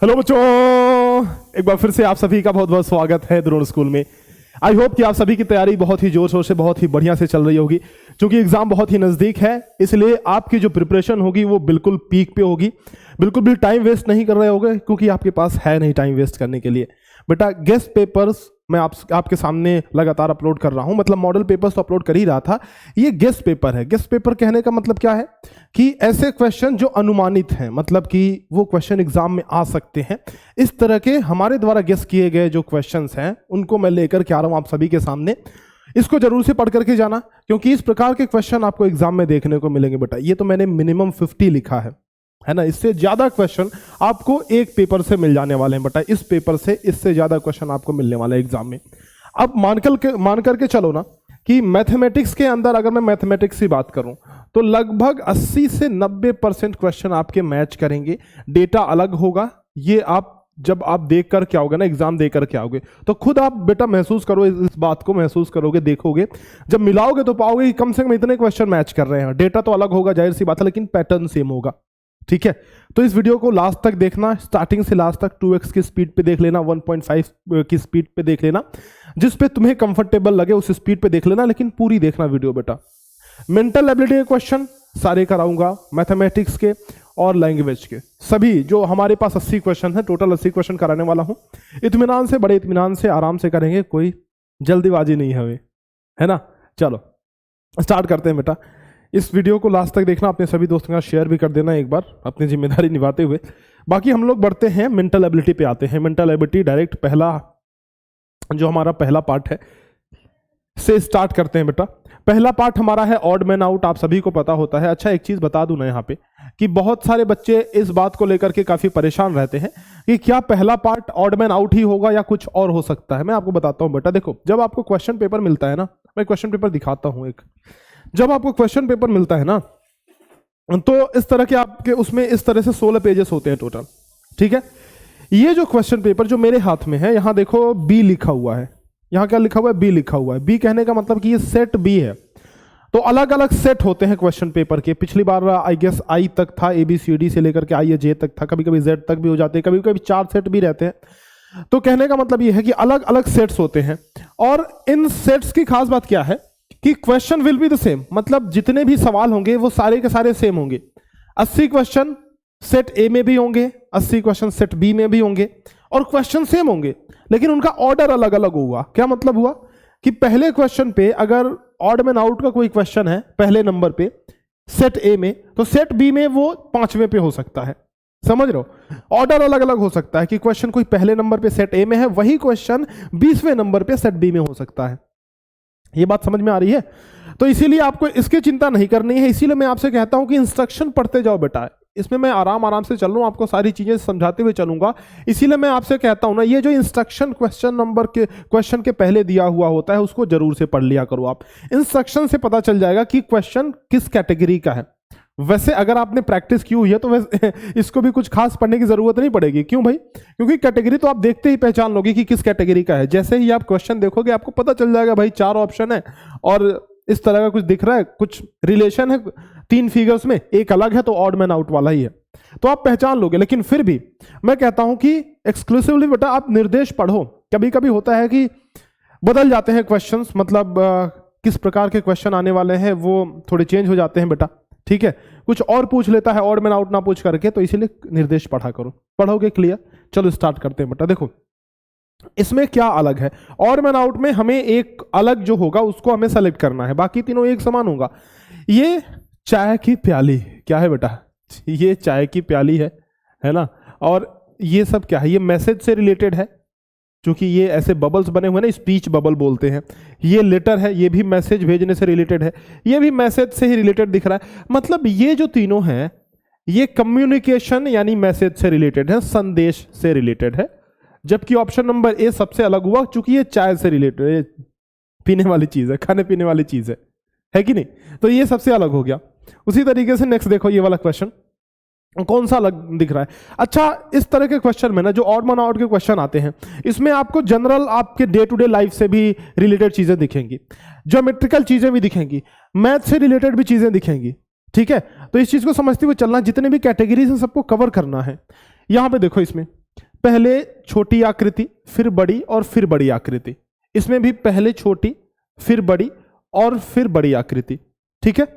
Hello बच्चों, एक बार फिर से आप सभी का बहुत बहुत स्वागत है द्रोण स्कूल में। आई होप कि आप सभी की तैयारी बहुत ही जोर शोर से बहुत ही बढ़िया से चल रही होगी। क्योंकि एग्जाम बहुत ही नज़दीक है, इसलिए आपकी जो प्रिपरेशन होगी वो बिल्कुल पीक पे होगी। बिल्कुल भी टाइम वेस्ट नहीं कर रहे होगे, क्योंकि आपके पास है नहीं टाइम वेस्ट करने के लिए। बेटा गेस्ट पेपर्स मैं आपके सामने लगातार अपलोड कर रहा हूं, मतलब मॉडल पेपर्स तो अपलोड कर ही रहा था। ये गेस्ट पेपर है। गेस्ट पेपर कहने का मतलब क्या है कि ऐसे क्वेश्चन जो अनुमानित हैं, मतलब कि वो क्वेश्चन एग्जाम में आ सकते हैं। इस तरह के हमारे द्वारा गेस्ट किए गए जो क्वेश्चंस हैं उनको मैं लेकर के आ रहा हूं आप सभी के सामने। इसको जरूर से पढ़ करके जाना, क्योंकि इस प्रकार के क्वेश्चन आपको एग्जाम में देखने को मिलेंगे। बेटा ये तो मैंने मिनिमम 50 लिखा है ना। इससे ज्यादा क्वेश्चन आपको एक पेपर से मिल जाने वाले हैं। बेटा इस पेपर से इससे ज्यादा क्वेश्चन आपको मिलने वाला है एग्जाम में। अब मान करके चलो ना कि मैथमेटिक्स के अंदर, अगर मैं मैथमेटिक्स की बात करूं तो लगभग 80 से 90% क्वेश्चन आपके मैच करेंगे। डेटा अलग होगा, ये आप जब आप देख कर के आओगे ना, एग्जाम दे कर के आओगे तो खुद आप बेटा महसूस करो, इस बात को महसूस करोगे, देखोगे। जब मिलाओगे तो पाओगे कि कम से कम इतने क्वेश्चन मैच कर रहे हैं। डेटा तो अलग होगा, जाहिर सी बात है, लेकिन पैटर्न सेम होगा। ठीक है, तो इस वीडियो को लास्ट तक देखना, स्टार्टिंग से लास्ट तक 2x की स्पीड पे देख लेना, 1.5 की स्पीड पे देख लेना, जिस पे तुम्हें कंफर्टेबल लगे उस स्पीड पे देख लेना, लेकिन पूरी देखना वीडियो। बेटा मेंटल एबिलिटी के क्वेश्चन सारे कराऊंगा, मैथमेटिक्स के और लैंग्वेज के सभी। जो हमारे पास 80 क्वेश्चन है, टोटल 80 क्वेश्चन कराने वाला हूं। इत्मीनान से, बड़े इत्मीनान से, आराम से करेंगे, कोई जल्दीबाजी नहीं है हमें, है ना। चलो स्टार्ट करते हैं बेटा। इस वीडियो को लास्ट तक देखना, अपने सभी दोस्तों के साथ शेयर भी कर देना एक बार, अपनी जिम्मेदारी निभाते हुए। बाकी हम लोग बढ़ते हैं, मेंटल एबिलिटी पे आते हैं। मेंटल एबिलिटी डायरेक्ट पहला जो हमारा पहला पार्ट है से स्टार्ट करते हैं बेटा। पहला पार्ट हमारा है ऑड मैन आउट, आप सभी को पता होता है। अच्छा एक चीज बता दूं ना यहाँ पे कि बहुत सारे बच्चे इस बात को लेकर के काफी परेशान रहते हैं कि क्या पहला पार्ट ऑड मैन आउट ही होगा या कुछ और हो सकता है। मैं आपको बताता हूं बेटा, देखो जब आपको क्वेश्चन पेपर मिलता है ना, मैं क्वेश्चन पेपर दिखाता हूं एक। जब आपको क्वेश्चन पेपर मिलता है ना तो इस तरह के आपके उसमें इस तरह से 16 पेजेस होते हैं टोटल। ठीक है, ये जो क्वेश्चन पेपर जो मेरे हाथ में है, यहां देखो बी लिखा हुआ है। यहां क्या लिखा हुआ है? बी लिखा हुआ है। बी कहने का मतलब कि ये सेट बी है। तो अलग अलग सेट होते हैं क्वेश्चन पेपर के। पिछली बार आई गेस आई तक था, ABCD से लेकर के आई जे तक था, कभी कभी Z तक भी हो जाते हैं, कभी कभी 4 सेट भी रहते हैं। तो कहने का मतलब ये है कि अलग अलग सेट्स होते हैं, और इन सेट्स की खास बात क्या है कि question will be the same, मतलब जितने भी सवाल होंगे वो सारे के सारे सेम होंगे। 80 क्वेश्चन सेट ए में भी होंगे, 80 क्वेश्चन सेट बी में भी होंगे, और क्वेश्चन सेम होंगे, लेकिन उनका ऑर्डर अलग अलग होगा। क्या मतलब हुआ कि पहले क्वेश्चन पे अगर ऑड मैन आउट का कोई क्वेश्चन है पहले नंबर पे सेट ए में, तो सेट बी में वो 5वें पे हो सकता है। समझ रहे हो? ऑर्डर अलग अलग हो सकता है कि क्वेश्चन कोई पहले नंबर पे सेट ए में है, वही क्वेश्चन 20वें नंबर पे सेट बी में हो सकता है। ये बात समझ में आ रही है? तो इसीलिए आपको इसकी चिंता नहीं करनी है। इसीलिए मैं आपसे कहता हूं कि इंस्ट्रक्शन पढ़ते जाओ बेटा। इसमें मैं आराम से चल रहा हूं, आपको सारी चीजें समझाते हुए चलूंगा। इसीलिए मैं आपसे कहता हूं ना, ये जो इंस्ट्रक्शन क्वेश्चन के पहले दिया हुआ होता है उसको जरूर से पढ़ लिया करो। आप इंस्ट्रक्शन से पता चल जाएगा कि क्वेश्चन किस कैटेगरी का है। वैसे अगर आपने प्रैक्टिस की हुई है तो वैसे इसको भी कुछ खास पढ़ने की जरूरत नहीं पड़ेगी। क्यों भाई? क्योंकि कैटेगरी तो आप देखते ही पहचान लोगे कि किस कैटेगरी का है। जैसे ही आप क्वेश्चन देखोगे आपको पता चल जाएगा भाई 4 ऑप्शन है और इस तरह का कुछ दिख रहा है, कुछ रिलेशन है 3 फिगर्स में, एक अलग है तो ऑड मैन आउट वाला ही है, तो आप पहचान लोगे। लेकिन फिर भी मैं कहता हूं कि एक्सक्लूसिवली बेटा आप निर्देश पढ़ो। कभी कभी होता है कि बदल जाते हैं क्वेश्चंस, मतलब किस प्रकार के क्वेश्चन आने वाले हैं वो थोड़े चेंज हो जाते हैं बेटा। ठीक है, कुछ और पूछ लेता है ऑड मैन आउट ना पूछ करके, तो इसीलिए निर्देश पढ़ा करो। पढ़ोगे क्लियर? चलो स्टार्ट करते हैं बेटा। देखो इसमें क्या अलग है। ऑड मैन आउट में हमें एक अलग जो होगा उसको हमें सेलेक्ट करना है, बाकी तीनों एक समान होगा। ये चाय की प्याली क्या है बेटा? ये चाय की प्याली है ना। और ये सब क्या है? ये मैसेज से रिलेटेड है, क्योंकि ये ऐसे बबल्स बने हुए ना, स्पीच बबल बोलते हैं। ये लेटर है, ये भी मैसेज भेजने से रिलेटेड है, ये भी मैसेज से ही रिलेटेड दिख रहा है। मतलब ये जो तीनों हैं ये कम्युनिकेशन यानी मैसेज से रिलेटेड है, संदेश से रिलेटेड है। जबकि ऑप्शन नंबर ए सबसे अलग हुआ, क्योंकि ये चाय से रिलेटेड है, पीने वाली चीज है, खाने पीने वाली चीज है कि नहीं? तो ये सबसे अलग हो गया। उसी तरीके से नेक्स्ट देखो, ये वाला क्वेश्चन कौन सा अलग दिख रहा है। अच्छा इस तरह के क्वेश्चन में ना जो ऑड मैन आउट के क्वेश्चन आते हैं, इसमें आपको जनरल आपके डे टू डे लाइफ से भी रिलेटेड चीजें दिखेंगी, ज्योमेट्रिकल चीजें भी दिखेंगी, मैथ से रिलेटेड भी चीजें दिखेंगी। ठीक है, तो इस चीज को समझते हुए चलना, जितने भी कैटेगरीज हैं सबको कवर करना है। यहां पे देखो इसमें पहले छोटी आकृति, फिर बड़ी और फिर बड़ी आकृति। इसमें भी पहले छोटी, फिर बड़ी और फिर बड़ी आकृति। ठीक है,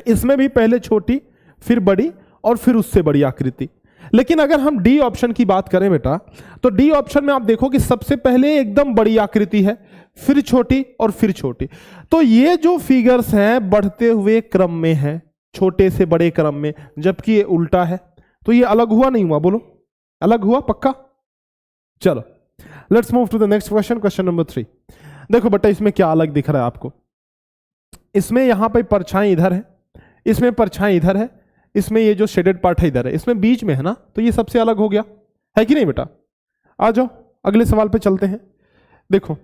इसमें भी पहले छोटी, फिर बड़ी और फिर उससे बड़ी आकृति। लेकिन अगर हम डी ऑप्शन की बात करें बेटा, तो डी ऑप्शन में आप देखो कि सबसे पहले एकदम बड़ी आकृति है, फिर छोटी और फिर छोटी। तो ये जो फिगर्स हैं बढ़ते हुए क्रम में है, छोटे से बड़े क्रम में, जबकि ये उल्टा है। तो ये अलग हुआ नहीं हुआ? बोलो, अलग हुआ पक्का? चलो let's move to the next question, question number 3। देखो बेटा इसमें क्या अलग दिख रहा है आपको। इसमें यहां पे परछाई इधर है, इसमें परछाई इधर है, इसमें ये जो शेडेड पार्ट है इधर है, इसमें बीच में है ना, तो ये सबसे अलग हो गया, है कि नहीं बेटा? आ जाओ अगले सवाल पे चलते हैं। देखो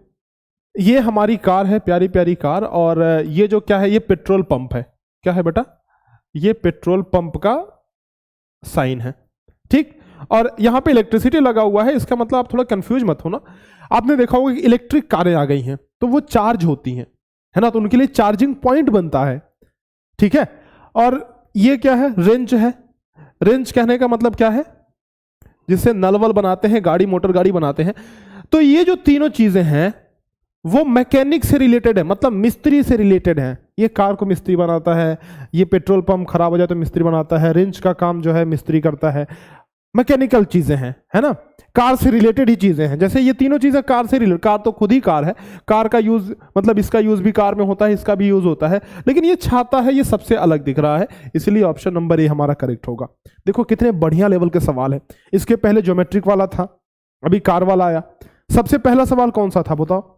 ये हमारी कार है, प्यारी प्यारी कार, और ये जो क्या है, ये पेट्रोल पंप है। क्या है बेटा? ये पेट्रोल पंप का साइन है, ठीक। और यहां पे इलेक्ट्रिसिटी लगा हुआ है, इसका मतलब आप थोड़ा कंफ्यूज मत हो ना। आपने देखा होगा कि इलेक्ट्रिक कारें आ गई हैं तो वो चार्ज होती हैं, है ना, तो उनके लिए चार्जिंग पॉइंट बनता है, ठीक है। और ये क्या है? रेंच है। रेंच कहने का मतलब क्या है? जिससे नल वल बनाते हैं, गाड़ी मोटर गाड़ी बनाते हैं। तो ये जो तीनों चीजें हैं वो मैकेनिक से रिलेटेड है, मतलब मिस्त्री से रिलेटेड है। ये कार को मिस्त्री बनाता है, ये पेट्रोल पंप खराब हो जाए तो मिस्त्री बनाता है, रेंच का काम जो है मिस्त्री करता है। मैकेनिकल चीजें हैं, है ना, कार से रिलेटेड ही चीजें हैं। जैसे ये तीनों चीजें कार से रिलेटेड, कार तो खुद ही कार है, कार का यूज मतलब इसका यूज भी कार में होता है, इसका भी यूज होता है। लेकिन ये छाता है, ये सबसे अलग दिख रहा है, इसलिए ऑप्शन नंबर ए हमारा करेक्ट होगा। देखो कितने बढ़िया लेवल के सवाल है। इसके पहले ज्योमेट्रिक वाला था, अभी कार वाला आया। सबसे पहला सवाल कौन सा था बताओ?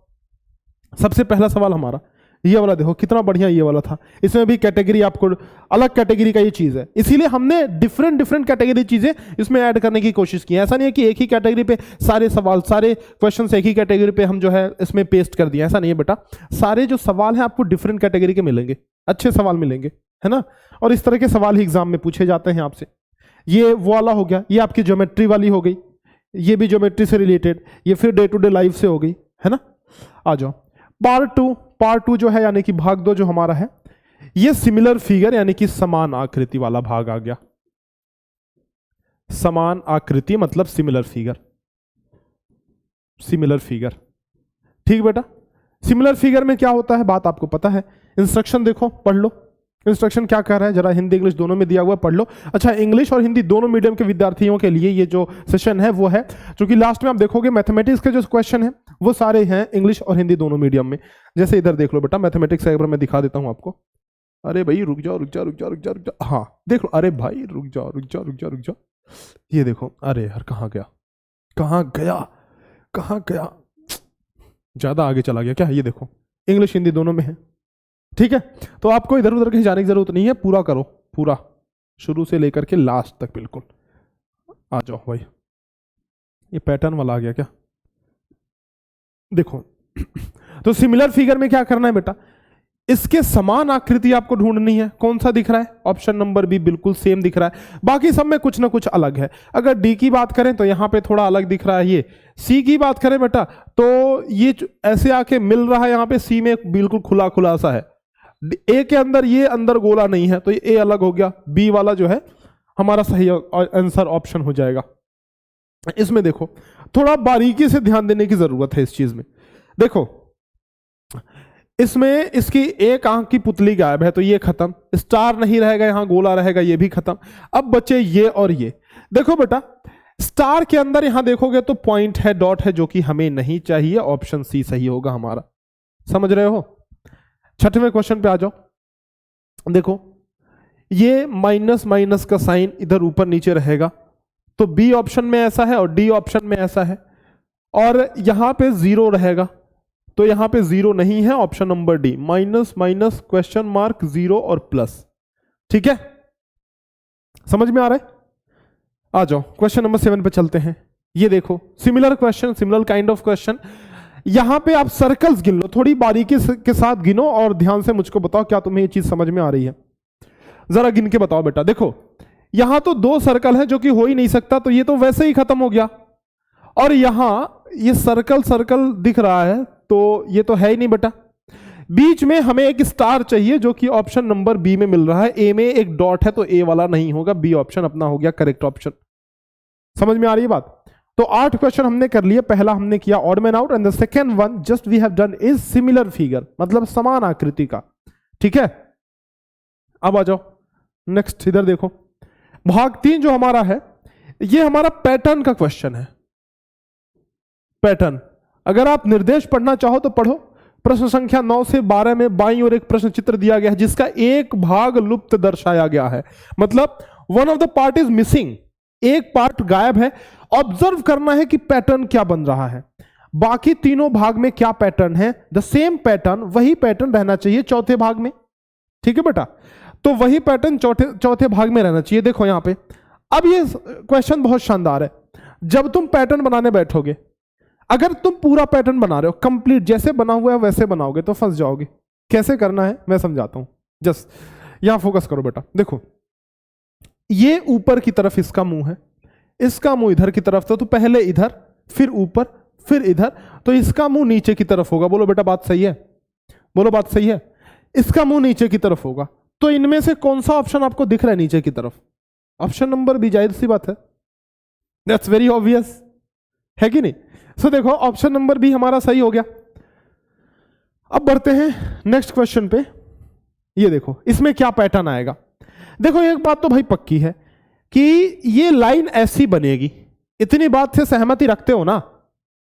सबसे पहला सवाल हमारा ये वाला, देखो कितना बढ़िया ये वाला था। इसमें भी कैटेगरी आपको अलग कैटेगरी का ये चीज है, इसीलिए हमने डिफरेंट कैटेगरी चीजें इसमें ऐड करने की कोशिश की है। ऐसा नहीं है कि एक ही कैटेगरी पे सारे सवाल, सारे क्वेश्चन एक ही कैटेगरी पे हम जो है इसमें पेस्ट कर दिया, ऐसा नहीं है बेटा। सारे जो सवाल हैं आपको डिफरेंट कैटेगरी के मिलेंगे, अच्छे सवाल मिलेंगे, है ना। और इस तरह के सवाल ही एग्जाम में पूछे जाते हैं आपसे। ये वो वाला हो गया, ये आपकी ज्योमेट्री वाली हो गई, ये भी ज्योमेट्री से रिलेटेड, ये फिर डे टू डे लाइफ से हो गई, है ना। आ जाओ पार्ट टू जो है, यानी कि भाग 2 जो हमारा है, ये सिमिलर फिगर यानी कि समान आकृति वाला भाग आ गया। समान आकृति मतलब सिमिलर फिगर, सिमिलर फिगर, ठीक बेटा। सिमिलर फिगर में क्या होता है बात आपको पता है। इंस्ट्रक्शन देखो, पढ़ लो इंस्ट्रक्शन क्या कह रहा है, जरा हिंदी इंग्लिश दोनों में दिया हुआ, पढ़ लो। अच्छा, इंग्लिश और हिंदी दोनों मीडियम के विद्यार्थियों के लिए ये जो सेशन है वो है, क्योंकि लास्ट में आप देखोगे मैथमेटिक्स के जो क्वेश्चन है वो सारे हैं इंग्लिश और हिंदी दोनों मीडियम में। जैसे इधर देख लो बेटा, मैथमेटिक्स एक बार मैं दिखा देता हूं आपको। अरे भाई रुक जाओ रुक जाओ रुक जाओ रुक जाओ रुक जाओ, हाँ देख लो। अरे भाई रुक जाओ रुक जाओ रुक जाओ रुक जाओ, ये देखो। अरे यार कहाँ गया कहाँ गया कहाँ गया, ज्यादा आगे चला गया क्या? ये देखो इंग्लिश हिंदी दोनों में है, ठीक है। तो आपको इधर उधर कहीं जाने की जरूरत नहीं है, पूरा करो, पूरा शुरू से लेकर के लास्ट तक बिल्कुल। आ जाओ भाई, ये पैटर्न वाला आ गया क्या? देखो तो सिमिलर फिगर में क्या करना है बेटा, इसके समान आकृति आपको ढूंढनी है। कौन सा दिख रहा है? ऑप्शन नंबर बी बिल्कुल सेम दिख रहा है, बाकी सब में कुछ ना कुछ अलग है। अगर डी की बात करें तो यहां पे थोड़ा अलग दिख रहा है। ये सी की बात करें बेटा तो ये ऐसे आके मिल रहा है, यहां पे सी में बिल्कुल खुला खुला सा है। ए के अंदर ये अंदर गोला नहीं है, तो ये ए अलग हो गया। बी वाला जो है हमारा सही आंसर ऑप्शन हो जाएगा। इसमें देखो थोड़ा बारीकी से ध्यान देने की जरूरत है इस चीज में। देखो इसमें इसकी एक आंख की पुतली गायब है, तो ये खत्म, स्टार नहीं रहेगा, यहां गोला रहेगा, ये भी खत्म। अब बचे ये और ये। देखो बेटा स्टार के अंदर यहां देखोगे तो पॉइंट है, डॉट है, जो कि हमें नहीं चाहिए। ऑप्शन सी सही होगा हमारा, समझ रहे हो। छठवें क्वेश्चन पे आ जाओ। देखो ये माइनस माइनस का साइन इधर ऊपर नीचे रहेगा, तो बी ऑप्शन में ऐसा है और डी ऑप्शन में ऐसा है। और यहां पे जीरो रहेगा, तो यहां पे जीरो नहीं है, option number D minus minus question mark zero और प्लस, ठीक है। समझ में आ रहा है? आ जाओ क्वेश्चन नंबर 7 पे चलते हैं। ये देखो similar question, similar kind of question. यहां पे आप सर्कल्स गिन लो, थोड़ी बारीकी के साथ गिनो और ध्यान से मुझको बताओ क्या तुम्हें ये चीज समझ में आ रही है। जरा गिन के बताओ बेटा। देखो यहां तो 2 सर्कल है जो कि हो ही नहीं सकता, तो ये तो वैसे ही खत्म हो गया। और यहां ये सर्कल सर्कल दिख रहा है, तो ये तो है ही नहीं बेटा। बीच में हमें एक स्टार चाहिए जो कि ऑप्शन नंबर बी में मिल रहा है। ए में एक डॉट है तो ए वाला नहीं होगा, बी ऑप्शन अपना हो गया करेक्ट ऑप्शन। समझ में आ रही है बात? तो 8 क्वेश्चन हमने कर लिए। पहला हमने किया odd man out and the second one just we have done is similar figure, मतलब समान आकृति का। ठीक है, अब आ जाओ नेक्स्ट, इधर देखो भाग 3 जो हमारा है, ये हमारा पैटर्न का क्वेश्चन है। पैटर्न, अगर आप निर्देश पढ़ना चाहो तो पढ़ो। प्रश्न संख्या 9 से 12 में बाईं ओर एक प्रश्न चित्र दिया गया है जिसका एक भाग लुप्त दर्शाया गया है, मतलब one of the part is missing, एक पार्ट गायब है। ऑब्जर्व करना है कि पैटर्न क्या बन रहा है, बाकी तीनों भाग में क्या पैटर्न है, द सेम पैटर्न, वही पैटर्न रहना चाहिए चौथे भाग में। ठीक है बेटा, तो वही पैटर्न चौथे भाग में रहना चाहिए। देखो यहां पे अब ये क्वेश्चन बहुत शानदार है। जब तुम पैटर्न बनाने बैठोगे, अगर तुम पूरा पैटर्न बना रहे हो कंप्लीट, जैसे बना हुआ है वैसे बनाओगे तो फंस जाओगे। कैसे करना है मैं समझाता हूं, जस्ट यहां फोकस करो बेटा। देखो ये ऊपर की तरफ इसका मुंह है, इसका मुंह इधर की तरफ था, तो पहले इधर फिर ऊपर फिर इधर, तो इसका मुंह नीचे की तरफ होगा। बोलो बेटा बात सही है, बोलो बात सही है। इसका मुंह नीचे की तरफ होगा, तो इनमें से कौन सा ऑप्शन आपको दिख रहा है नीचे की तरफ? ऑप्शन नंबर बी, जाहिर सी बात है, दैट्स वेरी ऑब्वियस, है कि नहीं? सो देखो ऑप्शन नंबर बी हमारा सही हो गया। अब बढ़ते हैं नेक्स्ट क्वेश्चन पे। ये देखो इसमें क्या पैटर्न आएगा। देखो एक बात तो भाई पक्की है कि ये लाइन ऐसी बनेगी, इतनी बात से सहमति रखते हो ना?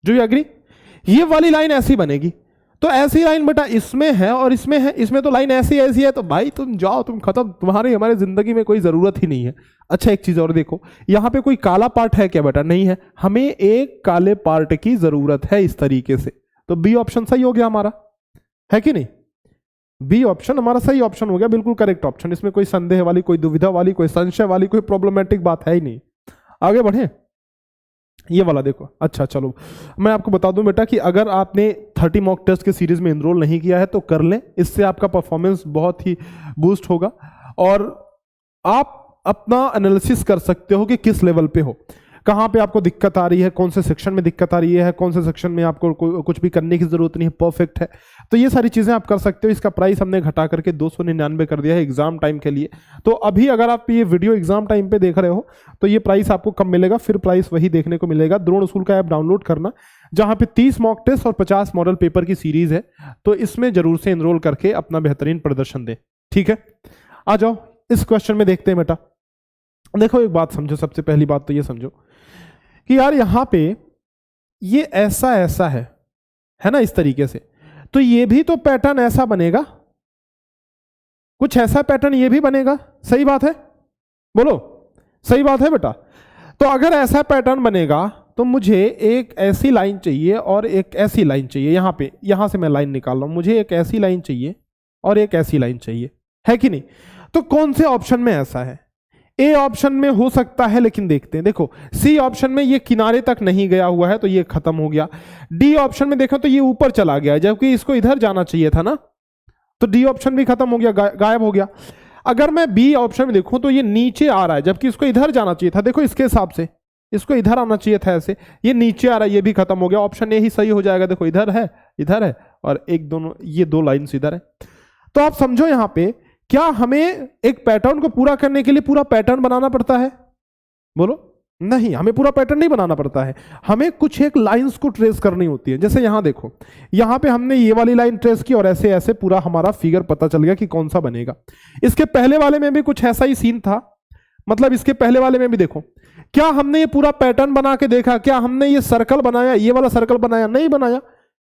जो यू एग्री? ये वाली लाइन ऐसी बनेगी, तो ऐसी लाइन बेटा इसमें है और इसमें है, इसमें तो लाइन ऐसी ऐसी है, तो भाई तुम जाओ, तुम खत्म, तुम्हारी हमारे जिंदगी में कोई जरूरत ही नहीं है। अच्छा एक चीज और देखो, यहां पे कोई काला पार्ट है क्या बेटा? नहीं है, हमें एक काले पार्ट की जरूरत है इस तरीके से, तो बी ऑप्शन सही हो गया हमारा, है कि नहीं? बी ऑप्शन हमारा सही ऑप्शन हो गया, बिल्कुल करेक्ट ऑप्शन। इसमें कोई संदेह वाली, कोई दुविधा वाली, कोई संशय वाली, कोई प्रॉब्लमेटिक बात है ही नहीं। आगे बढ़े, ये वाला देखो। अच्छा चलो मैं आपको बता दूं बेटा कि अगर आपने 30 मॉक टेस्ट के सीरीज में एनरोल नहीं किया है तो कर लें, इससे आपका परफॉर्मेंस बहुत ही बूस्ट होगा और आप अपना एनालिसिस कर सकते हो कि किस लेवल पे हो, कहाँ पे आपको दिक्कत आ रही है, कौन से सेक्शन में दिक्कत आ रही है, कौन से सेक्शन में आपको कुछ भी करने की जरूरत नहीं है, परफेक्ट है। तो ये सारी चीजें आप कर सकते हो। इसका प्राइस हमने घटा करके 299 कर दिया है एग्जाम टाइम के लिए। तो अभी अगर आप ये वीडियो एग्जाम टाइम पे देख रहे हो तो ये प्राइस आपको कम मिलेगा, फिर प्राइस वही देखने को मिलेगा। द्रोण स्कूल का ऐप डाउनलोड करना, जहां पे 30 मॉक टेस्ट और 50 मॉडल पेपर की सीरीज है, तो इसमें जरूर से एनरोल करके अपना बेहतरीन प्रदर्शन दे। ठीक है, आ जाओ इस क्वेश्चन में देखते हैं बेटा। देखो एक बात समझो, सबसे पहली बात तो ये समझो कि यार यहां पे ये ऐसा ऐसा है ना, इस तरीके से, तो ये भी तो पैटर्न ऐसा बनेगा, कुछ ऐसा पैटर्न ये भी बनेगा। सही बात है, बोलो सही बात है बेटा? तो अगर ऐसा पैटर्न बनेगा तो मुझे एक ऐसी लाइन चाहिए और एक ऐसी लाइन चाहिए। यहां पे, यहां से मैं लाइन निकाल रहा हूं, मुझे एक ऐसी लाइन चाहिए और एक ऐसी लाइन चाहिए, है कि नहीं? तो कौन से ऑप्शन में ऐसा है? ए ऑप्शन में हो सकता है, लेकिन देखते हैं। देखो सी ऑप्शन में ये किनारे तक नहीं गया हुआ है तो ये खत्म हो गया। डी ऑप्शन में देखो तो ये ऊपर चला गया, जबकि इसको इधर जाना चाहिए था ना, तो डी ऑप्शन भी खत्म हो गया, गायब हो गया। अगर मैं बी ऑप्शन में देखूं तो ये नीचे आ रहा है, जबकि इसको इधर जाना चाहिए था। देखो इसके हिसाब से इसको इधर आना चाहिए था, ऐसे ये नीचे आ रहा है, ये भी खत्म हो गया। ऑप्शन ए ही सही हो जाएगा। देखो इधर है और एक दोनों, ये दो लाइन्स इधर है। तो आप समझो यहां पे क्या हमें एक पैटर्न को पूरा करने के लिए पूरा पैटर्न बनाना पड़ता है? बोलो नहीं, हमें पूरा पैटर्न नहीं बनाना पड़ता है, हमें कुछ एक लाइंस को ट्रेस करनी होती है। जैसे यहां देखो, यहां पे हमने ये वाली लाइन ट्रेस की और ऐसे ऐसे पूरा हमारा फिगर पता चल गया कि कौन सा बनेगा। इसके पहले वाले में भी कुछ ऐसा ही सीन था, मतलब इसके पहले वाले में भी देखो, क्या हमने ये पूरा पैटर्न बना के देखा? क्या हमने ये सर्कल बनाया, ये वाला सर्कल बनाया? नहीं बनाया।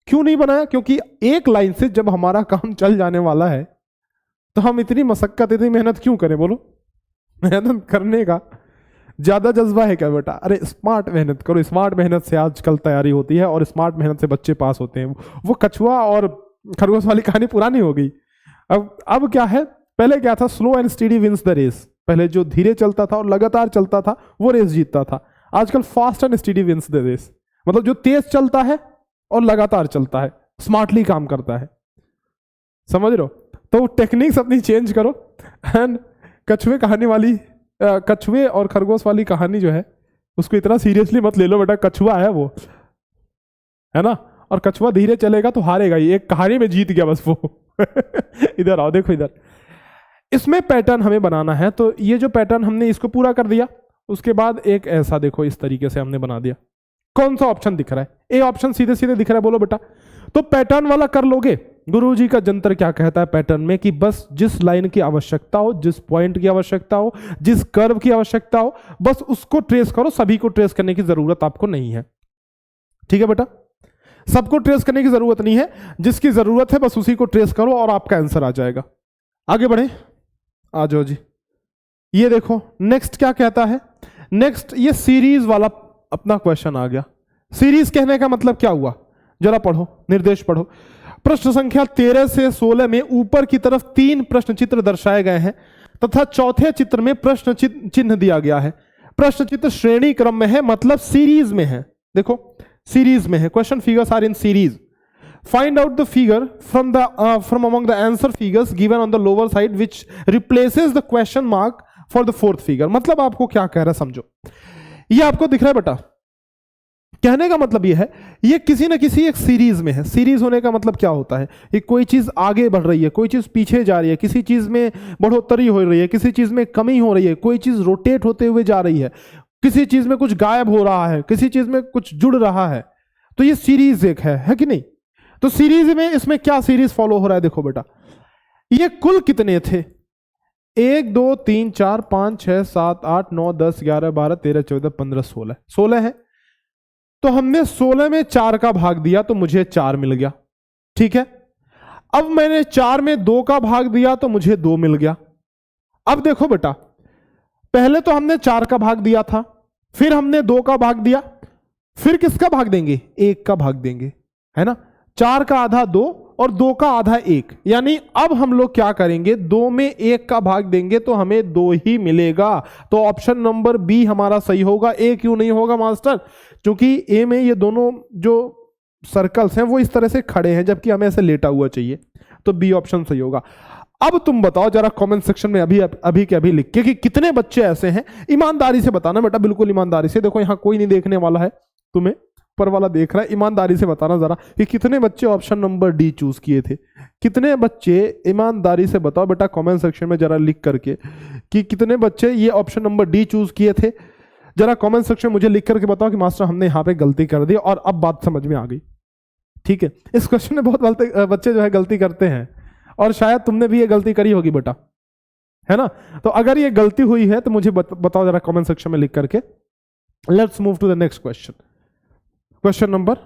क्यों नहीं बनाया? क्योंकि एक लाइन से जब हमारा काम चल जाने वाला है तो हम इतनी मशक्कत, इतनी मेहनत क्यों करें? बोलो, मेहनत करने का ज्यादा जज्बा है क्या बेटा? अरे स्मार्ट मेहनत करो, स्मार्ट मेहनत से आजकल तैयारी होती है और स्मार्ट मेहनत से बच्चे पास होते हैं। वो कछुआ और खरगोश वाली कहानी पुरानी हो गई। अब क्या है, पहले क्या था, slow and steady wins the race. पहले जो धीरे चलता था और लगातार चलता था वो रेस जीतता था। आजकल fast and steady wins the race, मतलब जो तेज चलता है और लगातार चलता है, स्मार्टली काम करता है। समझ रहे हो? तो टेक्निक्स अपनी चेंज करो एंड कछुए और खरगोश वाली कहानी जो है उसको इतना सीरियसली मत ले लो बेटा। कछुआ है वो, है ना, और कछुआ धीरे चलेगा तो हारेगा ही, एक कहानी में जीत गया बस वो। इधर आओ, देखो इधर, इसमें पैटर्न हमें बनाना है। तो ये जो पैटर्न हमने इसको पूरा कर दिया, उसके बाद एक ऐसा देखो इस तरीके से हमने बना दिया, कौन सा ऑप्शन दिख रहा है? ए ऑप्शन सीधे सीधे दिख रहा है, बोलो बेटा। तो पैटर्न वाला कर लोगे। गुरुजी का जंतर क्या कहता है पैटर्न में कि बस जिस लाइन की आवश्यकता हो, जिस पॉइंट की आवश्यकता हो, जिस कर्व की आवश्यकता हो, बस उसको ट्रेस करो, सभी को ट्रेस करने की जरूरत आपको नहीं है। ठीक है बेटा, सबको ट्रेस करने की जरूरत नहीं है, जिसकी जरूरत है बस उसी को ट्रेस करो और आपका आंसर आ जाएगा। आगे बढ़े, आ जाओ जी। ये देखो नेक्स्ट क्या कहता है। नेक्स्ट ये सीरीज वाला अपना क्वेश्चन आ गया। सीरीज कहने का मतलब क्या हुआ, जरा पढ़ो, निर्देश पढ़ो। प्रश्न संख्या 13 से 16 में ऊपर की तरफ 3 प्रश्न चित्र दर्शाए गए हैं तथा चौथे चित्र में प्रश्न चिन्ह दिया गया है। प्रश्न चित्र श्रेणी क्रम में है, मतलब सीरीज में है। देखो सीरीज में है, question figures are in series. Find out the figure from among the answer figures given on the lower side which replaces the question mark for the fourth figure। मतलब आपको क्या कह रहा है समझो, ये आपको दिख रहा है बेटा। कहने का मतलब ये है, ये किसी न किसी एक सीरीज में है। सीरीज होने का मतलब क्या होता है, ये कोई चीज आगे बढ़ रही है, कोई चीज पीछे जा रही है, किसी चीज में बढ़ोतरी हो रही है, किसी चीज में कमी हो रही है, कोई चीज रोटेट होते हुए जा रही है, किसी चीज में कुछ गायब हो रहा है, किसी चीज में कुछ जुड़ रहा है। तो ये सीरीज एक है कि नहीं? तो सीरीज में इसमें क्या सीरीज फॉलो हो रहा है, देखो बेटा। ये कुल कितने थे, 1 2 3 4 5 6 7 8 9 10 11 12 13 14 15 16 16 है। तो हमने 16 में 4 का भाग दिया तो मुझे 4 मिल गया। ठीक है, अब मैंने 4 में 2 का भाग दिया तो मुझे 2 मिल गया। अब देखो बेटा, पहले तो हमने 4 का भाग दिया था, फिर हमने 2 का भाग दिया, फिर किसका भाग देंगे, 1 का भाग देंगे, है ना। 4 का आधा 2 और 2 का आधा 1, यानी अब हम लोग क्या करेंगे, 2 में 1 का भाग देंगे तो हमें 2 ही मिलेगा। तो ऑप्शन नंबर बी हमारा सही होगा। ए क्यों नहीं होगा मास्टर? क्योंकि ए में ये दोनों जो सर्कल्स हैं वो इस तरह से खड़े हैं, जबकि हमें ऐसे लेटा हुआ चाहिए, तो बी ऑप्शन सही होगा। अब तुम बताओ जरा कमेंट सेक्शन में अभी के अभी लिख के कि कितने बच्चे ऐसे हैं। ईमानदारी से बताना बेटा, बिल्कुल ईमानदारी से। देखो यहां कोई नहीं देखने वाला है, तुम्हें ऊपर वाला देख रहा है। ईमानदारी से बताना जरा कि कितने बच्चे ऑप्शन नंबर डी चूज किए थे। कितने बच्चे, ईमानदारी से बताओ बेटा कमेंट सेक्शन में जरा लिख करके कि कितने बच्चे ये ऑप्शन नंबर डी चूज किए थे। जरा कमेंट सेक्शन मुझे लिख करके बताओ कि मास्टर हमने यहाँ पे गलती कर दी और अब बात समझ में आ गई। ठीक है, इस क्वेश्चन में बहुत बच्चे जो है गलती करते हैं और शायद तुमने भी ये गलती करी होगी बेटा, है ना। तो अगर ये गलती हुई है तो मुझे बताओ जरा कमेंट सेक्शन में लिख करके। Let's move to the next question. Question number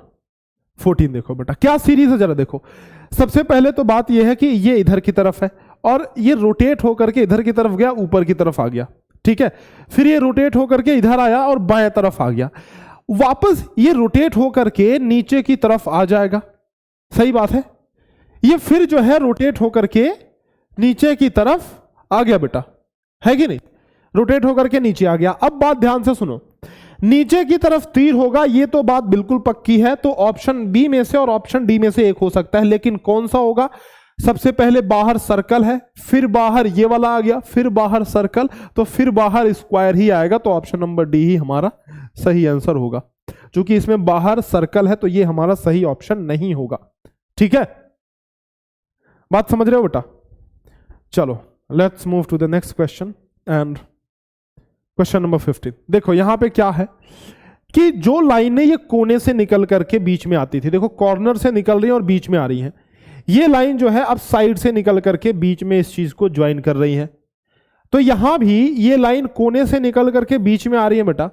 14 देखो बेटा, क्या सीरीज है जरा देखो। सबसे पहले तो बात यह है कि ये इधर की तरफ है और ये रोटेट होकर के इधर की तरफ गया, ऊपर की तरफ आ गया। ठीक है, फिर ये रोटेट होकर के इधर आया और बाएं तरफ आ गया, वापस ये रोटेट होकर के नीचे की तरफ आ जाएगा। सही बात है, ये फिर जो है रोटेट होकर के नीचे की तरफ आ गया बेटा, है कि नहीं। रोटेट होकर के नीचे आ गया। अब बात ध्यान से सुनो, नीचे की तरफ तीर होगा, ये तो बात बिल्कुल पक्की है। तो ऑप्शन बी में से और ऑप्शन डी में से एक हो सकता है, लेकिन कौन सा होगा? सबसे पहले बाहर सर्कल है, फिर बाहर ये वाला आ गया, फिर बाहर सर्कल, तो फिर बाहर स्क्वायर ही आएगा। तो ऑप्शन नंबर डी ही हमारा सही आंसर होगा। क्योंकि इसमें बाहर सर्कल है तो ये हमारा सही ऑप्शन नहीं होगा। ठीक है, बात समझ रहे हो बेटा? चलो let's move to the next question and question number 15। देखो यहां पे क्या है कि जो लाइनें ये कोने से निकल करके बीच में आती थी, देखो कॉर्नर से निकल रही है और बीच में आ रही हैं। ये लाइन जो है अब साइड से निकल करके बीच में इस चीज को ज्वाइन कर रही है। तो यहां भी ये लाइन कोने से निकल करके बीच में आ रही है बेटा।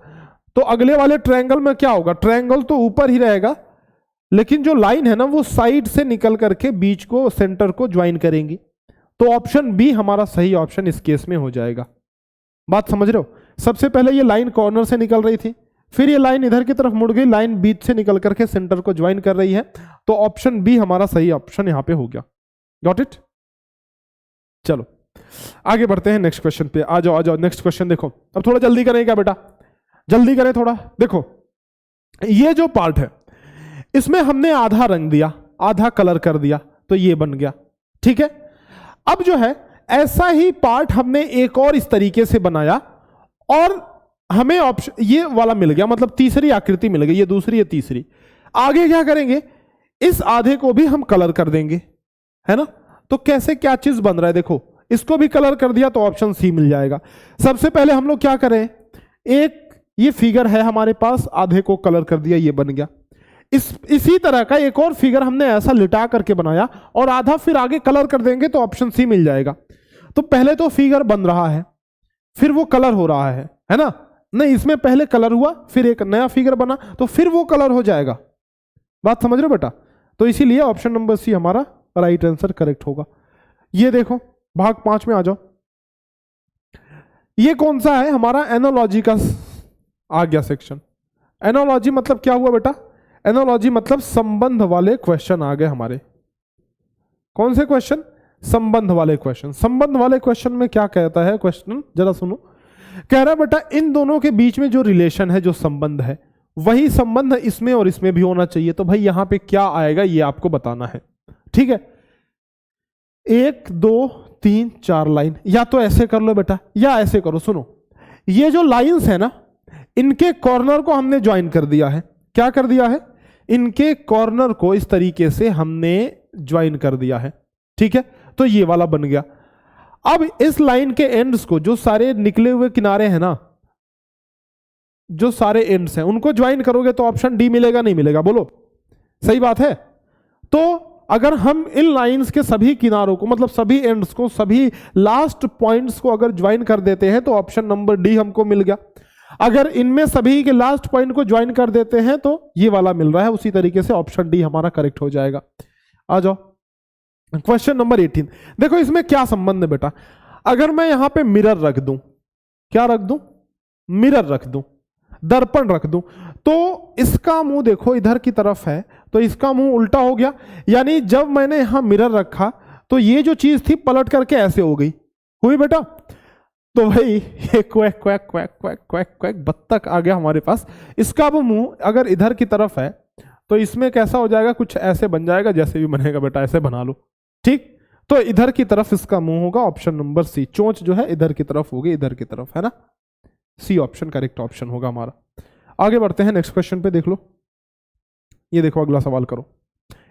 तो अगले वाले ट्रायंगल में क्या होगा? ट्रायंगल तो ऊपर ही रहेगा, लेकिन जो लाइन है ना वो साइड से निकल करके बीच को, सेंटर को ज्वाइन करेंगी। तो ऑप्शन बी हमारा सही ऑप्शन इस केस में हो जाएगा। बात समझ रहे हो? सबसे पहले ये लाइन कॉर्नर से निकल रही थी, फिर ये लाइन इधर की तरफ मुड़ गई, लाइन बीच से निकल करके सेंटर को ज्वाइन कर रही है। तो ऑप्शन बी हमारा सही ऑप्शन यहां पे हो गया। Got it? चलो आगे बढ़ते हैं नेक्स्ट क्वेश्चन पे। आ जाओ नेक्स्ट क्वेश्चन देखो। अब थोड़ा जल्दी करें क्या बेटा, जल्दी करें थोड़ा। देखो ये जो पार्ट है इसमें हमने आधा रंग दिया, आधा कलर कर दिया, तो ये बन गया। ठीक है, अब जो है ऐसा ही पार्ट हमने एक और इस तरीके से बनाया और हमें ऑप्शन ये वाला मिल गया, मतलब तीसरी आकृति मिल गई। ये दूसरी, ये तीसरी। आगे क्या करेंगे, इस आधे को भी हम कलर कर देंगे, है ना। तो कैसे क्या चीज बन रहा है देखो, इसको भी कलर कर दिया तो ऑप्शन सी मिल जाएगा। सबसे पहले हम लोग क्या करें, एक ये फिगर है हमारे पास, आधे को कलर कर दिया, ये बन गया। इसी तरह का एक और फिगर हमने ऐसा लिटा करके बनाया और आधा फिर आगे कलर कर देंगे तो ऑप्शन सी मिल जाएगा। तो पहले तो फिगर बन रहा है, फिर वो कलर हो रहा है ना? नहीं, इसमें पहले कलर हुआ, फिर एक नया फिगर बना, तो फिर वो कलर हो जाएगा। बात समझ रहे हो बेटा? तो इसीलिए ऑप्शन नंबर सी हमारा राइट आंसर करेक्ट होगा। ये देखो भाग 5 में आ जाओ। ये कौन सा है? हमारा एनालॉजी का आ गया सेक्शन। एनालॉजी मतलब क्या हुआ बेटा? एनालॉजी मतलब संबंध वाले क्वेश्चन आ गए हमारे। कौन से क्वेश्चन? संबंध वाले क्वेश्चन। संबंध वाले क्वेश्चन में क्या कहता है क्वेश्चन, जरा सुनो। कह रहा है बेटा इन दोनों के बीच में जो रिलेशन है, जो संबंध है, वही संबंध इसमें और इसमें भी होना चाहिए। तो भाई यहां पे क्या आएगा ये आपको बताना है। ठीक है, 1 2 3 4 लाइन, या तो ऐसे कर लो बेटा या ऐसे करो। सुनो, ये जो लाइंस है ना, इनके कॉर्नर को हमने ज्वाइन कर दिया है। क्या कर दिया है? इनके कॉर्नर को इस तरीके से हमने ज्वाइन कर दिया है। ठीक है, तो ये वाला बन गया। अब इस लाइन के एंड्स को, जो सारे निकले हुए किनारे हैं ना, जो सारे एंड्स हैं, उनको ज्वाइन करोगे तो ऑप्शन डी मिलेगा, नहीं मिलेगा? बोलो, सही बात है। तो अगर हम इन लाइंस के सभी किनारों को, मतलब सभी एंड्स को, सभी लास्ट पॉइंट्स को अगर ज्वाइन कर देते हैं तो ऑप्शन नंबर डी हमको मिल गया। अगर इनमें सभी के लास्ट पॉइंट को ज्वाइन कर देते हैं तो ये वाला मिल रहा है। उसी तरीके से ऑप्शन डी हमारा करेक्ट हो जाएगा। आ जाओ क्वेश्चन नंबर 18। देखो इसमें क्या संबंध है बेटा? अगर मैं यहां पे मिरर रख दूं, क्या रख दूं? मिरर रख दूं, दर्पण रख दूं, तो इसका मुंह देखो इधर की तरफ है, तो इसका मुंह उल्टा हो गया। यानी जब मैंने यहां मिरर रखा तो ये जो चीज थी पलट करके ऐसे हो गई। हुई बेटा? तो भाई ये quack quack quack quack quack quack बत्तख आ गया हमारे पास। इसका वो मुंह अगर इधर की तरफ है तो इसमें कैसा हो जाएगा? कुछ ऐसे बन जाएगा, जैसे भी बनेगा बेटा ऐसे बना लो। ठीक, तो इधर की तरफ इसका मुंह होगा। ऑप्शन नंबर सी, चोंच जो है इधर की तरफ होगी, इधर की तरफ, है ना? सी ऑप्शन करेक्ट ऑप्शन होगा हमारा। आगे बढ़ते हैं नेक्स्ट क्वेश्चन पे। देख लो, ये देखो अगला सवाल करो,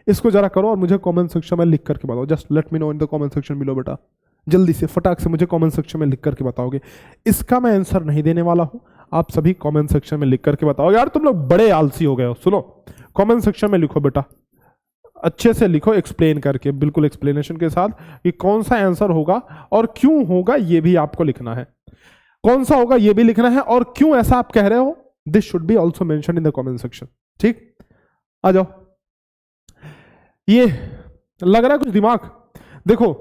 इसको जरा करो और मुझे कमेंट सेक्शन में लिख करके बताओ। Just let me know in the comment section below बेटा। जल्दी से फटाक से मुझे कमेंट सेक्शन में लिख करके बताओगे। इसका मैं आंसर नहीं देने वाला हूं, आप सभी कमेंट सेक्शन में लिख करके बताओगे। यार तुम लोग बड़े आलसी हो गए हो। सुनो, कमेंट सेक्शन में लिखो बेटा, अच्छे से लिखो, एक्सप्लेन करके, बिल्कुल एक्सप्लेनेशन के साथ कि कौन सा आंसर होगा और क्यों होगा ये भी आपको लिखना है। कौन सा होगा ये भी लिखना है और क्यों ऐसा आप कह रहे हो, this should be also mention in the comment section. ठीक, आ जाओ। ये लग रहा है कुछ दिमाग? देखो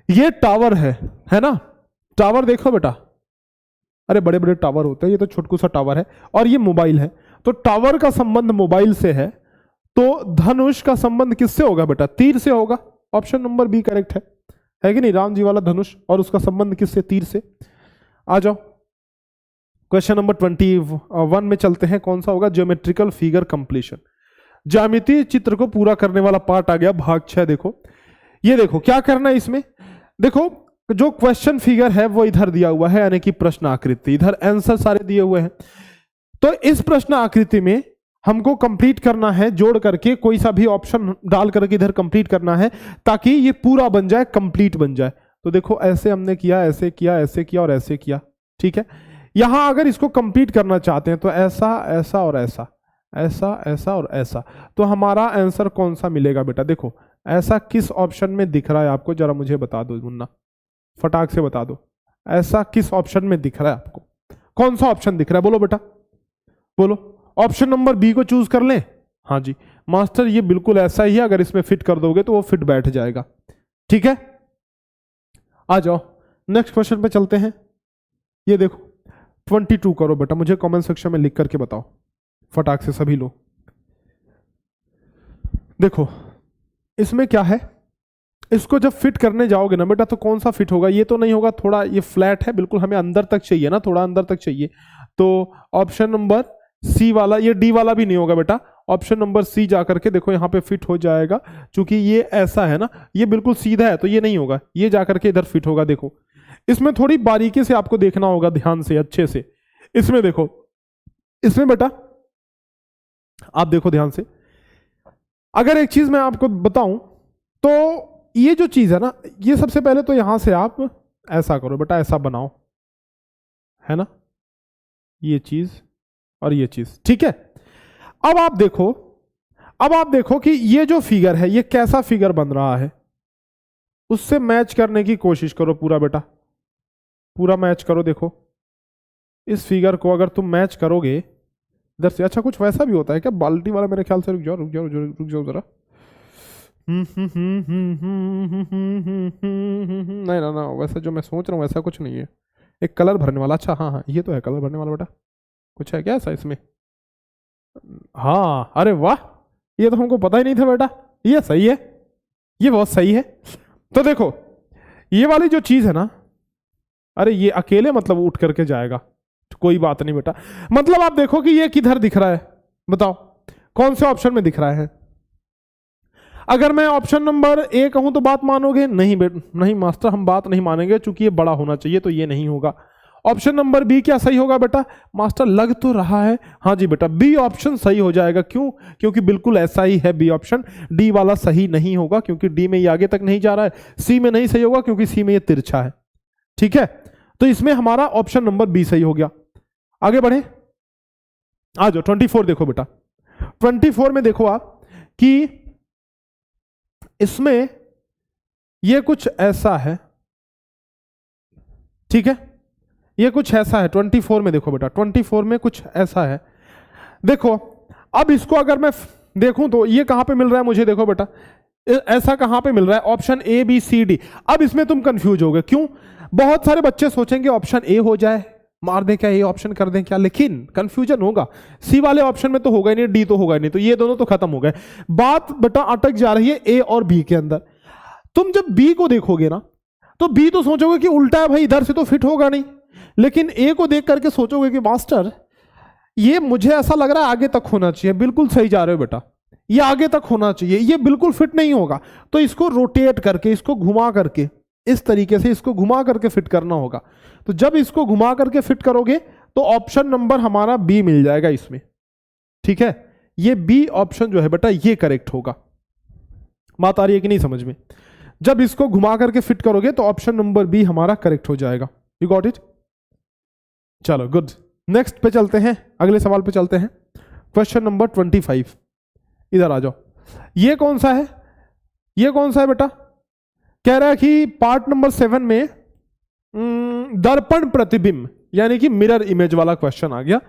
ये टावर है ना? टावर देखो बेटा, अरे बड़े बड़े टावर होते हैं, ये तो छोटकू सा टावर है। और ये मोबाइल है, तो टावर का संबंध मोबाइल से है, तो धनुष का संबंध किससे होगा बेटा? तीर से होगा। ऑप्शन नंबर बी करेक्ट है कि नहीं? राम जी वाला धनुष, और उसका संबंध किससे? तीर से। आ जाओ क्वेश्चन नंबर 21 में चलते हैं। कौन सा होगा? ज्योमेट्रिकल फिगर कंप्लीशन, ज्यामितीय चित्र को पूरा करने वाला पार्ट आ गया, भाग 6। देखो ये देखो क्या करना है इसमें। देखो जो क्वेश्चन फिगर है वो इधर दिया हुआ है, यानी कि प्रश्न आकृति, इधर आंसर सारे दिए हुए हैं। तो इस प्रश्न आकृति में हमको कंप्लीट करना है, जोड़ करके कोई सा भी ऑप्शन डाल करके इधर कंप्लीट करना है, ताकि ये पूरा बन जाए, कंप्लीट बन जाए। तो देखो ऐसे हमने किया, ऐसे किया, ऐसे किया और ऐसे किया। ठीक है, यहां अगर इसको कंप्लीट करना चाहते हैं तो ऐसा, ऐसा और ऐसा, ऐसा, ऐसा और ऐसा। तो हमारा आंसर कौन सा मिलेगा बेटा? देखो ऐसा किस ऑप्शन में दिख रहा है आपको, जरा मुझे बता दो मुन्ना, फटाक से बता दो। ऐसा किस ऑप्शन में दिख रहा है आपको? कौन सा ऑप्शन दिख रहा है? बोलो बेटा, बोलो। ऑप्शन नंबर बी को चूज कर लें? हाँ जी मास्टर, ये बिल्कुल ऐसा ही है, अगर इसमें फिट कर दोगे तो वो फिट बैठ जाएगा। ठीक है, आ जाओ नेक्स्ट क्वेश्चन पे चलते हैं। ये देखो 22 करो बेटा, मुझे कमेंट सेक्शन में लिख करके बताओ फटाक से सभी लोग। देखो इसमें क्या है, इसको जब फिट करने जाओगे ना बेटा तो कौन सा फिट होगा? ये तो नहीं होगा, थोड़ा ये फ्लैट है, बिल्कुल हमें अंदर तक चाहिए ना, थोड़ा अंदर तक चाहिए। तो ऑप्शन नंबर सी वाला, ये डी वाला भी नहीं होगा बेटा। ऑप्शन नंबर सी जाकर के देखो, यहाँ पे फिट हो जाएगा, क्योंकि ये ऐसा है ना, ये बिल्कुल सीधा है तो ये नहीं होगा, ये जाकर के इधर फिट होगा। देखो इसमें थोड़ी बारीकी से आपको देखना होगा, ध्यान से, अच्छे से। इसमें देखो, इसमें बेटा आप देखो ध्यान से। अगर एक चीज मैं आपको बताऊं तो ये जो चीज है ना, ये सबसे पहले तो यहां से आप ऐसा करो बेटा, ऐसा बनाओ, है ना? ये चीज और ये चीज, ठीक है। अब आप देखो, अब आप देखो कि ये जो फिगर है ये कैसा फिगर बन रहा है, उससे मैच करने की कोशिश करो पूरा बेटा, पूरा मैच करो। देखो इस फिगर को अगर तुम मैच करोगे इधर से, अच्छा कुछ वैसा भी होता है क्या बाल्टी वाला, मेरे ख्याल से, रुक जाओ रुक जाओ रुक जाओ जरा, नहीं ना ना, वैसा जो मैं सोच रहा हूँ वैसा कुछ नहीं है, एक कलर भरने वाला, अच्छा हाँ हाँ ये तो है कलर भरने वाला बेटा, कुछ है क्या ऐसा इसमें? हाँ अरे वाह, ये तो हमको पता ही नहीं था बेटा, ये सही है, ये बहुत सही है। तो देखो ये वाली जो चीज है ना, अरे ये अकेले मतलब उठ करके जाएगा, तो कोई बात नहीं बेटा। मतलब आप देखो कि ये किधर दिख रहा है, बताओ कौन से ऑप्शन में दिख रहा है? अगर मैं ऑप्शन नंबर ए कहूं तो बात मानोगे? नहीं नहीं मास्टर हम बात नहीं मानेंगे, चूंकि ये बड़ा होना चाहिए तो ये नहीं होगा। ऑप्शन नंबर बी क्या सही होगा बेटा? मास्टर लग तो रहा है, हाँ जी बेटा बी ऑप्शन सही हो जाएगा। क्यों? क्योंकि बिल्कुल ऐसा ही है बी ऑप्शन, डी वाला सही नहीं होगा क्योंकि डी में ये आगे तक नहीं जा रहा है, सी में नहीं सही होगा क्योंकि सी में ये तिरछा है, ठीक है। तो इसमें हमारा ऑप्शन नंबर बी सही हो गया। आगे बढ़े, आ जाओ 24 देखो बेटा, 24 में देखो आप कि इसमें ये कुछ ऐसा है, ठीक है, ये कुछ ऐसा है 24 में देखो बेटा, 24 में कुछ ऐसा है। देखो अब इसको अगर मैं देखूं तो ये कहां पे मिल रहा है मुझे, देखो बेटा ऐसा कहां पे मिल रहा है, option A B C D. अब इसमें तुम कंफ्यूज हो गए, क्यों? बहुत सारे बच्चे सोचेंगे ऑप्शन ए हो जाए, मार दें क्या, ए ऑप्शन कर दें क्या, लेकिन कंफ्यूजन होगा, सी वाले ऑप्शन में तो होगा ही नहीं, डी तो होगा ही नहीं, तो ये दोनों तो खत्म हो गए। बात बेटा अटक जा रही है ए और बी के अंदर। तुम जब बी को देखोगे ना तो बी तो सोचोगे कि उल्टा है भाई, इधर से तो फिट होगा नहीं, लेकिन ए को देख करके सोचोगे कि मास्टर ये मुझे ऐसा लग रहा है आगे तक होना चाहिए। बिल्कुल सही जा रहे हो बेटा, ये आगे तक होना चाहिए, ये बिल्कुल फिट नहीं होगा, तो इसको रोटेट करके, इसको घुमा करके, इस तरीके से इसको घुमा करके फिट करना होगा। तो जब इसको घुमा करके फिट करोगे तो ऑप्शन नंबर हमारा बी मिल जाएगा इसमें, ठीक है। ये बी ऑप्शन जो है बेटा ये करेक्ट होगा। बात आ रही है कि नहीं समझ में? जब इसको घुमा करके फिट करोगे तो ऑप्शन नंबर बी हमारा करेक्ट हो जाएगा। You got it? चलो गुड, नेक्स्ट पे चलते हैं, अगले सवाल पे चलते हैं। क्वेश्चन नंबर 25, इधर आ जाओ। ये कौन सा है, ये कौन सा है बेटा? कह रहा है कि पार्ट नंबर 7 में दर्पण प्रतिबिंब यानी कि मिरर इमेज वाला क्वेश्चन आ गया।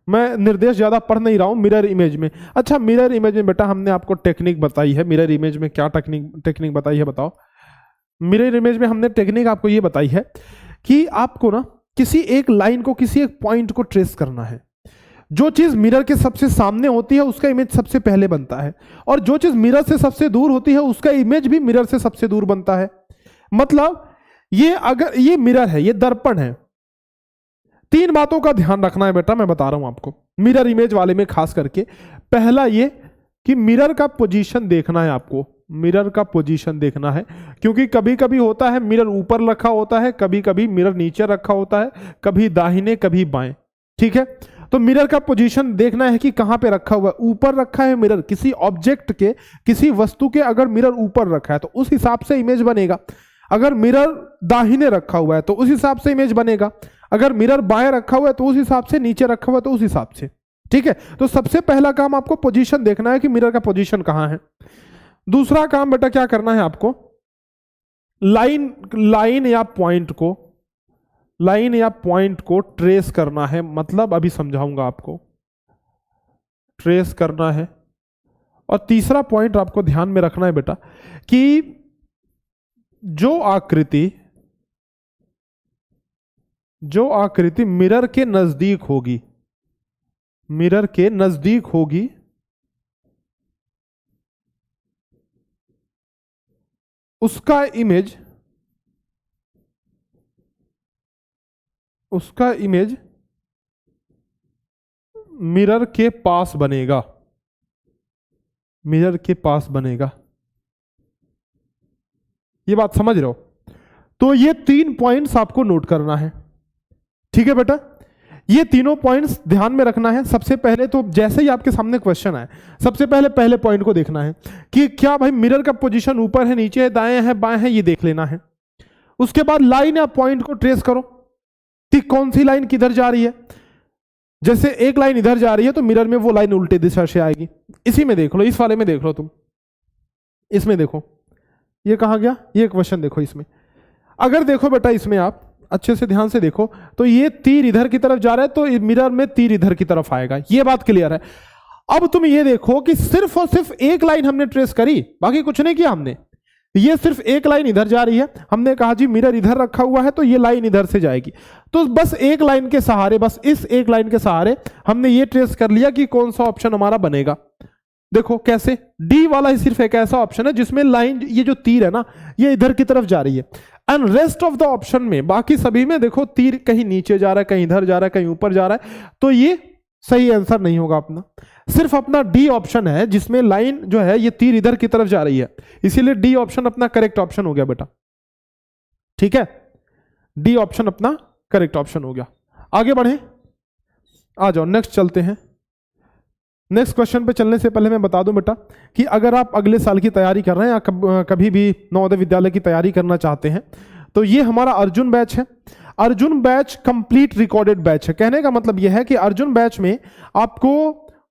मैं निर्देश ज्यादा पढ़ नहीं रहा हूं, मिरर इमेज में। अच्छा मिरर इमेज में बेटा हमने आपको टेक्निक बताई है, मिरर इमेज में क्या टेक्निक बताई है बताओ? मिरर इमेज में हमने टेक्निक आपको ये बताई है कि आपको ना किसी एक लाइन को, किसी एक पॉइंट को ट्रेस करना है। जो चीज मिरर के सबसे सामने होती है उसका इमेज सबसे पहले बनता है, और जो चीज मिरर से सबसे दूर होती है उसका इमेज भी मिरर से सबसे दूर बनता है। मतलब ये अगर ये मिरर है, ये दर्पण है, तीन बातों का ध्यान रखना है बेटा, मैं बता रहा हूं आपको मिरर इमेज वाले में खास करके। पहला ये कि मिरर का पोजीशन देखना है आपको, मिरर का पोजीशन देखना है, क्योंकि कभी कभी होता है मिरर ऊपर रखा होता है, कभी कभी मिरर नीचे रखा होता है, कभी दाहिने कभी बाएं, ठीक है। तो मिरर का पोजीशन देखना है कि कहां पे रखा हुआ है। ऊपर रखा है मिरर, किसी ऑब्जेक्ट के, किसी वस्तु के अगर मिरर ऊपर रखा है तो उस हिसाब से इमेज बनेगा। अगर मिरर दाहिने रखा हुआ है तो उस हिसाब से इमेज बनेगा। अगर मिरर बाएं रखा हुआ है तो उस हिसाब से, नीचे रखा हुआ है तो उस हिसाब से, ठीक है। तो सबसे पहला काम आपको पोजीशन देखना है कि मिरर का पोजीशन कहां है। दूसरा काम बेटा क्या करना है आपको, लाइन या पॉइंट को ट्रेस करना है। मतलब अभी समझाऊंगा आपको, ट्रेस करना है। और तीसरा पॉइंट आपको ध्यान में रखना है बेटा कि जो आकृति मिरर के नजदीक होगी, मिरर के नजदीक होगी, उसका इमेज मिरर के पास बनेगा, मिरर के पास बनेगा। ये बात समझ रहे हो? तो ये 3 पॉइंट्स आपको नोट करना है, ठीक है बेटा। ये तीनों पॉइंट्स ध्यान में रखना है। सबसे पहले तो जैसे ही आपके सामने क्वेश्चन आए, सबसे पहले पॉइंट को देखना है कि क्या भाई मिरर का पोजीशन ऊपर है, नीचे है, दाएं है, बाएं है, ये देख लेना है। उसके बाद लाइन या पॉइंट को ट्रेस करो कि कौन सी लाइन किधर जा रही है। जैसे एक लाइन इधर जा रही है तो मिरर में वो लाइन उल्टे दिशा से आएगी। इसी में देख लो, इस वाले में देख लो तुम, इसमें देखो ये कहां गया, ये क्वेश्चन देखो इसमें। अगर देखो बेटा इसमें आप अच्छे से ध्यान से देखो तो ये तीर इधर की तरफ जा रहा है तो मिरर में तीर इधर की तरफ आएगा, ये बात क्लियर है। अब तुम ये देखो कि सिर्फ और सिर्फ एक लाइन हमने ट्रेस करी, बाकी कुछ नहीं किया हमने। ये सिर्फ एक लाइन इधर जा रही है, हमने कहा जी मिरर इधर रखा हुआ है तो ये लाइन इधर से जाएगी, तो बस एक लाइन के सहारे, बस इस एक लाइन के सहारे हमने ये ट्रेस कर लिया कि कौन सा ऑप्शन हमारा बनेगा। देखो कैसे, डी वाला ही सिर्फ एक ऐसा ऑप्शन है जिसमें लाइन, ये जो तीर है ना, ये इधर की तरफ जा रही है। And rest of the option में, बाकी सभी में देखो तीर कहीं नीचे जा रहा है, कहीं इधर जा रहा है, कहीं ऊपर जा रहा है, तो ये सही आंसर नहीं होगा अपना। सिर्फ अपना डी ऑप्शन है जिसमें लाइन जो है ये तीर इधर की तरफ जा रही है, इसीलिए डी ऑप्शन अपना करेक्ट ऑप्शन हो गया बेटा। ठीक है, डी ऑप्शन अपना करेक्ट ऑप्शन हो गया। आगे बढ़े, आ जाओ नेक्स्ट चलते हैं। नेक्स्ट क्वेश्चन पे चलने से पहले मैं बता दूं बेटा कि अगर आप अगले साल की तैयारी कर रहे हैं या कभी भी नवोदय विद्यालय की तैयारी करना चाहते हैं तो ये हमारा अर्जुन बैच है। Arjun batch complete recorded batch है। कहने का मतलब यह है कि अर्जुन बैच में आपको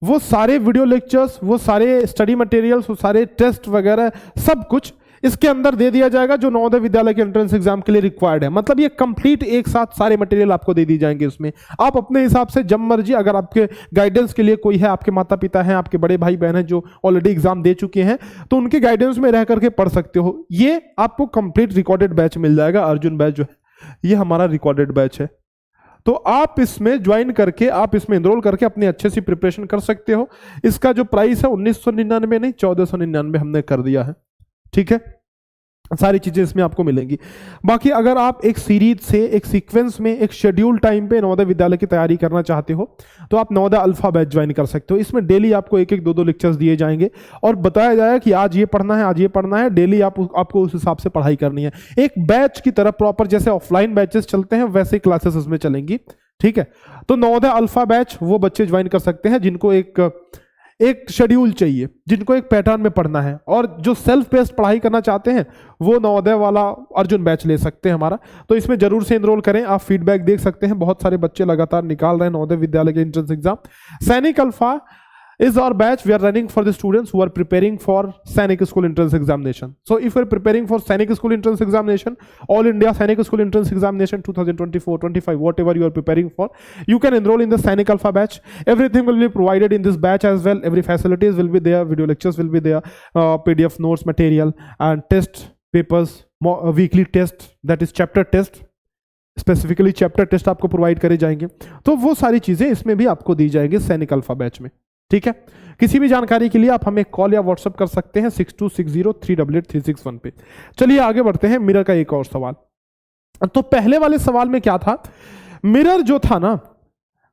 वो सारे वीडियो लेक्चर्स, वो सारे स्टडी मटेरियल्स, वो सारे टेस्ट वगैरह सब कुछ इसके अंदर दे दिया जाएगा जो नवोदय विद्यालय के एंट्रेंस एग्जाम के लिए रिक्वायर्ड है। मतलब ये कंप्लीट एक साथ सारे मटेरियल आपको दे दी जाएंगे उसमें। आप अपने हिसाब से जब मर्जी, अगर आपके गाइडेंस के लिए कोई है, आपके माता पिता हैं, आपके बड़े भाई बहन हैं जो ऑलरेडी एग्जाम दे चुके हैं, तो उनके गाइडेंस में रह करके पढ़ सकते हो। ये आपको कंप्लीट रिकॉर्डेड बैच मिल जाएगा। अर्जुन बैच जो है ये हमारा रिकॉर्डेड बैच है, तो आप इसमें ज्वाइन करके, आप इसमें एनरोल करके अपनी अच्छे से प्रिपरेशन कर सकते हो। इसका जो प्राइस है 1999 नहीं 1499 हमने कर दिया है। ठीक है, सारी चीजें इसमें आपको मिलेंगी। बाकी अगर आप एक सीरीज से, एक सीक्वेंस में, एक शेड्यूल टाइम पे नवोदय विद्यालय की तैयारी करना चाहते हो तो आप नवोदय अल्फा बैच ज्वाइन कर सकते हो। इसमें डेली आपको एक एक दो दो लेक्चर्स दिए जाएंगे और बताया जाएगा कि आज ये पढ़ना है, आज ये पढ़ना है। डेली आपको उस हिसाब से पढ़ाई करनी है। एक बैच की तरह प्रॉपर, जैसे ऑफलाइन बैचेस चलते हैं वैसे क्लासेस इसमें चलेंगी। ठीक है, तो नवोदय अल्फा बैच वो बच्चे ज्वाइन कर सकते हैं जिनको एक शेड्यूल चाहिए, जिनको एक पैटर्न में पढ़ना है, और जो सेल्फ बेस्ड पढ़ाई करना चाहते हैं वो नवोदय वाला अर्जुन बैच ले सकते हैं हमारा। तो इसमें जरूर से एनरोल करें। आप फीडबैक देख सकते हैं, बहुत सारे बच्चे लगातार निकाल रहे हैं नवोदय विद्यालय के एंट्रेंस एग्जाम। सैनिक alpha is our batch we are running for the students who are preparing for Sainik School entrance examination. So if you are preparing for Sainik School entrance examination, All India Sainik School entrance examination 2024-25, whatever you are preparing for, you can enroll in the Sainik Alpha batch. Everything will be provided in this batch as well. Every facilities will be there, video lectures will be there, PDF notes material and test papers, weekly test, that is chapter test, specifically chapter test आपको provide करे जाएंगे। तो वो सारी चीजें इसमें भी आपको दी जाएंगी सैनिक अल्फा बैच में। ठीक है, किसी भी जानकारी के लिए आप हमें कॉल या व्हाट्सएप कर सकते हैं 6260388361 पे। चलिए आगे बढ़ते हैं। मिरर का एक और सवाल। तो पहले वाले सवाल में क्या था, मिरर जो था ना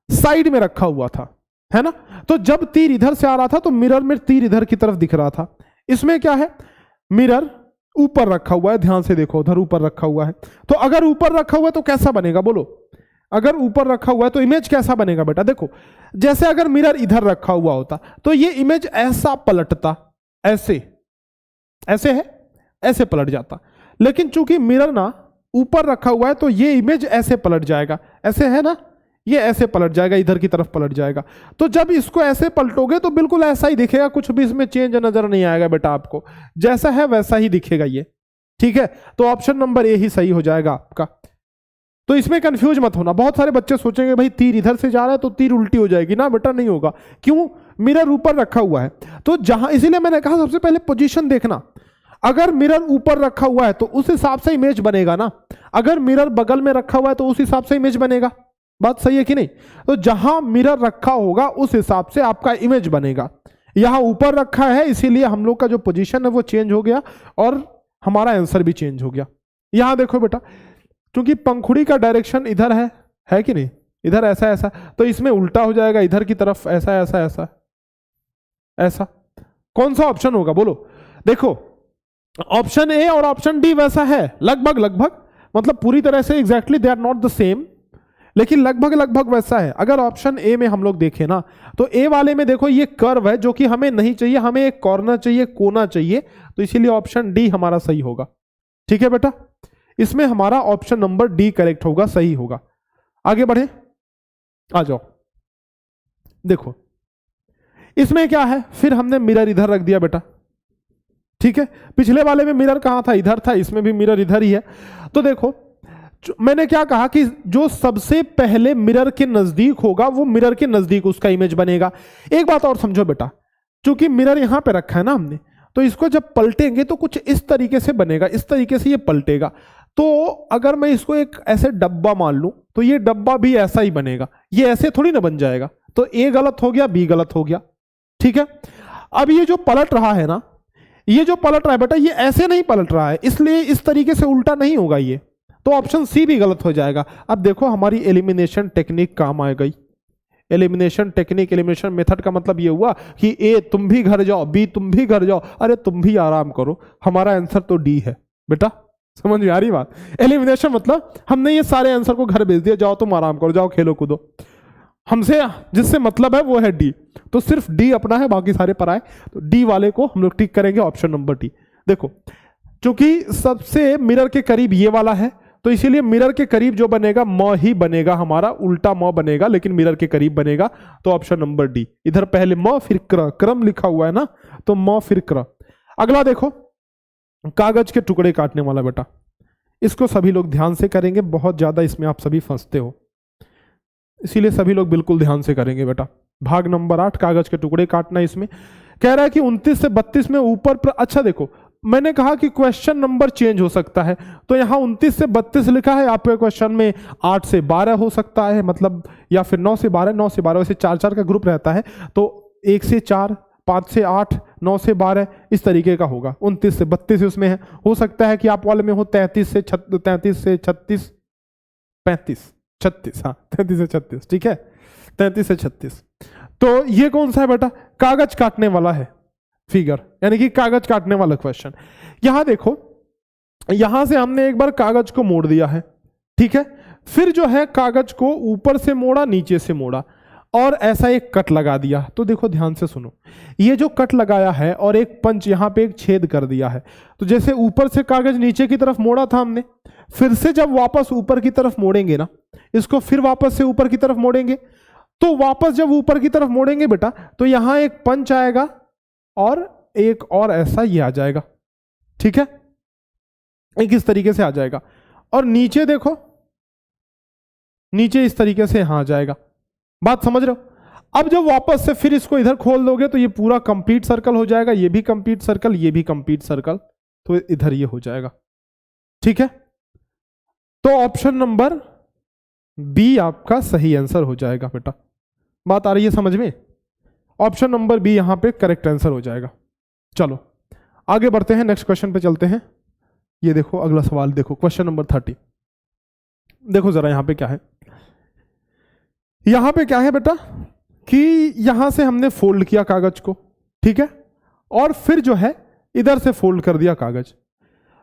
साइड में रखा हुआ था, है ना, तो जब तीर इधर से आ रहा था तो मिरर में तीर इधर की तरफ दिख रहा था। इसमें क्या है, मिरर ऊपर रखा हुआ है, ध्यान से देखो उधर ऊपर रखा हुआ है। तो अगर ऊपर रखा हुआ है तो कैसा बनेगा बोलो, अगर ऊपर रखा हुआ है तो इमेज कैसा बनेगा बेटा। देखो जैसे अगर मिरर इधर रखा हुआ होता तो ये इमेज ऐसा पलटता, ऐसे ऐसे है, ऐसे पलट जाता। लेकिन चूंकि मिरर ना ऊपर रखा हुआ है तो ये इमेज ऐसे पलट जाएगा, ऐसे है ना, ये ऐसे पलट जाएगा, इधर की तरफ पलट जाएगा। तो जब इसको ऐसे पलटोगे तो बिल्कुल ऐसा ही दिखेगा, कुछ भी इसमें चेंज नजर नहीं आएगा बेटा, आपको जैसा है वैसा ही दिखेगा ये। ठीक है, तो ऑप्शन नंबर ए ही सही हो जाएगा आपका। तो इसमें कंफ्यूज मत होना। बहुत सारे बच्चे सोचेंगे भाई तीर इधर से जा रहा है तो तीर उल्टी हो जाएगी ना, बेटा नहीं होगा। क्यों, मिरर ऊपर रखा हुआ है तो जहां, इसीलिए मैंने कहा सबसे पहले पोजीशन देखना। अगर मिरर ऊपर रखा हुआ है तो उस हिसाब से इमेज बनेगा ना, अगर मिरर बगल में रखा हुआ है तो उस हिसाब से इमेज बनेगा। बात सही है कि नहीं। तो जहां मिरर रखा होगा उस हिसाब से आपका इमेज बनेगा। यहां ऊपर रखा है इसीलिए हम लोग का जो पोजीशन है वो चेंज हो गया और हमारा आंसर भी चेंज हो गया। यहां देखो बेटा, क्योंकि पंखुड़ी का डायरेक्शन इधर है कि नहीं, इधर ऐसा ऐसा, तो इसमें उल्टा हो जाएगा, इधर की तरफ ऐसा ऐसा ऐसा ऐसा। कौन सा ऑप्शन होगा बोलो। देखो ऑप्शन ए और ऑप्शन डी वैसा है, लगभग लगभग, मतलब पूरी तरह से exactly they are not the same, लेकिन लगभग लगभग वैसा है। अगर ऑप्शन ए में हम लोग देखें ना तो ए वाले में देखो ये कर्व है जो कि हमें नहीं चाहिए, हमें एक कॉर्नर चाहिए, कोना चाहिए, तो इसीलिए ऑप्शन डी हमारा सही होगा। ठीक है बेटा, इसमें हमारा ऑप्शन नंबर डी करेक्ट होगा, सही होगा। आगे बढ़े, आ जाओ। देखो इसमें क्या है, फिर हमने मिरर इधर रख दिया बेटा, ठीक है। पिछले वाले में मिरर कहां था, इधर था, इसमें भी मिरर इधर ही है। तो देखो मैंने क्या कहा कि जो सबसे पहले मिरर के नजदीक होगा वो मिरर के नजदीक उसका इमेज बनेगा। एक बात और समझो बेटा, क्योंकि मिरर यहां पे रखा है ना हमने, तो इसको जब पलटेंगे तो कुछ इस तरीके से बनेगा, इस तरीके से ये पलटेगा। तो अगर मैं इसको एक ऐसे डब्बा मान लूं तो ये डब्बा भी ऐसा ही बनेगा, ये ऐसे थोड़ी ना बन जाएगा। तो ए गलत हो गया, बी गलत हो गया, ठीक है। अब ये जो पलट रहा है ना, ये जो पलट रहा है बेटा, ये ऐसे नहीं पलट रहा है, इसलिए इस तरीके से उल्टा नहीं होगा ये, तो ऑप्शन सी भी गलत हो जाएगा। अब देखो हमारी एलिमिनेशन टेक्निक काम आ गई। एलिमिनेशन टेक्निक, एलिमिनेशन मेथड का मतलब ये हुआ कि ए तुम भी घर जाओ, बी तुम भी घर जाओ, अरे तुम भी आराम करो, हमारा आंसर तो डी है बेटा। समझ में आ रही बात? एलिमिनेशन मतलब हमने ये सारे आंसर को घर भेज दिया, जाओ तुम आराम करो, जाओ खेलो कूदो, हमसे जिससे मतलब है वो है डी, तो सिर्फ डी अपना है, बाकी सारे पर आए, तो डी वाले को हम लोग टिक करेंगे, ऑप्शन नंबर डी। देखो क्योंकि सबसे मिरर के करीब ये वाला है, तो इसीलिए मिरर के करीब जो बनेगा म ही बनेगा, हमारा उल्टा म बनेगा, लेकिन मिरर के करीब बनेगा, तो ऑप्शन नंबर डी। इधर पहले म फिर क्र, क्रम लिखा हुआ है ना, तो म फिर क्र। अगला देखो कागज के टुकड़े काटने वाला बेटा, इसको सभी लोग ध्यान से करेंगे, बहुत ज्यादा इसमें आप सभी फंसते हो, इसीलिए सभी लोग बिल्कुल ध्यान से करेंगे बेटा। भाग नंबर 8 कागज के टुकड़े काटना, इसमें कह रहा है कि 29 से 32 में ऊपर पर, अच्छा देखो मैंने कहा कि क्वेश्चन नंबर चेंज हो सकता है, तो यहां 29 से 32 लिखा है, आपके क्वेश्चन में 8 से 12 हो सकता है, मतलब या फिर 9 से 12, 9 से 12 वैसे 4-4 का ग्रुप रहता है, तो 1 से 4, 5 से 8, 9 से 12 इस तरीके का होगा। 29 से 32 उसमें है, हो सकता है कि आप वाले में हो 33 से 36, 36, हाँ 33 से 36, ठीक है 33 से 36। तो ये कौन सा है बेटा, कागज काटने वाला है फिगर, यानी कि कागज काटने वाला क्वेश्चन। यहां देखो, यहां से हमने एक बार कागज को मोड़ दिया है, ठीक है, फिर जो है कागज को ऊपर से मोड़ा, नीचे से मोड़ा, और ऐसा एक कट लगा दिया। तो देखो ध्यान से सुनो, ये जो कट लगाया है और एक पंच यहां पे एक छेद कर दिया है, तो जैसे ऊपर से कागज नीचे की तरफ मोड़ा था हमने, फिर से जब वापस ऊपर की तरफ मोड़ेंगे ना, इसको फिर वापस से ऊपर की तरफ मोड़ेंगे, तो वापस जब ऊपर की तरफ मोड़ेंगे बेटा, तो यहां एक पंच आएगा और एक और ऐसा ये आ जाएगा, ठीक है, एक इस तरीके से आ जाएगा, और नीचे देखो, नीचे इस तरीके से यहां आ जाएगा। बात समझ रहे हो? अब जब वापस से फिर इसको इधर खोल दोगे तो ये पूरा कंप्लीट सर्कल हो जाएगा, ये भी कंप्लीट सर्कल, ये भी कंप्लीट सर्कल, तो इधर ये हो जाएगा, ठीक है। तो ऑप्शन नंबर बी आपका सही आंसर हो जाएगा बेटा। बात आ रही है समझ में? ऑप्शन नंबर बी यहां पे करेक्ट आंसर हो जाएगा। चलो आगे बढ़ते हैं, नेक्स्ट क्वेश्चन पे चलते हैं। ये देखो अगला सवाल, देखो क्वेश्चन नंबर 30। देखो जरा यहां पे क्या है, यहां पे क्या है बेटा कि यहां से हमने फोल्ड किया कागज को, ठीक है, और फिर जो है इधर से फोल्ड कर दिया कागज,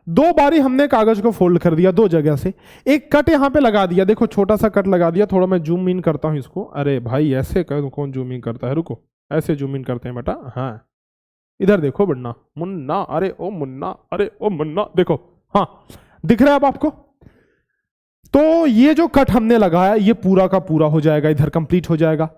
2 बारी हमने कागज को फोल्ड कर दिया 2 जगह से, एक कट यहां पे लगा दिया, देखो छोटा सा कट लगा दिया, थोड़ा मैं जूम इन करता हूं इसको, अरे भाई ऐसे कौन जूम इन करता है, रुको ऐसे जूम इन करते हैं बेटा, हाँ इधर देखो बन्ना मुन्ना, अरे ओ मुन्ना, अरे ओ मुन्ना, देखो हाँ दिख रहा है अब आपको। तो ये जो कट हमने लगाया ये पूरा का पूरा हो जाएगा, इधर कंप्लीट हो जाएगा,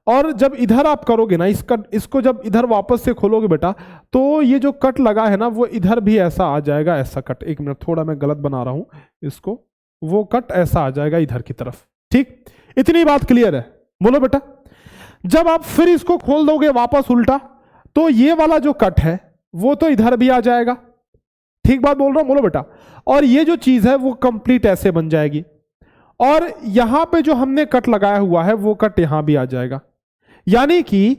और जब इधर आप करोगे ना इसको जब इधर वापस से खोलोगे बेटा, तो ये जो कट लगा है ना वो इधर भी ऐसा आ जाएगा, ऐसा कट, एक मिनट थोड़ा मैं गलत बना रहा हूं इसको, वो कट ऐसा आ जाएगा इधर की तरफ, ठीक, इतनी बात क्लियर है? बोलो बेटा। जब आप फिर इसको खोल दोगे वापस उल्टा, तो ये वाला जो कट है वो तो इधर भी आ जाएगा, ठीक बात बोल रहा हूं? बोलो बेटा। और ये जो चीज है वो कंप्लीट ऐसे बन जाएगी, और यहां पे जो हमने कट लगाया हुआ है वो कट यहां भी आ जाएगा, यानी कि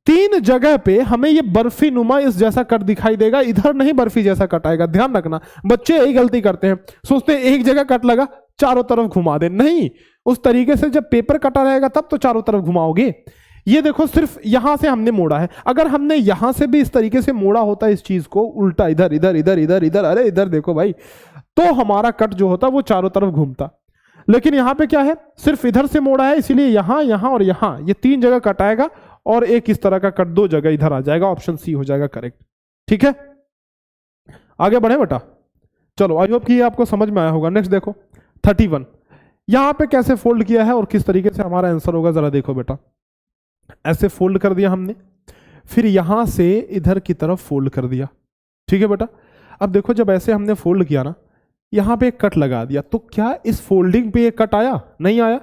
3 जगह पे हमें ये बर्फी नुमा इस जैसा कट दिखाई देगा, इधर नहीं बर्फी जैसा कट आएगा। ध्यान रखना, बच्चे यही गलती करते हैं, सोचते हैं एक जगह कट लगा चारों तरफ घुमा दे, नहीं, उस तरीके से जब पेपर कटा रहेगा तब तो चारों तरफ घुमाओगे। ये देखो सिर्फ यहां से हमने मोड़ा है, अगर हमने यहां से भी इस तरीके से मोड़ा होता इस चीज को उल्टा, इधर इधर इधर इधर इधर, अरे इधर देखो भाई, तो हमारा कट जो होता वो चारों तरफ घूमता। लेकिन यहां पे क्या है, सिर्फ इधर से मोड़ा है, इसीलिए यहां यहां और यहां ये 3 जगह कट आएगा, और एक इस तरह का कट 2 जगह इधर आ जाएगा, ऑप्शन सी हो जाएगा करेक्ट, ठीक है। आगे बढ़े बेटा, चलो आई होप कि ये आपको समझ में आया होगा। नेक्स्ट देखो 31, यहां पे कैसे फोल्ड किया है और किस तरीके से हमारा आंसर होगा, जरा देखो बेटा। ऐसे फोल्ड कर दिया हमने, फिर यहां से इधर की तरफ फोल्ड कर दिया। ठीक है बेटा, अब देखो जब ऐसे हमने फोल्ड किया ना, यहां पे एक कट लगा दिया, तो क्या इस फोल्डिंग पे एक कट आया? नहीं आया।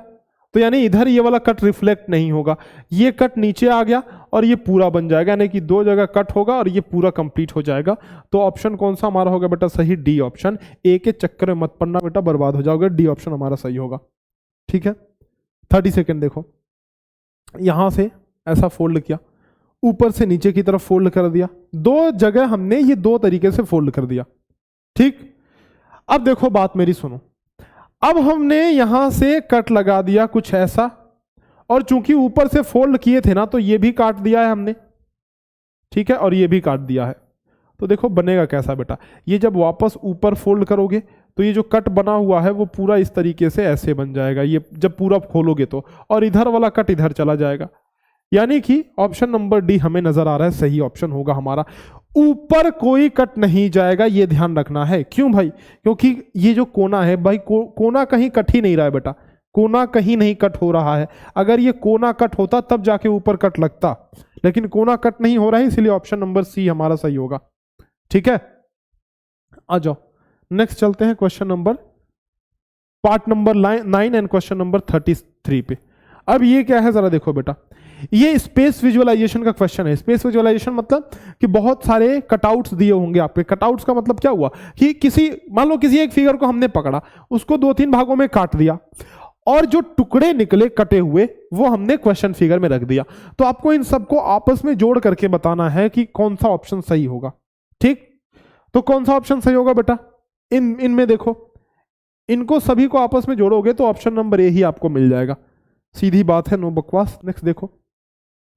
तो यानी इधर ये वाला कट रिफ्लेक्ट नहीं होगा, ये कट नीचे आ गया और ये पूरा बन जाएगा, यानी कि दो जगह कट होगा और ये पूरा कंप्लीट हो जाएगा। तो ऑप्शन कौन सा हमारा होगा बेटा? सही डी ऑप्शन। ए के चक्कर में मत पड़ना बेटा, बर्बाद हो जाओगे। डी ऑप्शन हमारा सही होगा। ठीक है, 30 सेकेंड देखो, यहां से ऐसा फोल्ड किया, ऊपर से नीचे की तरफ फोल्ड कर दिया, दो जगह हमने ये दो तरीके से फोल्ड कर दिया। ठीक, अब देखो बात मेरी सुनो, अब हमने यहां से कट लगा दिया कुछ ऐसा, और चूंकि ऊपर से फोल्ड किए थे ना, तो ये भी काट दिया है हमने। ठीक है, और ये भी काट दिया है। तो देखो बनेगा कैसा बेटा, ये जब वापस ऊपर फोल्ड करोगे तो ये जो कट बना हुआ है वो पूरा इस तरीके से ऐसे बन जाएगा, ये जब पूरा खोलोगे तो, और इधर वाला कट इधर चला जाएगा। यानी कि ऑप्शन नंबर डी हमें नजर आ रहा है सही ऑप्शन होगा हमारा। ऊपर कोई कट नहीं जाएगा, ये ध्यान रखना है। क्यों भाई? क्योंकि ये जो कोना है भाई, कोना कहीं कट ही नहीं रहा है बेटा, कोना कहीं नहीं कट हो रहा है। अगर ये कोना कट होता तब जाके ऊपर कट लगता, लेकिन कोना कट नहीं हो रहा है, इसलिए ऑप्शन नंबर सी हमारा सही होगा। ठीक है, आ जाओ नेक्स्ट चलते हैं question number part number 9 and question number 33 पे। अब ये क्या है जरा देखो बेटा, ये स्पेस विजुअलाइजेशन का क्वेश्चन है। स्पेस विजुअलाइजेशन मतलब कि बहुत सारे कटआउट्स दिए होंगे आपके। कटआउट्स का मतलब क्या हुआ कि किसी, मान लो किसी एक फिगर को हमने पकड़ा, उसको 2-3 भागों में काट दिया, और जो टुकड़े निकले कटे हुए वो हमने क्वेश्चन फिगर में रख दिया। तो आपको इन सबको आपस में जोड़ करके बताना है कि कौन सा ऑप्शन सही होगा। ठीक, तो कौन सा ऑप्शन सही होगा बेटा? इनमें देखो, इनको सभी को आपस में जोड़ोगे तो ऑप्शन नंबर ए ही आपको मिल जाएगा। सीधी बात है, नो बकवास। नेक्स्ट देखो,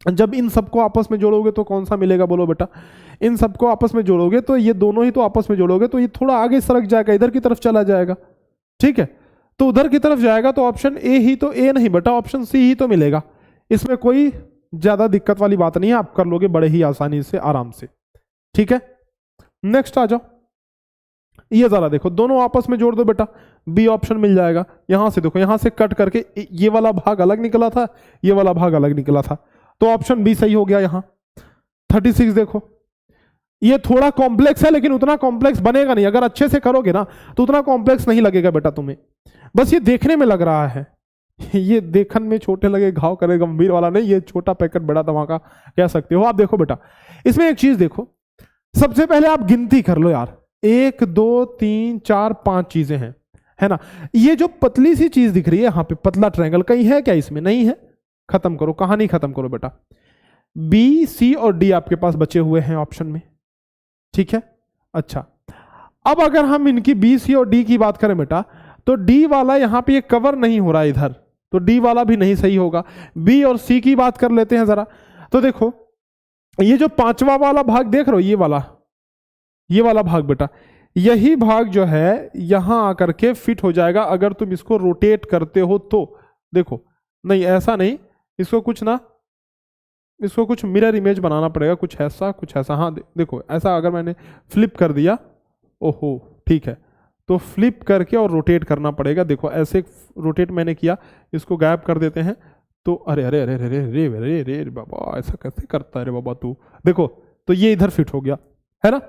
जब इन सबको आपस में जोड़ोगे तो कौन सा मिलेगा बोलो बेटा? इन सबको आपस में जोड़ोगे तो ये दोनों ही तो आपस में जोड़ोगे तो ये थोड़ा आगे सरक जाएगा, इधर की तरफ चला जाएगा। ठीक है, तो उधर की तरफ जाएगा तो ऑप्शन ए ही तो, ए नहीं बेटा, ऑप्शन सी ही तो मिलेगा। इसमें कोई ज्यादा दिक्कत वाली बात नहीं है, आप कर लोगे बड़े ही आसानी से, आराम से। ठीक है, नेक्स्ट आ जाओ, ये जरा देखो, दोनों आपस में जोड़ दो बेटा, बी ऑप्शन मिल जाएगा। यहां से देखो, यहां से कट करके ये वाला भाग अलग निकला था, ये वाला भाग अलग निकला था, तो ऑप्शन बी सही हो गया। यहां 36 देखो, ये थोड़ा कॉम्प्लेक्स है लेकिन उतना कॉम्प्लेक्स बनेगा नहीं, अगर अच्छे से करोगे ना तो उतना कॉम्प्लेक्स नहीं लगेगा बेटा तुम्हें, बस ये देखने में लग रहा है। ये देखने में छोटे लगे घाव करे, गंभीर वाला नहीं, ये छोटा पैकेट बड़ा धमाका कह सकते हो आप। देखो बेटा, इसमें एक चीज देखो, सबसे पहले आप गिनती कर लो यार, 1 2 3 4 5 चीजें हैं, है ना। ये जो पतली सी चीज दिख रही है यहां पे, पतला ट्रायंगल, कहीं है क्या इसमें? नहीं है। खत्म करो, कहानी खत्म करो बेटा। बी, सी और डी आपके पास बचे हुए हैं ऑप्शन में। ठीक है, अच्छा, अब अगर हम इनकी बी, सी और डी की बात करें बेटा, तो डी वाला यहां पे ये कवर नहीं हो रहा है इधर, तो डी वाला भी नहीं सही होगा। बी और सी की बात कर लेते हैं जरा, तो देखो ये जो पांचवा वाला भाग देख रहे हो, ये वाला भाग बेटा, यही भाग जो है यहां आकर के फिट हो जाएगा अगर तुम इसको रोटेट करते हो तो। देखो, नहीं ऐसा नहीं, इसको कुछ मिरर इमेज बनाना पड़ेगा, कुछ ऐसा। हाँ देखो, ऐसा अगर मैंने फ्लिप कर दिया, ओहो ठीक है, तो फ्लिप करके और रोटेट करना पड़ेगा। देखो ऐसे रोटेट मैंने किया, इसको गायब कर देते हैं, तो अरे अरे अरे अरे अरे अरे अरे बाबा, ऐसा कैसे करता है रे बाबा तू। देखो, तो ये इधर फिट हो गया, है ना।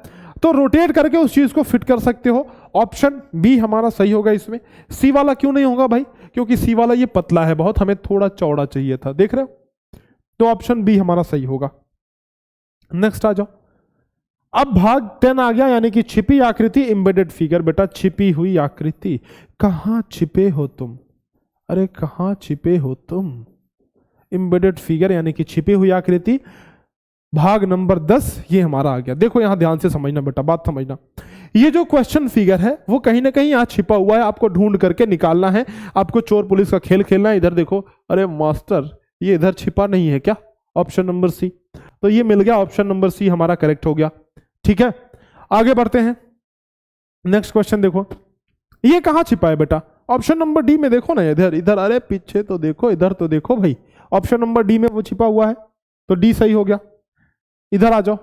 तो रोटेट करके उस चीज को फिट कर सकते हो। ऑप्शन बी हमारा सही होगा इसमें। सी वाला क्यों नहीं होगा भाई? क्योंकि सी वाला ये पतला है बहुत, हमें थोड़ा चौड़ा चाहिए था, देख रहे हो, तो ऑप्शन बी हमारा सही होगा। नेक्स्ट आ जाओ, अब भाग 10 आ गया, यानी कि छिपी आकृति, एम्बेडेड फिगर। बेटा छिपी हुई आकृति, कहां छिपे हो तुम? अरे कहां छिपे हो तुम? एम्बेडेड फिगर यानी कि छिपी हुई आकृति, भाग नंबर 10 ये हमारा आ गया। देखो यहां ध्यान से समझना बेटा, बात समझना, ये जो क्वेश्चन फिगर है वो कहीं ना कहीं यहां छिपा हुआ है, आपको ढूंढ करके निकालना है, आपको चोर पुलिस का खेल खेलना है। इधर देखो, अरे मास्टर ये इधर छिपा नहीं है क्या? ऑप्शन नंबर सी, तो ये मिल गया, ऑप्शन नंबर सी हमारा करेक्ट हो गया। ठीक है, आगे बढ़ते हैं। नेक्स्ट क्वेश्चन देखो, ये कहां छिपा है बेटा? ऑप्शन नंबर डी में देखो ना, इधर इधर, अरे पीछे तो देखो, इधर तो देखो भाई, ऑप्शन नंबर डी में वो छिपा हुआ है, तो डी सही हो गया। इधर आ जाओ,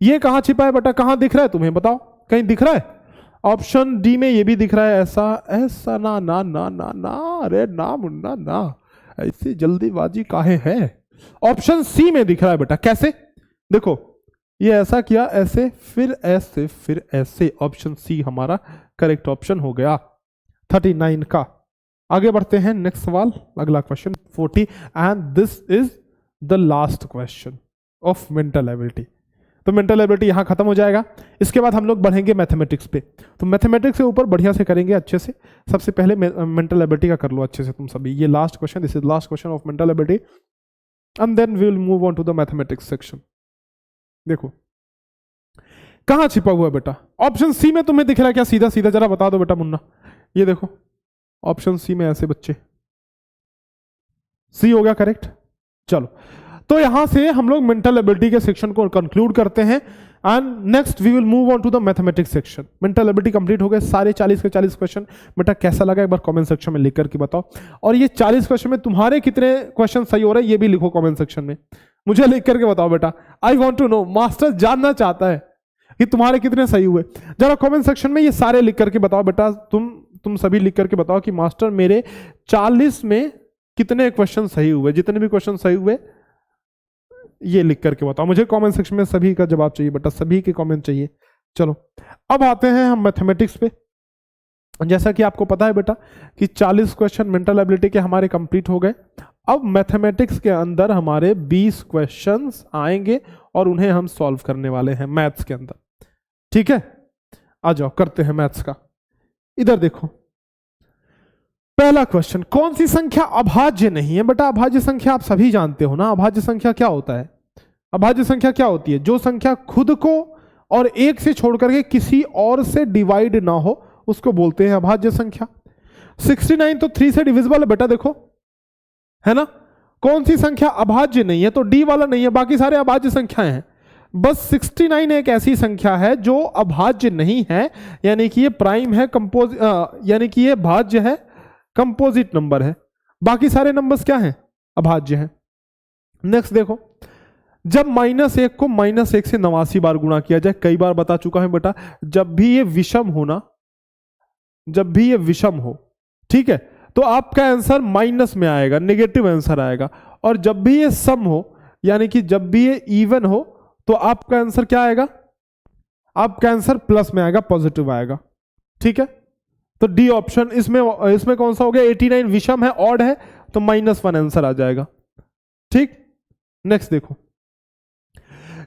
ये कहां छिपा है बेटा? कहां दिख रहा है तुम्हें, बताओ, कहीं दिख रहा है? ऑप्शन डी में ये भी दिख रहा है, ऐसा ना ना ना ना ना, अरे ना मुन्ना ना, ऐसी जल्दीबाजी काहे है? ऑप्शन सी में दिख रहा है बेटा। कैसे? देखो ये ऐसा किया, ऐसे फिर ऐसे फिर ऐसे, ऑप्शन सी हमारा करेक्ट ऑप्शन हो गया 39 का। आगे बढ़ते हैं, नेक्स्ट सवाल, अगला question 40 and this is the last question of mental ability. तो मेंटल एबिलिटी यहां खत्म हो जाएगा। इसके बाद हम लोग बढ़ेंगे मैथमेटिक्स पे। तो मैथमेटिक्स के ऊपर बढ़िया से करेंगे अच्छे से। सबसे पहले मेंटल एबिलिटी का कर लो अच्छे से तुम सभी। ये last question, this is last question of mental ability and then we will move on to the mathematics section. देखो कहां छिपा हुआ है बेटा? ऑप्शन सी में तुम्हें दिख रहा है क्या? सीधा सीधा जरा बता दो बेटा मुन्ना। ये देखो ऑप्शन सी में ऐसे बच्चे, सी हो गया करेक्ट। चलो तो यहां से हम लोग मेंटल एबिलिटी के सेक्शन को कंक्लूड करते हैं and next we will move on to the mathematics section. Mental ability complete हो गए सारे 40 के 40 क्वेश्चन। बेटा कैसा लगा एक बार कमेंट सेक्शन में लिख करके बताओ। और ये 40 क्वेश्चन में तुम्हारे कितने क्वेश्चन सही हो रहे हैं ये भी लिखो कमेंट सेक्शन में, मुझे लिख करके बताओ बेटा। I want to know, master जानना चाहता है कि तुम्हारे कितने सही हुए। जरा कमेंट सेक्शन में ये सारे लिख करके बताओ बेटा। तुम सभी लिख करके बताओ कि मास्टर मेरे 40 में कितने क्वेश्चन सही हुए। जितने भी क्वेश्चन सही हुए ये लिख करके बताओ मुझे कमेंट सेक्शन में। सभी का जवाब चाहिए बेटा, सभी के कमेंट चाहिए। चलो अब आते हैं हम मैथमेटिक्स पे। जैसा कि आपको पता है बेटा कि 40 क्वेश्चन मेंटल एबिलिटी के हमारे कंप्लीट हो गए। अब मैथमेटिक्स के अंदर हमारे 20 क्वेश्चंस आएंगे और उन्हें हम सॉल्व करने वाले हैं मैथ्स के अंदर। ठीक है, आ जाओ करते हैं मैथ्स का। इधर देखो पहला क्वेश्चन, कौन सी संख्या अभाज्य नहीं है? बेटा अभाज्य संख्या आप सभी जानते हो ना। अभाज्य संख्या क्या होता है? अभाज्य संख्या क्या होती है? जो संख्या खुद को और एक से छोड़ करके किसी और से डिवाइड ना हो उसको बोलते हैं अभाज्य संख्या। 69 तो 3 से डिविजिबल है बेटा, देखो है ना। कौन सी संख्या अभाज्य नहीं है? तो डी वाला नहीं है, बाकी सारे अभाज्य संख्याएं हैं। बस 69 एक ऐसी संख्या है जो अभाज्य नहीं है, यानी कि ये प्राइम है, यानी कि ये भाज्य है, कंपोजिट नंबर है। बाकी सारे नंबर्स क्या हैं? अभाज्य हैं। नेक्स्ट देखो, जब -1 को -1 से 89 बार गुणा किया जाए, कई बार बता चुका है बेटा, जब भी ये विषम हो ना, जब भी ये विषम हो, ठीक है, तो आपका आंसर माइनस में आएगा, नेगेटिव आंसर आएगा। और जब भी ये सम हो, यानी कि जब भी ये इवन हो, तो आपका आंसर क्या आएगा? आपका आंसर प्लस में आएगा, पॉजिटिव आएगा। ठीक है, तो डी ऑप्शन। इसमें कौन सा हो गया? 89 विषम है, ऑड है, तो -1 आंसर आ जाएगा। ठीक, नेक्स्ट देखो,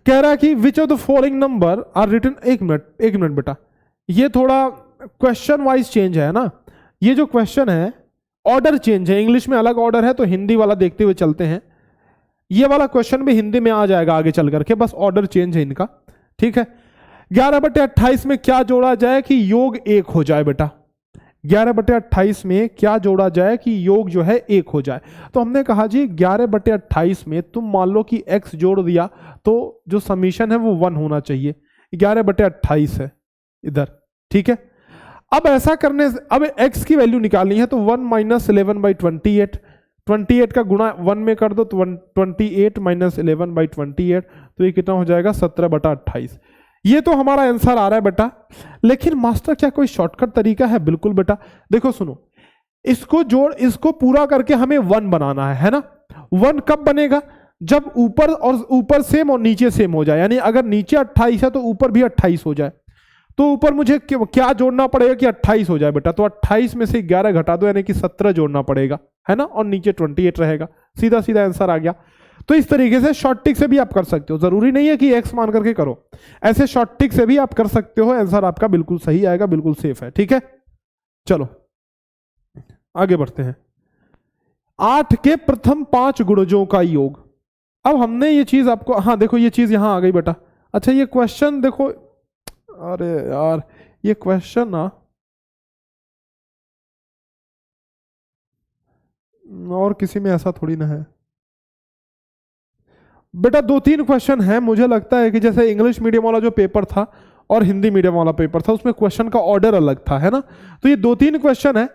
कह रहा है कि which of the following number are written. एक मिनट बेटा, ये थोड़ा क्वेश्चन वाइज चेंज है ना। ये जो क्वेश्चन है ऑर्डर चेंज है, इंग्लिश में अलग ऑर्डर है, तो हिंदी वाला देखते हुए चलते हैं। ये वाला क्वेश्चन भी हिंदी में आ जाएगा आगे चल करके, बस ऑर्डर चेंज है इनका। ठीक है, 11/28 में क्या जोड़ा जाए कि योग 1 हो जाए बेटा? 11/28 में क्या जोड़ा जाए कि योग जो है 1 हो जाए? तो हमने कहा जी 11/28 में तुम मान लो कि x जोड़ दिया तो जो समीशन है वो 1 होना चाहिए। 11/28 है इधर, ठीक है। अब ऐसा करने से अब x की वैल्यू निकालनी है, तो 1 - 11/28, 28 का गुणा 1 में कर दो तो 28 - 11/28, तो ये कितना हो जाएगा? 17/28। ये तो हमारा आंसर आ रहा है बेटा। लेकिन मास्टर क्या कोई शॉर्टकट तरीका है? बिल्कुल बेटा, देखो सुनो, इसको पूरा करके हमें 1 बनाना है ना। 1 कब बनेगा? जब ऊपर सेम और नीचे सेम हो जाए, यानी अगर नीचे 28 है तो ऊपर भी 28 हो जाए। तो ऊपर मुझे क्या जोड़ना पड़ेगा कि 28 हो जाए बेटा? तो 28 में से 11 घटा दो, यानी कि 17 जोड़ना पड़ेगा, है ना, और नीचे 28 रहेगा। सीधा सीधा आंसर आ गया। तो इस तरीके से शॉर्ट टिक से भी आप कर सकते हो, जरूरी नहीं है कि x मान करके करो, ऐसे शॉर्ट टिक से भी आप कर सकते हो। आंसर आपका बिल्कुल सही आएगा, बिल्कुल सेफ है। ठीक है, चलो आगे बढ़ते हैं। 8 के प्रथम 5 गुणजों का योग। अब हमने ये चीज आपको, हाँ देखो ये चीज यहां आ गई बेटा। अच्छा ये क्वेश्चन देखो, अरे यार ये क्वेश्चन ना और किसी में ऐसा थोड़ी ना है बेटा। 2-3 क्वेश्चन है, मुझे लगता है कि जैसे इंग्लिश मीडियम वाला जो पेपर था और हिंदी मीडियम वाला पेपर था, उसमें क्वेश्चन का ऑर्डर अलग था, है ना। तो ये 2-3 क्वेश्चन है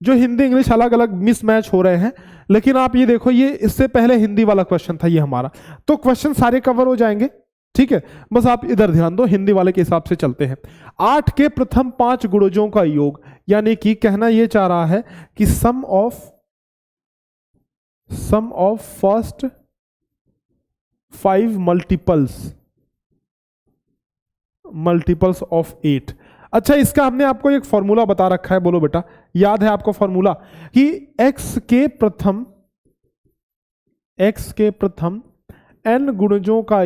जो हिंदी इंग्लिश अलग अलग मिसमैच हो रहे हैं। लेकिन आप ये देखो, ये इससे पहले हिंदी वाला क्वेश्चन था ये हमारा, तो क्वेश्चन सारे कवर हो जाएंगे। ठीक है, बस आप इधर ध्यान दो, हिंदी वाले के हिसाब से चलते हैं। 8 के प्रथम 5 गुणजों का योग, यानी कि कहना यह चाह रहा है कि सम ऑफ फर्स्ट 5 मल्टीपल्स ऑफ 8। अच्छा, इसका हमने आपको एक फॉर्मूला बता रखा है, बोलो बेटा, याद है आपको फॉर्मूला कि x के प्रथम n गुणजों का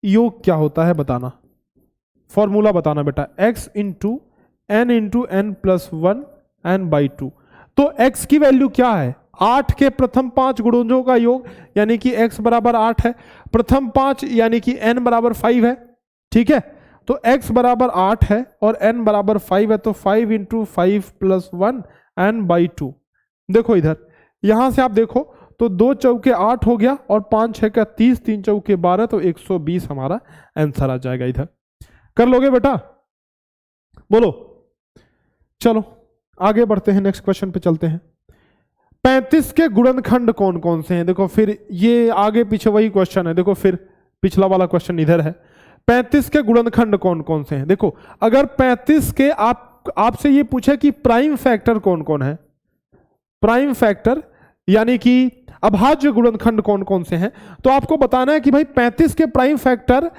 योग क्या होता है बताना, फॉर्मूला बताना बेटा। x into n plus 1 n/2। तो x की वैल्यू क्या है, 8 के प्रथम 5 गुणजों का योग, यानी कि x बराबर 8 है, प्रथम 5 यानी कि n बराबर 5 है, ठीक है। तो x बराबर 8 है और n बराबर 5 है, तो 5 इंटू 5 प्लस 1 n/2। देखो इधर, यहां से आप देखो तो 2 चौके 8 हो गया और 5 6 का 30, 3 चौके 12, तो 120 हमारा आंसर आ जाएगा। इधर कर लोगे बेटा, बोलो। चलो आगे बढ़ते हैं, नेक्स्ट क्वेश्चन पे चलते हैं। 35 के गुणनखंड कौन कौन से हैं? देखो फिर ये आगे पीछे वही क्वेश्चन है, देखो फिर पिछला वाला क्वेश्चन इधर है। 35 के गुणनखंड कौन कौन से हैं? देखो अगर 35 के आपसे ये पूछे कि प्राइम फैक्टर कौन कौन है, प्राइम फैक्टर यानी कि अभाज्य गुणनखंड कौन कौन से हैं, तो आपको बताना है कि भाई 35 के प्राइम फैक्टर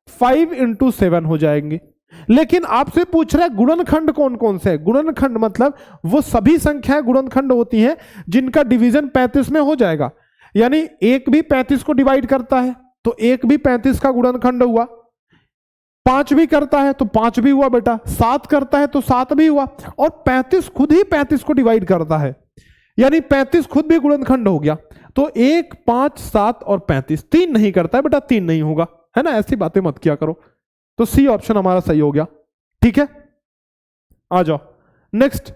5 इंटू 7 हो जाएंगे। लेकिन आपसे पूछ रहा है गुणनखंड कौन कौन से है। गुणनखंड मतलब वो सभी संख्याएं गुणनखंड होती हैं जिनका डिवीजन 35 में हो जाएगा। यानी एक भी 35 को डिवाइड करता है तो एक भी 35 का गुणनखंड हुआ, 5 भी करता है तो 5 भी हुआ बेटा, 7 करता है तो 7 भी हुआ, और 35 खुद ही 35 को डिवाइड करता है, यानी 35 खुद भी गुणनखंड हो गया। तो 1 5 7 और 35, 3 नहीं करता है बेटा, 3 नहीं होगा, है ना, ऐसी बातें मत किया करो। तो सी ऑप्शन हमारा सही हो गया, ठीक है। आ जाओ नेक्स्ट,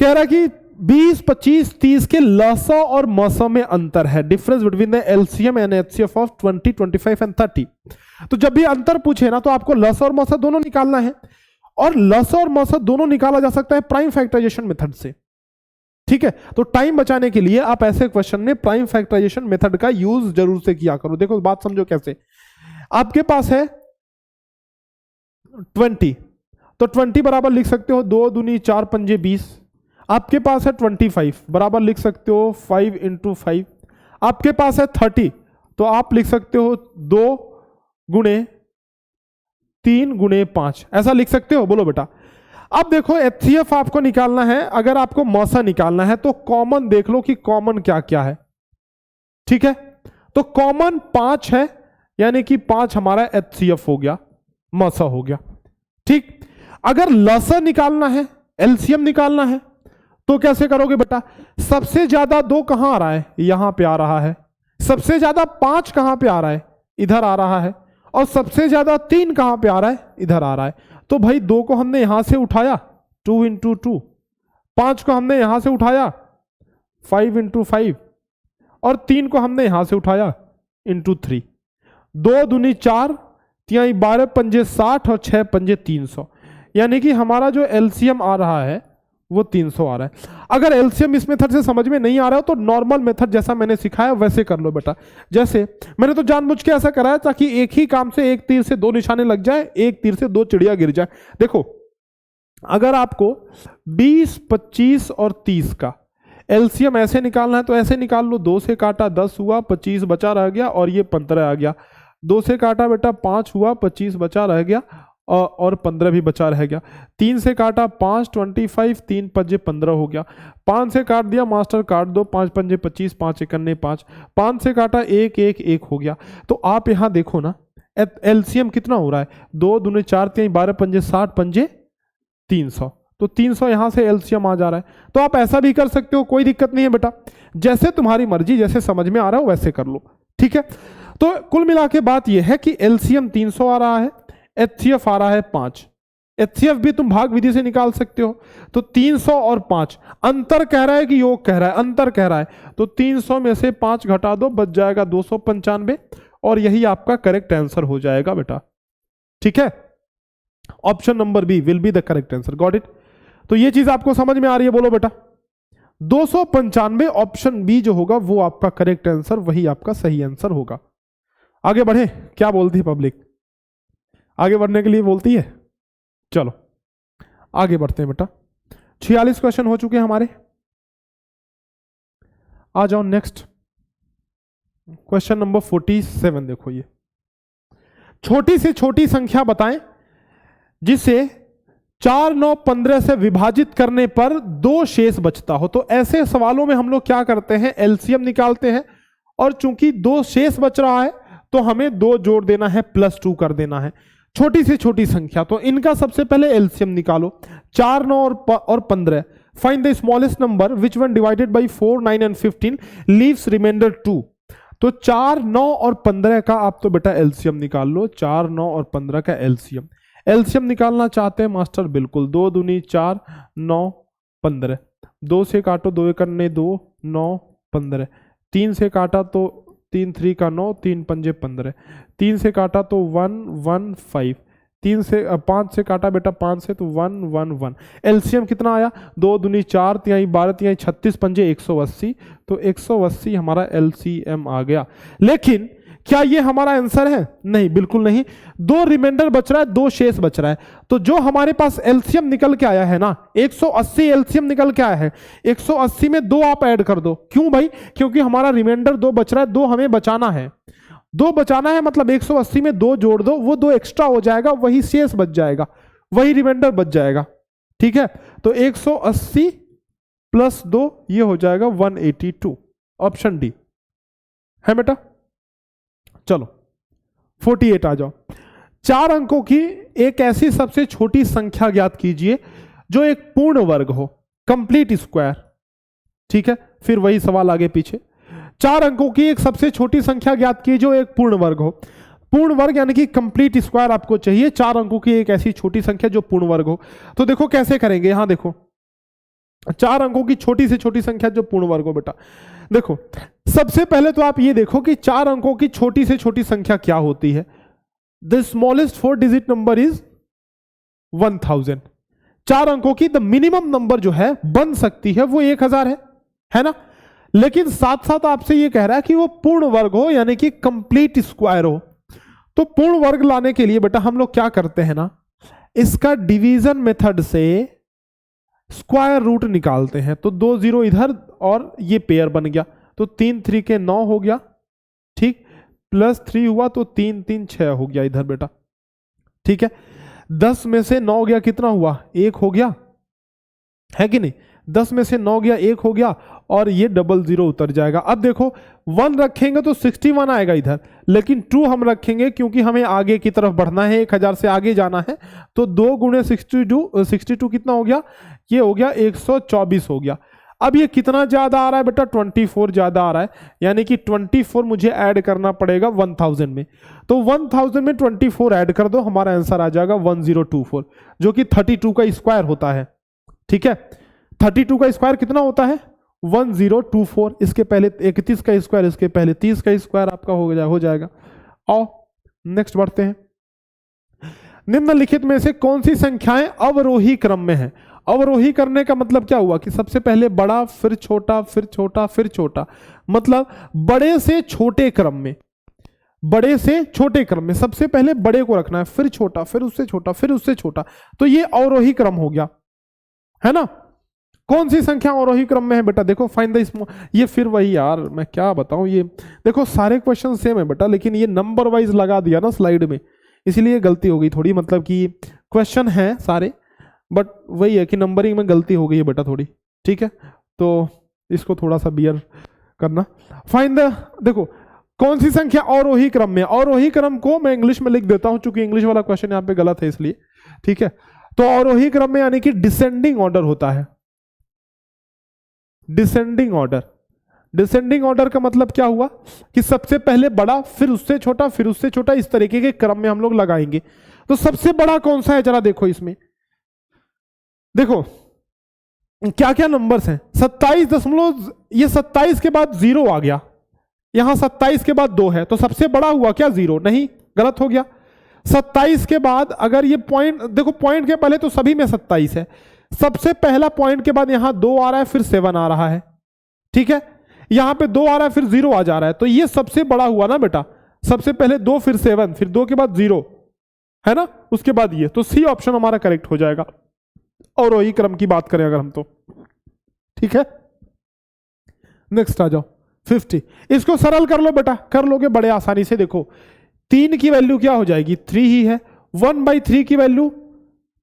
कह रहा है कि 20 25 30 के लसा और मसा में अंतर है, difference between the LCM and HCF of 20 25 and 30। तो जब भी अंतर पूछे ना तो आपको लसा और मसा दोनों निकालना है, और लसा और मसा दोनों निकाला जा सकता है प्राइम फैक्टराइजेशन मेथड से, ठीक है। तो टाइम बचाने के लिए आप ऐसे क्वेश्चन में प्राइम फैक्टराइजेशन मेथड का यूज जरूर से किया करो। देखो बात समझो कैसे, आपके पास है 20, तो 20 बराबर लिख सकते हो 2 दूनी 4 पंजे 20। आपके पास है 25 बराबर लिख सकते हो 5 इंटू 5। आपके पास है 30, तो आप लिख सकते हो 2 गुणे 3 गुणे 5, ऐसा लिख सकते हो, बोलो बेटा। अब देखो एचसीएफ आपको निकालना है, अगर आपको मसा निकालना है तो कॉमन देख लो कि कॉमन क्या क्या है, ठीक है। तो कॉमन 5 है, यानी कि 5 हमारा एचसीएफ हो गया, मसा हो गया, ठीक। अगर लसा निकालना है, एलसीएम निकालना है, तो कैसे करोगे बेटा? सबसे ज्यादा 2 कहां आ रहा है? यहां पे आ रहा है। सबसे ज्यादा 5 कहां पे आ रहा है? इधर आ रहा है। और सबसे ज्यादा 3 कहां पे आ रहा है? इधर आ रहा है। तो भाई 2 को हमने यहां से उठाया 2 इंटू 2, 5 को हमने यहां से उठाया 5 इंटू 5, और 3 को हमने यहां से उठाया इंटू 3। 2 दूनी 4, 3 12 पंजे 60 और 6 पंजे 300, यानी कि हमारा जो एलसीएम आ रहा है वो 300 आ रहा है। अगर एलसीएम इस मेथड से समझ में नहीं आ रहा हो तो नॉर्मल मेथड जैसा मैंने सिखाया वैसे कर लो बेटा। जैसे मैंने तो जानबूझ के ऐसा कराया ताकि एक ही काम से एक तीर से 2 निशाने लग जाए, एक तीर से 2 चिड़िया गिर जाए। देखो अगर आपको 20 25 और 30 का एलसीएम ऐसे निकालना है तो ऐसे निकाल लो, 2 से काटा 10 हुआ, 25 बचा रह गया, और ये 15 आ गया। 2 से काटा बेटा 5 हुआ, 25 बचा रह गया, और 15 भी बचा रह गया। 3 से काटा 5 25, 3 पंजे 15 हो गया। 5 से काट दिया मास्टर, काट दो, 5 पंजे 25, 5 इकन्ने 5, 5 से काटा 1 1 1 हो गया। तो आप यहां देखो ना एलसीएम कितना हो रहा है, 2 दूने 4 3 12 पंजे 60 पंजे 300, तो 300 यहां से एलसीएम आ जा रहा है। तो आप ऐसा भी कर सकते हो, कोई दिक्कत नहीं है बेटा, जैसे तुम्हारी मर्जी, जैसे समझ में आ रहा हो वैसे कर लो, ठीक है। तो कुल मिला के बात यह है कि एलसीएम 300 आ रहा है, एचसीएफ आ रहा है 5। एचसीएफ भी तुम भाग विधि से निकाल सकते हो। तो 300 और 5 अंतर कह रहा है कि योग कह रहा है? अंतर कह रहा है, तो 300 में से 5 घटा दो, बच जाएगा 295, और यही आपका करेक्ट आंसर हो जाएगा बेटा, ठीक है। Option number B will be the correct answer, got it. तो ये चीज आपको समझ में आ रही है, बोलो बेटा। 295 ऑप्शन बी जो होगा वो आपका करेक्ट आंसर, वही आपका सही आंसर होगा। आगे बढ़े, क्या बोलती है पब्लिक? आगे बढ़ने के लिए बोलती है? चलो आगे बढ़ते हैं बेटा। 46 क्वेश्चन हो चुके हैं हमारे, आ जाओ नेक्स्ट। क्वेश्चन नंबर 47 देखो, ये छोटी से छोटी संख्या बताएं जिसे 4, 9, 15 से विभाजित करने पर 2 शेष बचता हो। तो ऐसे सवालों में हम लोग क्या करते हैं, एलसीएम निकालते हैं, और चूंकि 2 शेष बच रहा है तो हमें 2 जोड़ देना है, +2 कर देना है। छोटी से छोटी संख्या, तो इनका सबसे पहले एलसीएम निकालो। 4, 9 और 15। Find the smallest number which one divided by 4, 9 and 15 leaves remainder 2। तो 4, 9 और 15 का आप तो बेटा एलसीएम निकाल लो। 4, 9 और 15 का एलसीएम निकालना चाहते हैं मास्टर, बिल्कुल। 2 दूनी 4, 9, 15। 2 से काटो, 2 1 2, 9, 15। 3 से काटा तो 3 3 का 9, 3 पंजे 15। 3 से काटा तो 1 1 5। 3 से 5 से काटा बेटा 5 से तो 1 1 1। एलसीएम कितना आया, 2 दूनी 4, 3 12, 3 36 पंजे 180। तो 180 हमारा एलसीएम आ गया। लेकिन क्या ये हमारा आंसर है? नहीं, बिल्कुल नहीं। 2 रिमाइंडर बच रहा है, 2 शेष बच रहा है। तो जो हमारे पास एलसीएम निकल के आया है ना, 180 एलसीएम निकल के आया है। 180 में 2 आप ऐड कर दो। क्यों भाई? क्योंकि हमारा रिमाइंडर 2 बच रहा है, 2 हमें बचाना है। 2 बचाना है मतलब 180 में 2 जोड़ दो, वो 2 एक्स्ट्रा हो जाएगा, वही शेष बच जाएगा, वही रिमाइंडर बच जाएगा। ठीक है, तो 180 प्लस 2 ये हो जाएगा 182। ऑप्शन डी है बेटा। चलो 48 आ जाओ। 4 अंकों की एक ऐसी सबसे छोटी संख्या ज्ञात कीजिए जो एक पूर्ण वर्ग हो, कंप्लीट स्क्वायर। ठीक है, फिर वही सवाल आगे पीछे। 4 अंकों की एक सबसे छोटी संख्या ज्ञात कीजिए जो एक पूर्ण वर्ग हो। पूर्ण वर्ग यानी कि कंप्लीट स्क्वायर आपको चाहिए। 4 अंकों की एक ऐसी छोटी संख्या जो पूर्ण वर्ग हो। तो देखो कैसे करेंगे, यहां देखो 4 अंकों की छोटी से छोटी संख्या जो पूर्ण वर्ग हो। बेटा देखो, सबसे पहले तो आप ये देखो कि 4 अंकों की छोटी से छोटी संख्या क्या होती है। The smallest 4 digit number is 1000। 4 अंकों की द मिनिमम नंबर जो है बन सकती है वो 1000 है ना। लेकिन साथ साथ आपसे ये कह रहा है कि वो पूर्ण वर्ग हो, यानी कि कंप्लीट स्क्वायर हो। तो पूर्ण वर्ग लाने के लिए बेटा हम लोग क्या करते हैं ना, इसका डिवीजन मेथड से स्क्वायर रूट निकालते हैं। तो 2 0 इधर और ये पेयर बन गया, तो 3 3 के 9 हो गया। ठीक, प्लस 3 हुआ तो 3 3 6 हो गया इधर बेटा। ठीक है, 10 में से 9 गया, कितना हुआ? 1 हो गया, है कि नहीं? 10 में से 9 गया, 1 हो गया, और ये 00 उतर जाएगा। अब देखो 1 रखेंगे तो 61 आएगा इधर, लेकिन 2 हम रखेंगे क्योंकि हमें आगे की तरफ बढ़ना है, 1000 से आगे जाना है। तो 2 गुणे 62 कितना हो गया? ये हो गया 124 हो गया। अब ये कितना ज्यादा आ रहा है बेटा? 24 ज्यादा आ रहा है, यानी कि 24 मुझे ऐड करना पड़ेगा 1000 में। तो 1000 में 24 ऐड कर दो, हमारा आंसर आ जाएगा 1024, जो कि 32 का स्क्वायर होता है। ठीक है, 32 का स्क्वायर कितना होता है? 1024। इसके पहले 31 का स्क्वायर, इसके पहले 30 का स्क्वायर आपका हो जाएगा। आओ नेक्स्ट बढ़ते हैं। निम्नलिखित में से कौन सी संख्याएं अवरोही क्रम में है? अवरोही करने का मतलब क्या हुआ कि सबसे पहले बड़ा, फिर छोटा, फिर छोटा, फिर छोटा, मतलब बड़े से छोटे क्रम में। बड़े से छोटे क्रम में सबसे पहले बड़े को रखना है, फिर छोटा, फिर उससे छोटा, फिर उससे छोटा। तो ये अवरोही क्रम हो गया, है ना। कौन सी संख्या अवरोही क्रम में है बेटा? देखो फाइंड द स्मॉल, ये फिर वही यार, मैं क्या बताऊं, ये देखो सारे क्वेश्चन सेम है बेटा, लेकिन ये नंबर वाइज लगा दिया ना स्लाइड में, इसलिए गलती हो गई थोड़ी। मतलब कि क्वेश्चन है सारे, बट वही है कि नंबरिंग में गलती हो गई है बेटा थोड़ी। ठीक है, तो इसको थोड़ा सा बियर करना। फाइंड द, देखो कौन सी संख्या अवरोही क्रम में? अवरोही क्रम को मैं इंग्लिश में लिख देता हूं, चूंकि इंग्लिश वाला क्वेश्चन यहाँ पे गलत है इसलिए। ठीक है, तो अवरोही क्रम में यानी कि डिसेंडिंग ऑर्डर होता है। डिसेंडिंग ऑर्डर, डिसेंडिंग ऑर्डर का मतलब क्या हुआ कि सबसे पहले बड़ा, फिर उससे छोटा, फिर उससे छोटा, इस तरीके के क्रम में हम लोग लगाएंगे। तो सबसे बड़ा कौन सा है जरा देखो इसमें, देखो क्या क्या नंबर्स हैं। 27 दशमलव, ये 27 के बाद 0 आ गया, यहां 27 के बाद 2 है, तो सबसे बड़ा हुआ क्या? 0? नहीं, गलत हो गया। 27 के बाद अगर ये पॉइंट देखो, पॉइंट के पहले तो सभी में 27 है, सबसे पहला पॉइंट के बाद यहां 2 आ रहा है, फिर 7 आ रहा है। ठीक है, यहां पे 2 आ रहा है, फिर 0 आ जा रहा है, तो ये सबसे बड़ा हुआ ना बेटा। सबसे पहले 2, फिर 7, फिर 2 के बाद 0, है ना, उसके बाद ये। तो सी ऑप्शन हमारा करेक्ट हो जाएगा अवरोही क्रम की बात करें अगर हम तो। ठीक है, नेक्स्ट आ जाओ। 50। इसको सरल कर लो बेटा, कर लोगे बड़े आसानी से। देखो 3 की वैल्यू क्या हो जाएगी, 3 ही है। 1/3 की वैल्यू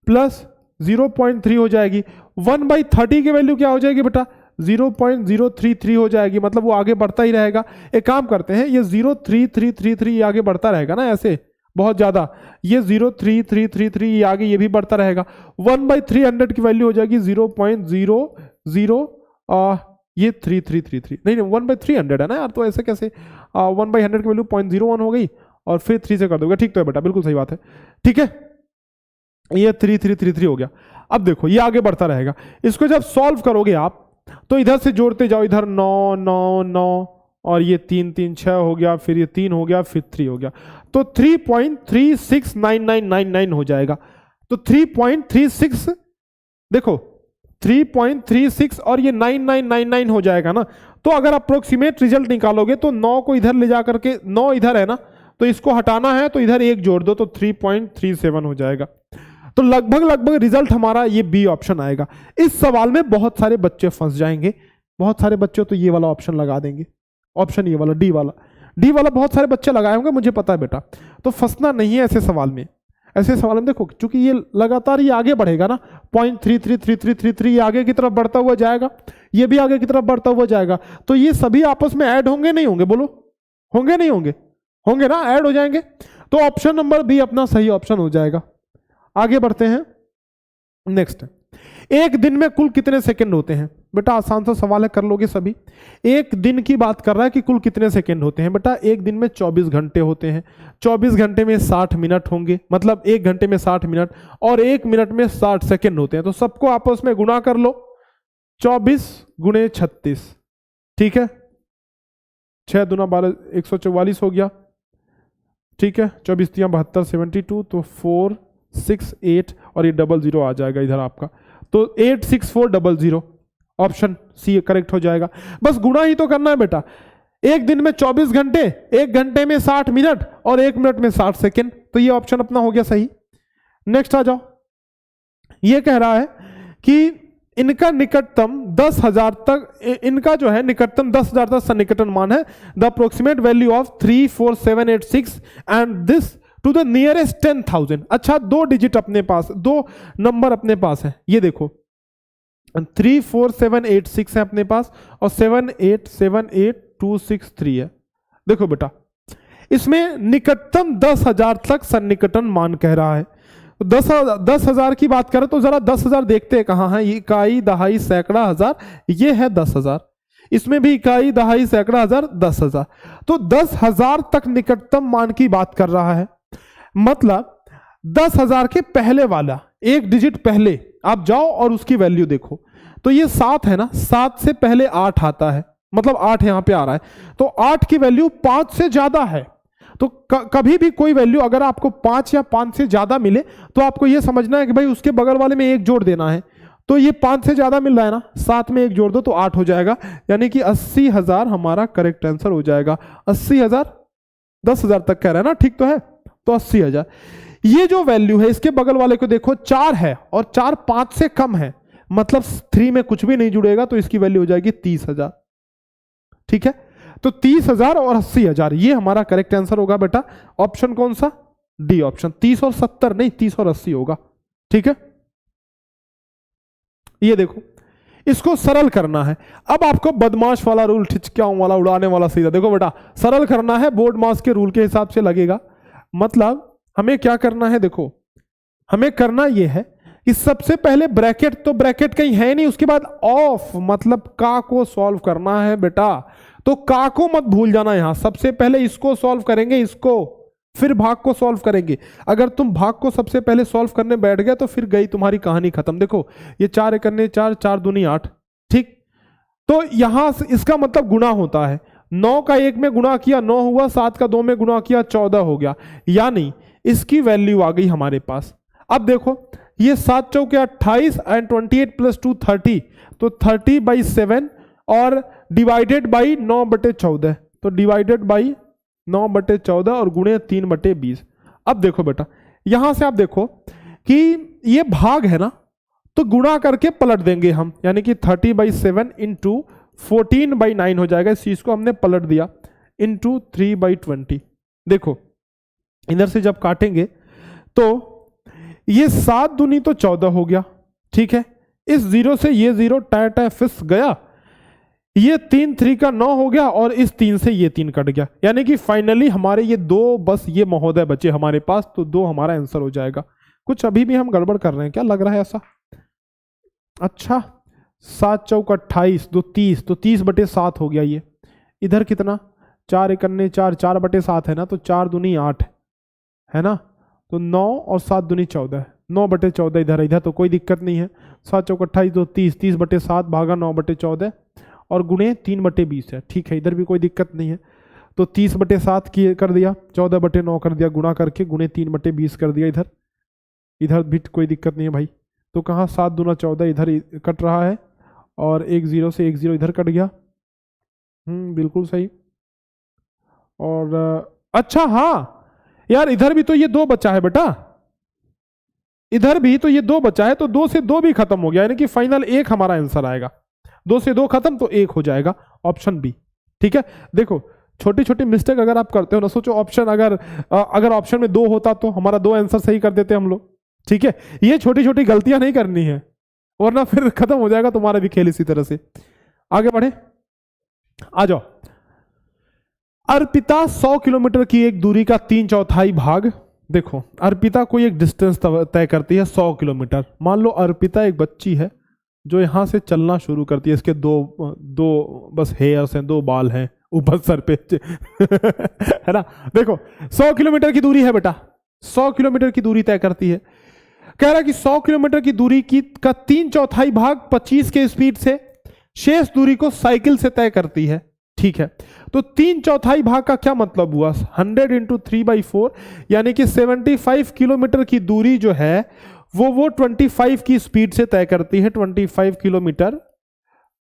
प्लस 0.3 हो जाएगी। 1/30 की वैल्यू क्या हो जाएगी बेटा, 0.033 हो जाएगी। मतलब वो आगे बढ़ता ही रहेगा। एक काम करते हैं, ये 0.3333 ये आगे बढ़ता रहेगा ना ऐसे बहुत ज्यादा, ये 0.3333 ये आगे ये भी बढ़ता रहेगा। 1/300 की वैल्यू हो जाएगी 0.00 ये 3333 नहीं 1/300 है ना यार, तो ऐसे कैसे 1/100 की वैल्यू 0.01 हो गई और फिर 3 से कर दोगे। ठीक तो है बेटा, बिल्कुल सही बात है। ठीक है, ये 3333 हो गया। अब देखो ये आगे बढ़ता रहेगा। इसको जब सॉल्व करोगे आप तो इधर से जोड़ते जाओ, इधर 9 9 9 और ये 3 3 6 हो गया, फिर ये 3 हो गया, फिर 3 हो गया, तो 3.369999 हो जाएगा। तो 3.36 देखो 3.36 और ये 9999 हो जाएगा ना। तो अगर अप्रोक्सीमेट रिजल्ट निकालोगे तो 9 को इधर ले जा करके, 9 इधर है ना, तो इसको हटाना है तो इधर 1 जोड़ दो तो 3.37 हो जाएगा। तो लगभग रिजल्ट हमारा ये बी ऑप्शन आएगा। इस सवाल में बहुत सारे बच्चे फंस जाएंगे, बहुत सारे बच्चे तो ये वाला ऑप्शन लगा देंगे, ऑप्शन ये वाला डी वाला बहुत सारे बच्चे लगाए होंगे, मुझे पता है बेटा। तो फंसना नहीं है ऐसे सवाल में। ऐसे सवाल में देखो क्योंकि ये लगातार ये आगे बढ़ेगा ना, 0.333333 ये आगे की तरफ बढ़ता हुआ जाएगा, ये भी आगे की तरफ बढ़ता हुआ जाएगा। तो ये सभी आपस में ऐड होंगे नहीं होंगे, बोलो होंगे नहीं होंगे, होंगे ना, ऐड हो जाएंगे। तो ऑप्शन नंबर बी अपना सही ऑप्शन हो जाएगा। आगे बढ़ते हैं। नेक्स्ट, एक दिन में कुल कितने सेकंड होते हैं? बेटा आसान सा सवाल है, कर लोगे सभी। एक दिन की बात कर रहा है कि कुल कितने सेकंड होते हैं। बेटा एक दिन में 24 घंटे होते हैं। 24 घंटे में 60 मिनट होंगे, मतलब 1 घंटे में 60 मिनट और 1 मिनट में 60 सेकंड होते हैं। तो सबको आपस में गुणा कर लो, 24 गुणे 36, ठीक है, 6 दूना 12 144 हो गया, ठीक है, 24 3 72 72, तो 4 6 8 और ये 00 आ जाएगा इधर आपका, तो 86400 ऑप्शन सी करेक्ट हो जाएगा। बस गुणा ही तो करना है बेटा। एक दिन में 24 घंटे, 1 घंटे में 60 मिनट और 1 मिनट में 60 सेकंड, तो ये ऑप्शन अपना हो गया सही। नेक्स्ट आ जाओ। ये कह रहा है कि इनका निकटतम 10,000 तक, इनका जो है निकटतम 10,000 तक सन्निकटन मान है। The approximate value of 34786 and this to the nearest 10,000। अच्छा, 2 डिजिट अपने पास, 2 नंबर अपने पास है। ये देखो 34786 है अपने पास और 7878263 है। देखो बेटा इसमें निकटतम 10,000 तक सन्निकटन मान कह रहा है। 10,000 की बात करें तो जरा 10,000 देखते हैं कहाँ है। इकाई दहाई सैकड़ा हजार, ये है 10,000। इसमें भी इकाई दहाई सैकड़ा हजार 10,000, तो 10,000 तक निकटतम मान की बात कर रहा है। मतलब 10,000 के पहले वाला एक डिजिट पहले आप जाओ और उसकी वैल्यू देखो। तो ये 7 है ना, 7 से पहले 8 आता है, मतलब 8 यहां पे आ रहा है, तो 8 की वैल्यू 5 से ज्यादा है। तो कभी भी कोई वैल्यू अगर आपको 5 या 5 से ज्यादा मिले तो आपको यह समझना है कि भाई उसके बगल वाले में 1 जोड़ देना है। तो ये 5 से ज्यादा मिल रहा है ना, 7 में 1 जोड़ दो तो 8 हो जाएगा, यानी कि 80,000 हमारा करेक्ट आंसर हो जाएगा। 80,000, 10,000 तक कह रहा है ना, ठीक तो है, तो 80,000। ये जो वैल्यू है इसके बगल वाले को देखो 4 है और 4 5 से कम है, मतलब 3 में कुछ भी नहीं जुड़ेगा, तो इसकी वैल्यू हो जाएगी 30,000। ठीक है, तो 30,000 और 80,000 ये हमारा करेक्ट आंसर होगा बेटा। ऑप्शन कौन सा? D option. 30 और 70 नहीं, 30 और 80 होगा। ठीक है, ये देखो इसको सरल करना है। अब आपको बदमाश वाला रूल, ठिचक्याओं वाला, उड़ाने वाला सीधा, देखो बेटा सरल करना है, बोर्ड मास के रूल के हिसाब से लगेगा। मतलब हमें क्या करना है, देखो हमें करना यह है कि सबसे पहले ब्रैकेट, तो ब्रैकेट कहीं है नहीं, उसके बाद ऑफ, मतलब का को सॉल्व करना है बेटा। तो का को मत भूल जाना, यहां सबसे पहले इसको सॉल्व करेंगे, इसको, फिर भाग को सॉल्व करेंगे। अगर तुम भाग को सबसे पहले सॉल्व करने बैठ गए तो फिर गई तुम्हारी कहानी खत्म। देखो ये 4 एकन्ने 4, 4 दूनी 8, ठीक, तो यहां से इसका मतलब गुणा होता है। 9 का 1 में गुणा किया 9 हुआ, 7 का 2 में गुणा किया 14 हो गया, यानी इसकी वैल्यू आ गई हमारे पास। अब देखो ये 7 चौके 28 एंड 28 प्लस 2 30, तो 30/7 और डिवाइडेड बाई 9/14, तो डिवाइडेड बाई 9/14 और गुणे 3/20। अब देखो बेटा यहां से आप देखो कि ये भाग है ना, तो गुणा करके पलट देंगे हम, यानी कि 30/7 इंटू 14/9 हो जाएगा। इस चीज को हमने पलट दिया इंटू 3/20। देखो इधर से जब काटेंगे तो ये 7 दूनी तो 14 हो गया, ठीक है। इस जीरो से ये जीरो टाय टाय फिस गया, ये 3 3 का 9 हो गया, और इस 3 से ये 3 कट गया, यानी कि फाइनली हमारे ये 2 बस ये महोदय बचे हमारे पास, तो 2 हमारा आंसर हो जाएगा। कुछ अभी भी हम गड़बड़ कर रहे हैं, क्या लग रहा है ऐसा? अच्छा 7 चौक 28, 2 30, तो 30/7 हो गया ये। इधर कितना 4 1 4, 4/7 है ना, तो 4 दूनी 8 है ना, तो 9 और 7 दूनी 14, 9/14 इधर, इधर तो कोई दिक्कत नहीं है। 7 चौक 28, 2 30, 30/7 भागा 9/14 और गुणे 3/20 है, ठीक है, इधर भी कोई दिक्कत नहीं है। तो 30/7 किए कर दिया, 14/9 कर दिया, गुणा करके गुणे 3/20 कर दिया इधर, इधर भी कोई दिक्कत नहीं है भाई। तो कहाँ 7 दूना 14 इधर कट रहा है, और 1 0 से 1 0 इधर कट गया, बिल्कुल सही। और अच्छा हाँ यार, इधर भी तो ये 2 बचा है बेटा, इधर भी तो ये 2 बचा है, तो 2 से 2 भी खत्म हो गया, यानी कि फाइनल 1 हमारा आंसर आएगा। 2 से 2 खत्म, तो 1 हो जाएगा, ऑप्शन बी, ठीक है। देखो छोटी छोटी मिस्टेक अगर आप करते हो ना, सोचो ऑप्शन अगर ऑप्शन में 2 होता तो हमारा 2 आंसर सही कर देते हम लोग, ठीक है। ये छोटी छोटी गलतियां नहीं करनी है, वरना फिर खत्म हो जाएगा तुम्हारा भी खेल इसी तरह से। आगे बढ़े, आ जाओ। अर्पिता 100 किलोमीटर की एक दूरी का 3/4 भाग, देखो अर्पिता कोई एक डिस्टेंस तय करती है 100 किलोमीटर। मान लो अर्पिता एक बच्ची है जो यहां से चलना शुरू करती है, इसके दो बस हेयर्स हैं, 2 बाल हैं ऊपर सर पे है ना। देखो 100 किलोमीटर की दूरी है बेटा, 100 किलोमीटर की दूरी तय करती है। कह रहा है कि 100 किलोमीटर की दूरी का 3/4 भाग 25 के स्पीड से शेष दूरी को साइकिल से तय करती है, ठीक है। तो 3/4 भाग का क्या मतलब हुआ, 100 × 3/4, यानी कि 75 किलोमीटर की दूरी जो है वो 25 की स्पीड से तय करती है, 25 किलोमीटर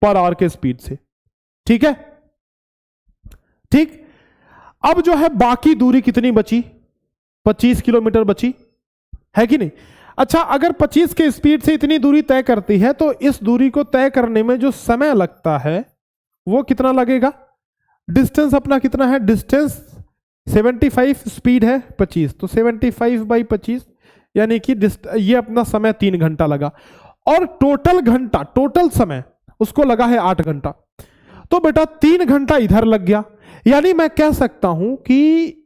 पर आवर के स्पीड से, ठीक है। ठीक, अब जो है बाकी दूरी कितनी बची, 25 किलोमीटर बची, है कि नहीं। अच्छा, अगर 25 के स्पीड से इतनी दूरी तय करती है, तो इस दूरी को तय करने में जो समय लगता है वो कितना लगेगा। डिस्टेंस अपना कितना है, डिस्टेंस 75, स्पीड है 25, तो 75/25, यानी कि ये अपना समय 3 घंटा लगा, और टोटल समय उसको लगा है 8 घंटा। तो बेटा 3 घंटा इधर लग गया, यानी मैं कह सकता हूं कि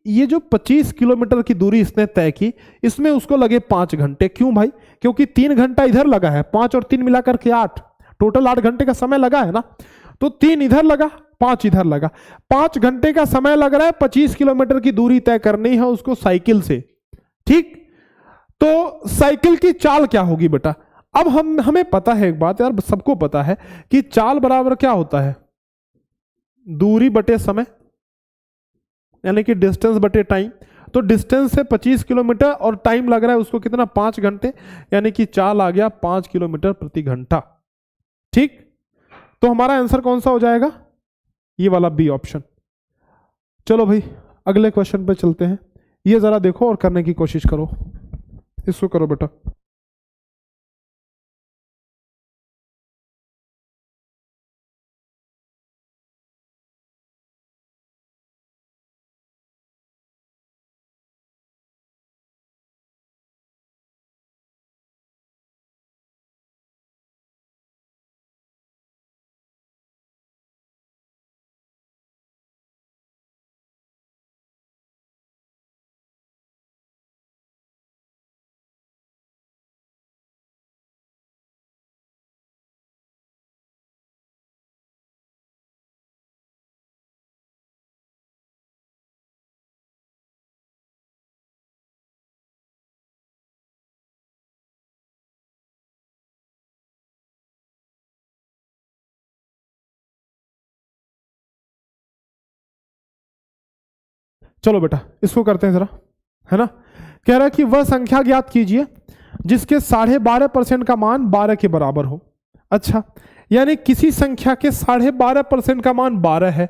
ये जो 25 किलोमीटर की दूरी इसने तय की, इसमें उसको लगे 5 घंटे। क्यों भाई, क्योंकि 3 घंटा इधर लगा है, 5 और 3 मिलाकर के 8, टोटल 8 घंटे का समय लगा है ना। तो 3 इधर लगा, 5 इधर लगा, 5 घंटे का समय लग रहा है। 25 किलोमीटर की दूरी तय करनी है उसको साइकिल से, ठीक। तो साइकिल की चाल क्या होगी बेटा। अब हमें पता है एक बात यार, सबको पता है कि चाल बराबर क्या होता है, दूरी बटे समय, यानी कि डिस्टेंस बटे टाइम। तो डिस्टेंस से 25 किलोमीटर और टाइम लग रहा है उसको कितना, 5 घंटे, यानी कि चाल आ गया 5 किलोमीटर प्रति घंटा, ठीक। तो हमारा आंसर कौन सा हो जाएगा, ये वाला बी ऑप्शन। चलो भाई अगले क्वेश्चन पे चलते हैं। ये जरा देखो और करने की कोशिश करो, इसको करो बेटा। चलो बेटा इसको करते हैं जरा, है ना। कह रहा है कि वह संख्या ज्ञात कीजिए जिसके 12.5% का मान 12 के बराबर हो। अच्छा, यानी किसी संख्या के 12.5% का मान 12 है,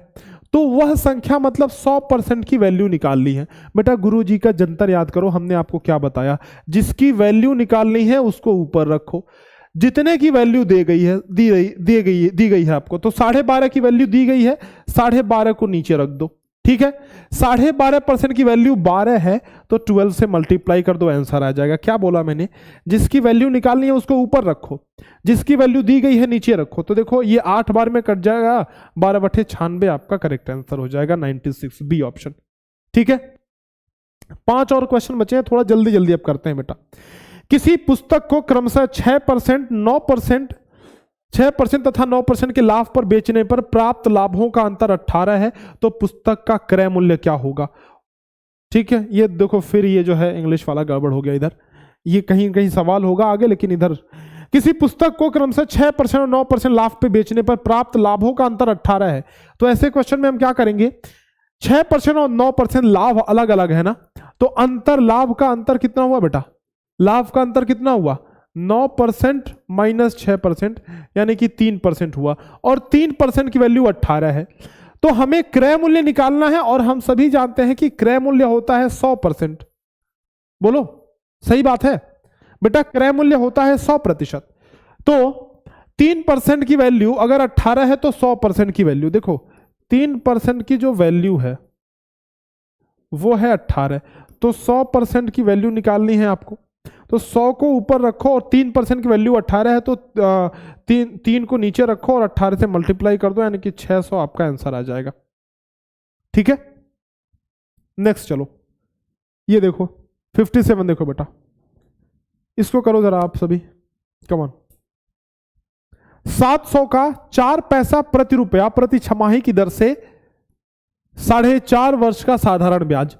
तो वह संख्या मतलब 100% की वैल्यू निकालनी है। बेटा गुरुजी का जंतर याद करो, हमने आपको क्या बताया, जिसकी वैल्यू निकालनी है उसको ऊपर रखो। जितने की वैल्यू दी गई है आपको, तो 12.5 की वैल्यू दी गई है, 12.5 को नीचे रख दो, ठीक है। 12.5% की वैल्यू 12 है तो 12 से मल्टीप्लाई कर दो, आंसर आ जाएगा। क्या बोला मैंने, जिसकी वैल्यू निकालनी है उसको ऊपर रखो, जिसकी वैल्यू दी गई है नीचे रखो। तो देखो ये 8 बार में कट जाएगा, 12/96 आपका करेक्ट आंसर हो जाएगा 96, बी ऑप्शन, ठीक है। 5 और क्वेश्चन बचे हैं, थोड़ा जल्दी जल्दी अब करते हैं बेटा। किसी पुस्तक को क्रमशः 6%, 9%, 6% तथा 9% के लाभ पर बेचने पर प्राप्त लाभों का अंतर 18 है, तो पुस्तक का क्रय मूल्य क्या होगा? ठीक है, ये देखो फिर ये जो है इंग्लिश वाला गड़बड़ हो गया इधर, ये कहीं कहीं सवाल होगा आगे, लेकिन इधर किसी पुस्तक को क्रमशः 6% और 9% लाभ पे बेचने पर प्राप्त लाभों का अंतर 18 है, तो ऐसे क्वेश्चन में हम क्या करेंगे, 6% और 9% लाभ अलग अलग है ना, तो अंतर, लाभ का अंतर कितना हुआ बेटा, लाभ का अंतर कितना हुआ, 9% माइनस 6% यानी कि 3% हुआ, और 3% की वैल्यू 18 है। तो हमें क्रय मूल्य निकालना है, और हम सभी जानते हैं कि क्रय मूल्य होता है 100%। बोलो सही बात है बेटा, क्रय मूल्य होता है 100%। तो 3% की वैल्यू अगर 18 है तो 100% की वैल्यू, देखो 3% की जो वैल्यू है वो है 18, तो 100% की वैल्यू निकालनी है आपको, तो 100 को ऊपर रखो और 3% की वैल्यू 18 है, तो 3 को नीचे रखो और 18 से मल्टीप्लाई कर दो, यानी कि 600 आपका आंसर आ जाएगा, ठीक है। नेक्स्ट चलो, ये देखो 57 देखो बेटा, इसको करो जरा आप सभी, कमॉन। 700 का 4 पैसा प्रति रुपया प्रति छमाही की दर से 4.5 वर्ष का साधारण ब्याज,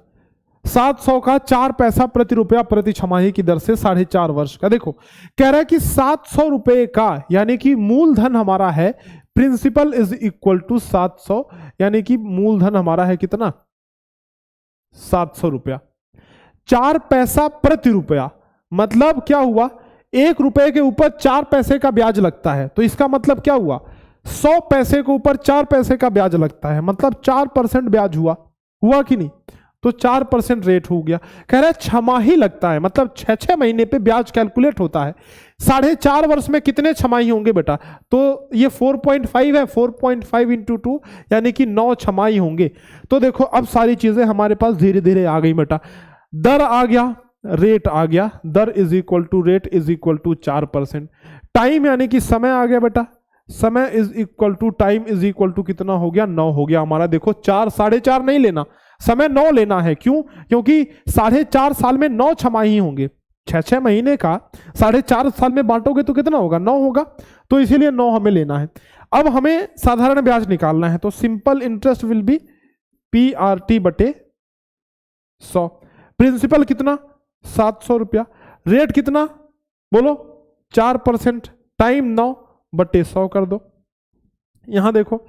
700 का 4 पैसा प्रति रुपया प्रति छमाही की दर से 4.5 वर्ष का। देखो कह रहा है कि 700 रुपए का, यानी कि मूलधन हमारा है, प्रिंसिपल इज इक्वल टू 700, यानी कि मूलधन हमारा है कितना, 700 रुपया। 4 पैसा प्रति रुपया मतलब क्या हुआ, 1 रुपए के ऊपर 4 पैसे का ब्याज लगता है, तो इसका मतलब क्या हुआ, 100 पैसे के ऊपर 4 पैसे का ब्याज लगता है, मतलब 4% ब्याज हुआ कि नहीं, तो 4% रेट हो गया। कह रहा है छमाही लगता है, मतलब 6 महीने पे ब्याज कैलकुलेट होता है। 4.5 वर्ष में कितने छमाही होंगे बेटा, तो ये 4.5 है, 4.5 इंटू 2 यानी कि 9 छमाही होंगे। तो देखो अब सारी चीजें हमारे पास धीरे धीरे आ गई बेटा, दर आ गया, रेट आ गया, दर is equal to rate is equal to 4%, time यानी कि समय आ गया बेटा, समय is equal to time is equal to कितना हो गया, 9 हो गया हमारा। देखो 4, 4.5 नहीं लेना, समय 9 लेना है, क्यों, क्योंकि 4.5 साल में 9 छमाही होंगे, 6 महीने का 4.5 साल में बांटोगे तो कितना होगा, 9 होगा, तो इसीलिए 9 हमें लेना है। अब हमें साधारण ब्याज निकालना है, तो simple interest will be PRT बटे 100, प्रिंसिपल कितना 700 रुपया, रेट कितना बोलो 4%, टाइम 9 बटे 100 कर दो। यहां देखो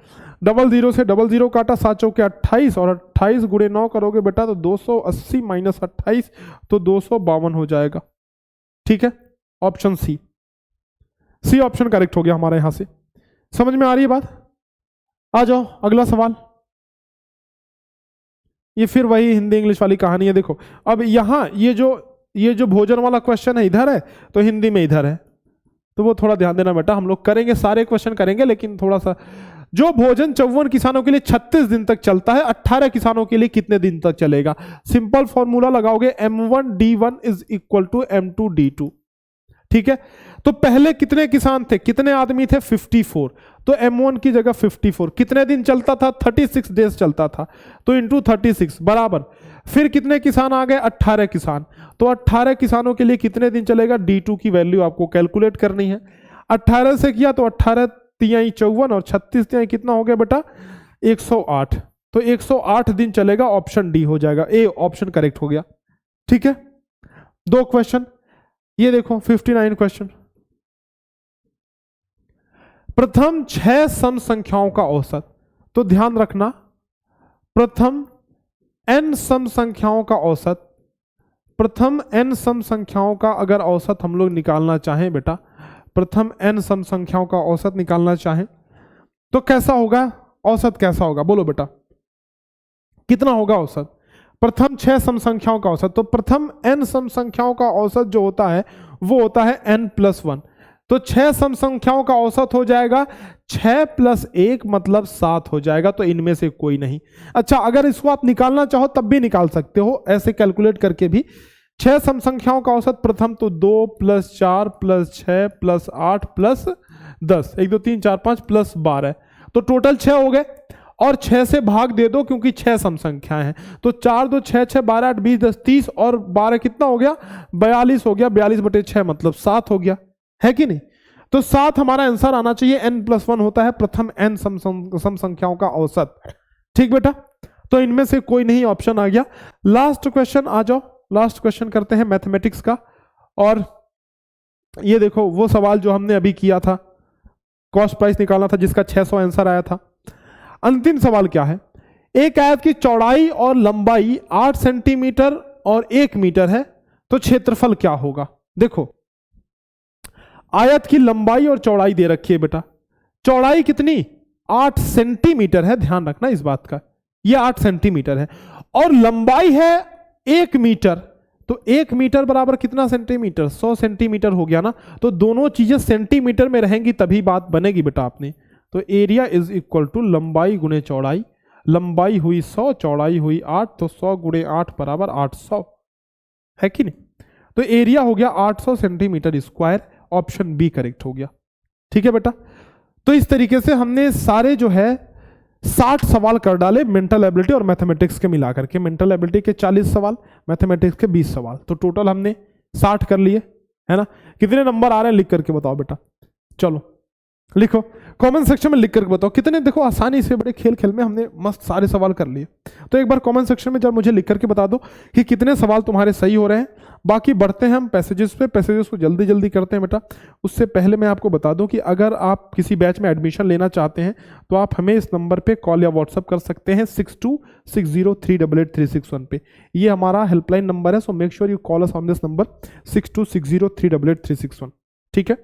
00 से 00 काटा, 7 चौके 28, और 28 गुणे 9 करोगे बेटा तो 280 माइनस 28 तो 252 हो जाएगा, ठीक है। ऑप्शन सी ऑप्शन करेक्ट हो गया हमारा। यहां से समझ में आ रही है बात, आ जाओ अगला सवाल। ये फिर वही हिंदी इंग्लिश वाली कहानी है। देखो अब यहां ये जो भोजन वाला क्वेश्चन है इधर है, तो हिंदी में इधर है, तो वो थोड़ा ध्यान देना बेटा, हम लोग करेंगे सारे क्वेश्चन करेंगे, लेकिन थोड़ा सा जो भोजन 54 किसानों के लिए 36 दिन तक चलता है, 18 किसानों के लिए कितने दिन तक चलेगा। सिंपल फॉर्मूला लगाओगे, M1D1 is equal to M2D2, ठीक है। तो पहले कितने किसान थे, कितने आदमी थे, 54, तो M1 की जगह 54, कितने दिन चलता था, 36 डेज चलता था, तो इंटू 36 बराबर, फिर कितने किसान आ गए, 18 किसान, तो 18 किसानों के लिए कितने दिन चलेगा, D2 की वैल्यू आपको कैलकुलेट करनी है। 18 से किया तो 18 तिहाई 54 और 36 तिहाई कितना हो गया बेटा 108, तो 108 दिन चलेगा, ऑप्शन डी हो जाएगा, ए ऑप्शन करेक्ट हो गया, ठीक है। 2 क्वेश्चन, ये देखो 59 क्वेश्चन, प्रथम 6 सम संख्याओं का औसत, तो ध्यान रखना प्रथम n सम संख्याओं का औसत, प्रथम n सम संख्याओं का अगर औसत हम लोग निकालना चाहें बेटा, प्रथम n सम संख्याओं का औसत निकालना चाहें तो कैसा होगा, औसत कैसा होगा बोलो बेटा, कितना होगा औसत, प्रथम 6 सम संख्याओं का औसत, तो प्रथम n सम संख्याओं का औसत जो होता है वो होता है n+1, तो 6 सम संख्याओं का औसत हो जाएगा 6 + 1 मतलब 7 हो जाएगा, तो इनमें से कोई नहीं। अच्छा, अगर इसको आप निकालना चाहो तब भी निकाल सकते हो, ऐसे कैलकुलेट करके भी। 6 सम संख्याओं का औसत प्रथम तो 2 + 4 + 6 + 8 + 10, 1 2 3 4 5 + 12, तो टोटल 6 हो गए। और 6 से भाग दे दो क्योंकि 6 सम संख्याएं हैं, तो 4 2 6 6 12 8 20 10 30 और 12 कितना हो गया, 42 हो गया। 42/6 मतलब 7 हो गया, है कि नहीं? तो 7 हमारा आंसर आना चाहिए। n+1 होता है प्रथम n सम संख्याओं का औसत। ठीक बेटा, तो इनमें से कोई नहीं ऑप्शन आ गया। लास्ट क्वेश्चन आ जाओ, लास्ट क्वेश्चन करते हैं मैथमेटिक्स का। और ये देखो वो सवाल जो हमने अभी किया था, कॉस्ट प्राइस निकालना था, जिसका 600 आंसर आया था। अंतिम सवाल क्या है, एक आयत की चौड़ाई और लंबाई 8 सेंटीमीटर और 1 मीटर है, तो क्षेत्रफल क्या होगा? देखो, आयत की लंबाई और चौड़ाई दे रखी है बेटा। चौड़ाई कितनी, 8 सेंटीमीटर है, ध्यान रखना इस बात का, यह 8 सेंटीमीटर है। और लंबाई है 1 मीटर, तो 1 मीटर बराबर कितना सेंटीमीटर, 100 सेंटीमीटर हो गया ना। तो दोनों चीजें सेंटीमीटर में रहेंगी तभी बात बनेगी बेटा अपनी। तो एरिया इज इक्वल टू लंबाई गुणे चौड़ाई। लंबाई हुई 100, चौड़ाई हुई 8, तो 100 × 8 बराबर 800, है कि नहीं? तो एरिया हो गया 800 centimetre square. Option B correct हो गया। ठीक है बेटा, तो इस तरीके से हमने सारे जो है 60 सवाल कर डाले मेंटल एबिलिटी और मैथमेटिक्स के मिलाकर के। मेंटल एबिलिटी के 40 सवाल, मैथमेटिक्स के 20 सवाल, तो टोटल हमने 60 कर लिए, है ना? कितने नंबर आ रहे हैं लिख करके बताओ बेटा। चलो लिखो, कमेंट सेक्शन में लिख करके बताओ कितने। देखो आसानी से, बड़े खेल खेल में हमने मस्त सारे सवाल कर लिए। तो एक बार कमेंट सेक्शन में जब मुझे लिख करके बता दो कि कितने सवाल तुम्हारे सही हो रहे हैं। बाकी बढ़ते हैं हम पैसेजेस पे, पैसेजेस को जल्दी जल्दी करते हैं बेटा। उससे पहले मैं आपको बता दूं कि अगर आप किसी बैच में एडमिशन लेना चाहते हैं तो आप हमें इस नंबर पे कॉल या व्हाट्सअप कर सकते हैं 6260388361 पे। ये हमारा हेल्पलाइन नंबर है, so make sure you call us on this number 6260388361। ठीक है,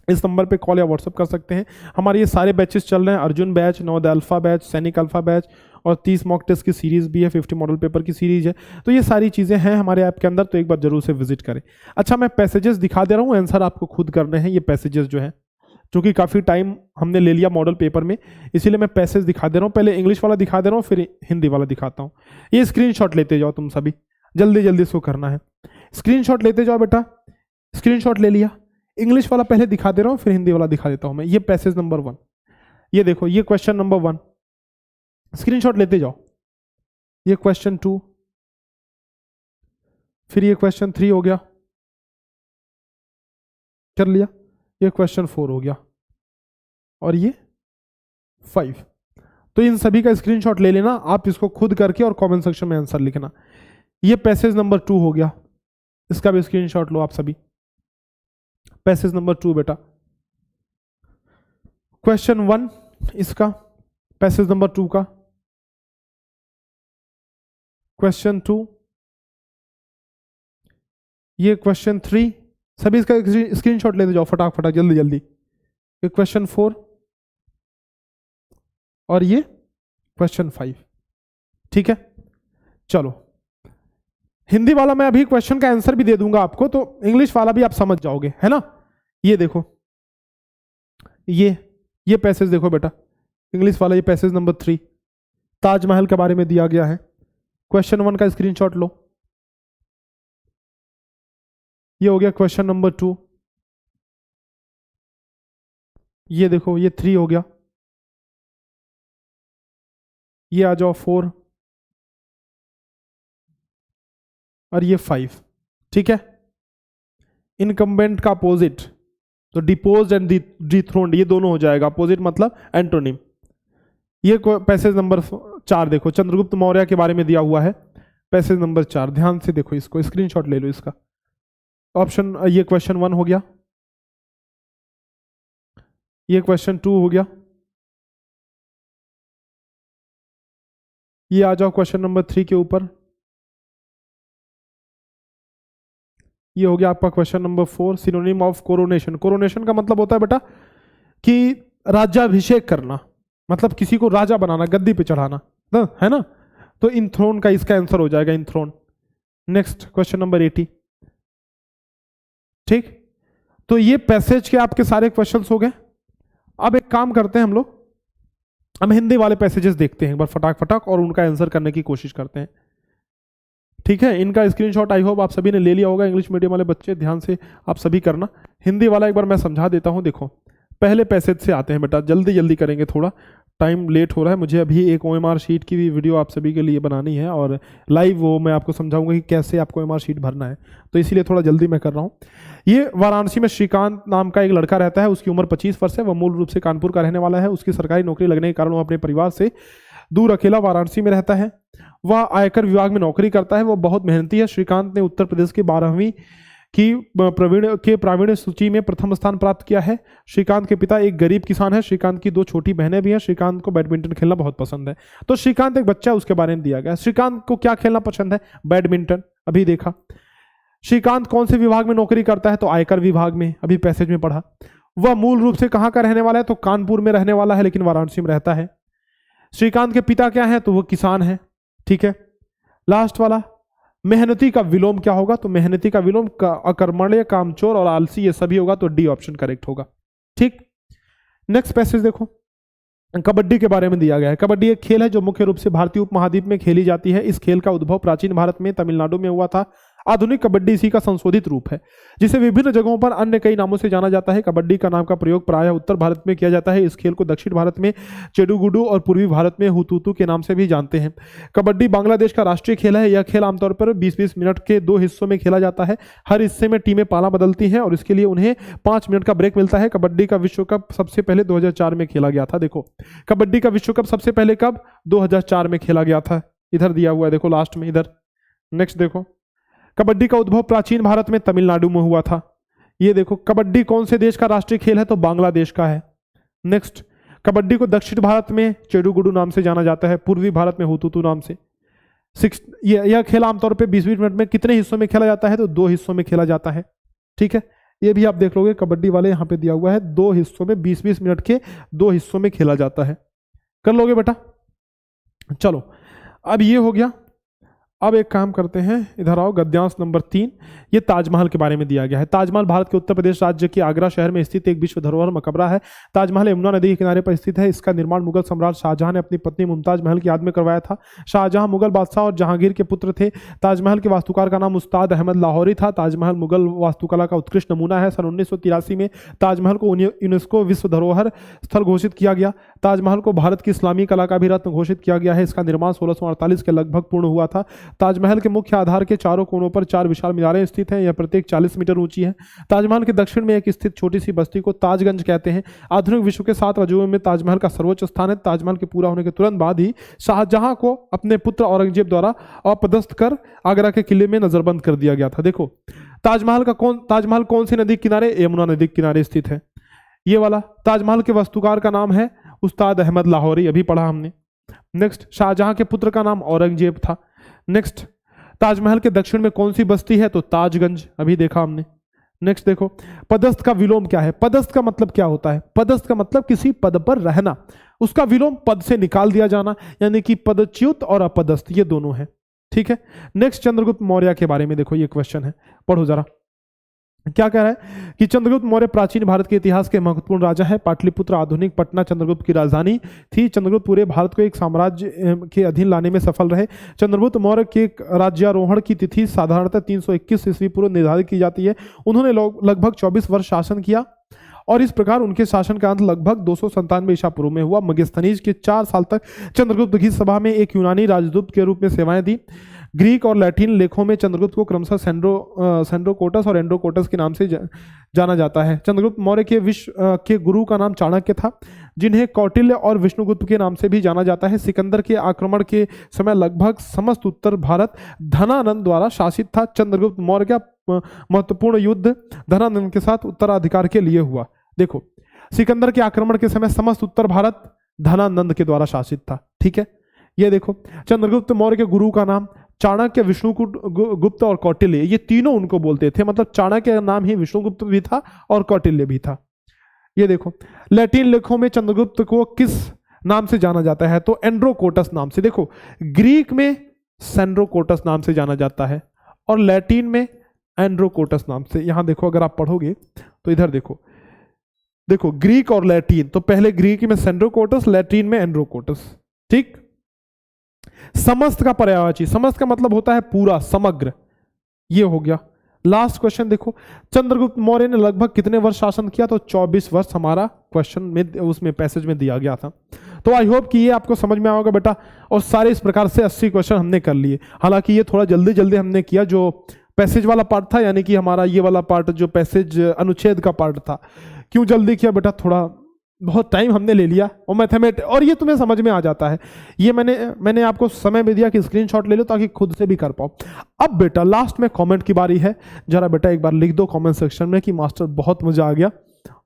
इस नंबर पे कॉल या व्हाट्सअप कर सकते हैं। हमारे ये सारे बैचेस चल रहे हैं, Arjun batch, Navodaya alpha batch, सैनिक अल्फा बैच, और 30 मॉक टेस्ट की सीरीज भी है, 50 मॉडल पेपर की सीरीज है। तो ये सारी चीज़ें हैं हमारे ऐप के अंदर, तो एक बार जरूर से विजिट करें। अच्छा, मैं पैसेजेस दिखा दे रहा हूँ, आंसर आपको खुद करने हैं। ये पैसेजेस जो है, क्योंकि काफ़ी टाइम हमने ले लिया मॉडल पेपर में, इसीलिए मैं पैसेज दिखा दे रहा हूँ। पहले इंग्लिश वाला दिखा दे रहा हूँ, फिर हिंदी वाला दिखाता हूँ। ये स्क्रीनशॉट लेते जाओ तुम सभी, जल्दी जल्दी इसको करना है। स्क्रीनशॉट लेते जाओ बेटा, स्क्रीनशॉट ले लिया। इंग्लिश वाला पहले दिखा दे रहा हूं, फिर हिंदी वाला दिखा देता हूं मैं। ये पैसेज नंबर 1, ये देखो, ये क्वेश्चन नंबर 1, स्क्रीनशॉट लेते जाओ। ये क्वेश्चन 2, फिर ये क्वेश्चन 3 हो गया, कर लिया। ये क्वेश्चन 4 हो गया, और ये 5। तो इन सभी का स्क्रीनशॉट ले लेना, आप इसको खुद करके और कमेंट सेक्शन में आंसर लिखना। ये पैसेज नंबर 2 हो गया, इसका भी स्क्रीनशॉट लो आप सभी। पैसेज नंबर 2 बेटा, क्वेश्चन 1 इसका, पैसेज नंबर 2 का, क्वेश्चन 2, ये क्वेश्चन 3, सभी इसका स्क्रीनशॉट लेते जाओ फटाफट जल्दी जल्दी। ये क्वेश्चन 4 और ये क्वेश्चन 5। ठीक है, चलो हिंदी वाला मैं अभी क्वेश्चन का आंसर भी दे दूंगा आपको, तो इंग्लिश वाला भी आप समझ जाओगे, है ना? ये देखो, ये पैसेज देखो बेटा, इंग्लिश वाला, ये पैसेज नंबर 3, ताजमहल के बारे में दिया गया है। क्वेश्चन 1 का स्क्रीनशॉट लो। ये हो गया क्वेश्चन नंबर 2, ये देखो, ये 3 हो गया। ये आ जाओ 4, और ये 5। ठीक है, इनकम्बेंट का अपोजिट, तो डिपोज्ड एंड डिथ्रोन्ड, ये दोनों हो जाएगा। अपोजिट मतलब एंटोनिम। ये पैसेज नंबर 4 देखो, चंद्रगुप्त मौर्य के बारे में दिया हुआ है। पैसेज नंबर 4 ध्यान से देखो, इसको स्क्रीनशॉट ले लो इसका। ऑप्शन, ये क्वेश्चन 1 हो गया, ये क्वेश्चन 2 हो गया। ये आ जाओ क्वेश्चन नंबर 3 के ऊपर, ये हो गया आपका question number 4, synonym of coronation. Coronation का मतलब होता है बेटा कि राज्याभिषेक करना, मतलब किसी को राजा बनाना, गद्दी पे चढ़ाना, है ना? तो इंथ्रोन का इसका आंसर हो जाएगा इंथ्रोन। Next question number 80। ठीक, तो ये पैसेज के आपके सारे क्वेश्चंस हो गए। अब एक काम करते हैं हम हिंदी वाले पैसेजेस देखते हैं एक बार फटाक फटाक और उनका आंसर करने की कोशिश करते हैं। ठीक है, इनका स्क्रीनशॉट आई होप आप सभी ने ले लिया होगा। इंग्लिश मीडियम वाले बच्चे ध्यान से आप सभी करना। हिंदी वाला एक बार मैं समझा देता हूं। देखो पहले पैसेज से आते हैं बेटा, जल्दी जल्दी करेंगे, थोड़ा टाइम लेट हो रहा है। मुझे अभी एक OMR शीट की भी वीडियो आप सभी के लिए बनानी है और लाइव वो मैं आपको समझाऊंगा कि कैसे आपको OMR शीट भरना है, तो इसीलिए थोड़ा जल्दी मैं कर रहा हूँ। ये वाराणसी में श्रीकांत नाम का एक लड़का रहता है, उसकी उम्र 25 वर्ष है। वह मूल रूप से कानपुर का रहने वाला है। उसकी सरकारी नौकरी लगने के कारण वो अपने परिवार से दूर अकेला वाराणसी में रहता है। वह आयकर विभाग में नौकरी करता है। वह बहुत मेहनती है। श्रीकांत ने उत्तर प्रदेश की 12वीं की प्रावीण्य सूची में प्रथम स्थान प्राप्त किया है। श्रीकांत के पिता एक गरीब किसान है। श्रीकांत की 2 छोटी बहनें भी हैं। श्रीकांत को बैडमिंटन खेलना बहुत पसंद है। तो श्रीकांत एक बच्चा है, उसके बारे में दिया गया। श्रीकांत को क्या खेलना पसंद है? बैडमिंटन। अभी देखा। श्रीकांत कौन से विभाग में नौकरी करता है? तो आयकर विभाग में, अभी पैसेज में पढ़ा। वह मूल रूप से कहाँ का रहने वाला है? तो कानपुर में रहने वाला है, लेकिन वाराणसी में रहता है। श्रीकांत के पिता क्या है? तो वह किसान है। ठीक है। लास्ट वाला, मेहनती का विलोम क्या होगा? तो मेहनती का विलोम अकर्मण्य, कामचोर और आलसी, ये सभी होगा, तो डी ऑप्शन करेक्ट होगा। ठीक। नेक्स्ट पैसेज देखो, कबड्डी के बारे में दिया गया है। कबड्डी एक खेल है जो मुख्य रूप से भारतीय उपमहाद्वीप में खेली जाती है। इस खेल का उद्भव प्राचीन भारत में तमिलनाडु में हुआ था। आधुनिक कबड्डी इसी का संशोधित रूप है, जिसे विभिन्न जगहों पर अन्य कई नामों से जाना जाता है। कबड्डी का नाम का प्रयोग प्रायः उत्तर भारत में किया जाता है। इस खेल को दक्षिण भारत में चेडुगुडू और पूर्वी भारत में हुतुतु के नाम से भी जानते हैं। कबड्डी बांग्लादेश का राष्ट्रीय खेल है। यह खेल आमतौर पर 20-20 मिनट के 2 हिस्सों में खेला जाता है। हर हिस्से में टीमें पाला बदलती हैं और इसके लिए उन्हें 5 मिनट का ब्रेक मिलता है। कबड्डी का विश्व कप सबसे पहले 2004 में खेला गया था। देखो कबड्डी का विश्व कप सबसे पहले कब? 2004 में खेला गया था। इधर दिया हुआ है, देखो लास्ट में इधर। नेक्स्ट देखो, कबड्डी का उद्भव प्राचीन भारत में तमिलनाडु में हुआ था। ये देखो, कबड्डी कौन से देश का राष्ट्रीय खेल है? तो बांग्लादेश का है। नेक्स्ट, कबड्डी को दक्षिण भारत में चेडुगुडू नाम से जाना जाता है, पूर्वी भारत में हुतुतु नाम से। यह खेल आमतौर पे 20-20 मिनट में कितने हिस्सों में खेला जाता है? तो 2 हिस्सों में खेला जाता है। ठीक है, ये भी आप देख लोगे, कबड्डी वाले यहाँ पे दिया हुआ है 2 हिस्सों में, 20-20 मिनट के 2 हिस्सों में खेला जाता है। कर लोगे बेटा? चलो, अब ये हो गया। अब एक काम करते हैं, इधर आओ, गद्यांश नंबर 3। ये ताजमहल के बारे में दिया गया है। ताजमहल भारत के उत्तर प्रदेश राज्य के आगरा शहर में स्थित एक विश्व धरोहर मकबरा है। ताजमहल यमुना नदी के किनारे पर स्थित है। इसका निर्माण मुगल सम्राट शाहजहां ने अपनी पत्नी मुमताज महल की याद में करवाया था। शाहजहां मुगल बादशाह और जहांगीर के पुत्र थे। ताजमहल के वास्तुकार का नाम उस्ताद अहमद लाहौरी था। ताजमहल मुगल वास्तुकला का उत्कृष्ट नमूना है। सन 1983 में ताजमहल को यूनेस्को विश्व धरोहर स्थल घोषित किया गया। ताजमहल को भारत की इस्लामी कला का भी रत्न घोषित किया गया है। इसका निर्माण 1648 के लगभग पूर्ण हुआ था। ताजमहल के मुख्य आधार के चारों कोनों पर 4 विशाल मीनारें स्थित हैं। यह प्रत्येक 40 मीटर ऊंची है। ताजमहल के दक्षिण में एक स्थित छोटी सी बस्ती को ताजगंज कहते हैं। आधुनिक विश्व के 7 अजूबों में ताजमहल का सर्वोच्च स्थान है। ताजमहल के पूरा होने के तुरंत बाद ही शाहजहां को अपने पुत्र औरंगजेब द्वारा अपदस्थ कर आगरा के किले में नजरबंद कर दिया गया था। देखो ताजमहल कौन सी नदी किनारे? यमुना नदी के किनारे स्थित है। ये वाला ताजमहल के वास्तुकार का नाम है उस्ताद अहमद लाहौरी, अभी पढ़ा हमने। नेक्स्ट, शाहजहां के पुत्र का नाम औरंगजेब था। नेक्स्ट, ताजमहल के दक्षिण में कौन सी बस्ती है? तो ताजगंज, अभी देखा हमने। नेक्स्ट देखो, पदस्थ का विलोम क्या है? पदस्थ का मतलब क्या होता है? पदस्थ का मतलब किसी पद पर रहना। उसका विलोम पद से निकाल दिया जाना, यानी कि पदच्युत और अपदस्थ ये दोनों है। ठीक है। नेक्स्ट, चंद्रगुप्त मौर्य के बारे में देखो, ये क्वेश्चन है, पढ़ो जरा। क्या कह रहा है कि चंद्रगुप्त मौर्य प्राचीन भारत के इतिहास के महत्वपूर्ण राजा है। पाटलिपुत्र आधुनिक पटना चंद्रगुप्त की राजधानी थी। चंद्रगुप्त पूरे भारत को एक साम्राज्य के अधीन लाने में सफल रहे। चंद्रगुप्त मौर्य के राज्यारोहण की तिथि साधारणतः 321 ईस्वी पूर्व निर्धारित की जाती है। उन्होंने लगभग 24 वर्ष शासन किया और इस प्रकार उनके शासन का अंत लगभग 297 ईसा पूर्व में हुआ। मगस्थनीज के 4 साल तक चंद्रगुप्त की सभा में एक यूनानी राजदूत के रूप में सेवाएं दी। ग्रीक और लैटिन लेखों में चंद्रगुप्त को क्रमशः सेंड्रोकोटस और एंड्रोकोटस के नाम से जाना जाता है। चंद्रगुप्त मौर्य के विश्व के गुरु का नाम चाणक्य था, जिन्हें कौटिल्य और विष्णुगुप्त के नाम से भी जाना जाता है। सिकंदर के आक्रमण के समय लगभग समस्त उत्तर भारत धनानंद द्वारा शासित था। चंद्रगुप्त मौर्य का महत्वपूर्ण युद्ध धनानंद के साथ उत्तराधिकार के लिए हुआ। देखो, सिकंदर के आक्रमण के समय समस्त उत्तर भारत धनानंद के द्वारा शासित था। ठीक है, ये देखो, चंद्रगुप्त मौर्य के गुरु का नाम चाणक्य, विष्णुगुप्त और कौटिल्य, ये तीनों उनको बोलते थे। मतलब चाणक्य का नाम ही विष्णुगुप्त भी था और कौटिल्य भी था। ये देखो, लैटिन लेखों में चंद्रगुप्त को किस नाम से जाना जाता है? तो एंड्रोकोटस नाम से। देखो, ग्रीक में सेंड्रोकोटस नाम से जाना जाता है और लैटिन में एंड्रोकोटस नाम से। यहां देखो, अगर आप पढ़ोगे तो इधर देखो, देखो ग्रीक और लैटिन, तो पहले ग्रीक में सेंड्रोकोटस, लैटिन में एंड्रोकोटस। ठीक, समस्त का पर्यायवाची, समस्त का मतलब होता है पूरा, समग्र, ये हो गया। लास्ट क्वेश्चन देखो, चंद्रगुप्त मौर्य ने लगभग कितने वर्ष शासन किया? तो 24 वर्ष हमारा क्वेश्चन में, उसमें पैसेज में दिया गया था। तो आई होप कि ये आपको समझ में आओगे बेटा। और सारे इस प्रकार से 80 क्वेश्चन हमने कर लिए। हालांकि ये थोड़ा जल्दी जल्दी हमने किया, जो पैसेज वाला पार्ट था, यानी कि हमारा ये वाला पार्ट जो पैसेज अनुच्छेद का पार्ट था। क्यों जल्दी किया बेटा? थोड़ा बहुत टाइम हमने ले लिया, और मैथमेटिक्स, और ये तुम्हें समझ में आ जाता है। ये मैंने आपको समय भी दिया कि स्क्रीनशॉट ले लो ताकि खुद से भी कर पाओ। अब बेटा लास्ट में कमेंट की बारी है। जरा बेटा एक बार लिख दो कमेंट सेक्शन में कि मास्टर बहुत मजा आ गया,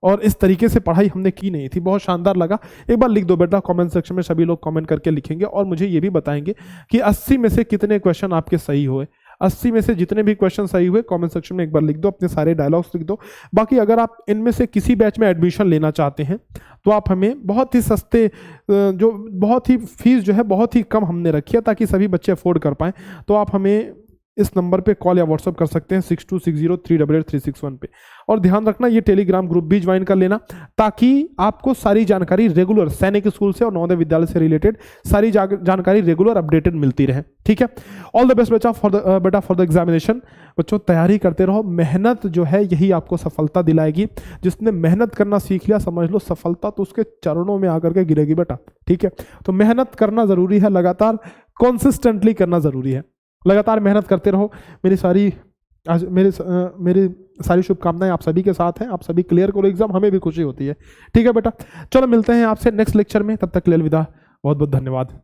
और इस तरीके से पढ़ाई हमने की नहीं थी, बहुत शानदार लगा। एक बार लिख दो बेटा कमेंट सेक्शन में, सभी लोग कमेंट करके लिखेंगे और मुझे ये भी बताएंगे कि 80 में से कितने क्वेश्चन आपके सही हुए। 80 में से जितने भी क्वेश्चन सही हुए कमेंट सेक्शन में एक बार लिख दो, अपने सारे डायलॉग्स लिख दो। बाकी अगर आप इनमें से किसी बैच में एडमिशन लेना चाहते हैं तो आप हमें बहुत ही सस्ते, जो बहुत ही फीस जो है बहुत ही कम हमने रखी है ताकि सभी बच्चे अफोर्ड कर पाएँ, तो आप हमें इस नंबर पे कॉल या व्हाट्सअप कर सकते हैं 6260388361 पे। और ध्यान रखना ये टेलीग्राम ग्रुप भी ज्वाइन कर लेना ताकि आपको सारी जानकारी रेगुलर सैनिक स्कूल से और नवोदय विद्यालय से रिलेटेड सारी जानकारी रेगुलर अपडेटेड मिलती रहे। ठीक है, ऑल द बेस्ट बेटा फॉर द एग्जामिनेशन। बच्चों तैयारी करते रहो, मेहनत जो है यही आपको सफलता दिलाएगी। जिसने मेहनत करना सीख लिया समझ लो सफलता तो उसके चरणों में आकर के गिरेगी बेटा। ठीक है, तो मेहनत करना जरूरी है, लगातार कॉन्सिस्टेंटली करना जरूरी है, लगातार मेहनत करते रहो। मेरी सारी शुभकामनाएं आप सभी के साथ हैं। आप सभी क्लियर करो एग्जाम, हमें भी खुशी होती है। ठीक है बेटा, चलो मिलते हैं आपसे नेक्स्ट लेक्चर में, तब तक के लिए अलविदा, बहुत बहुत धन्यवाद।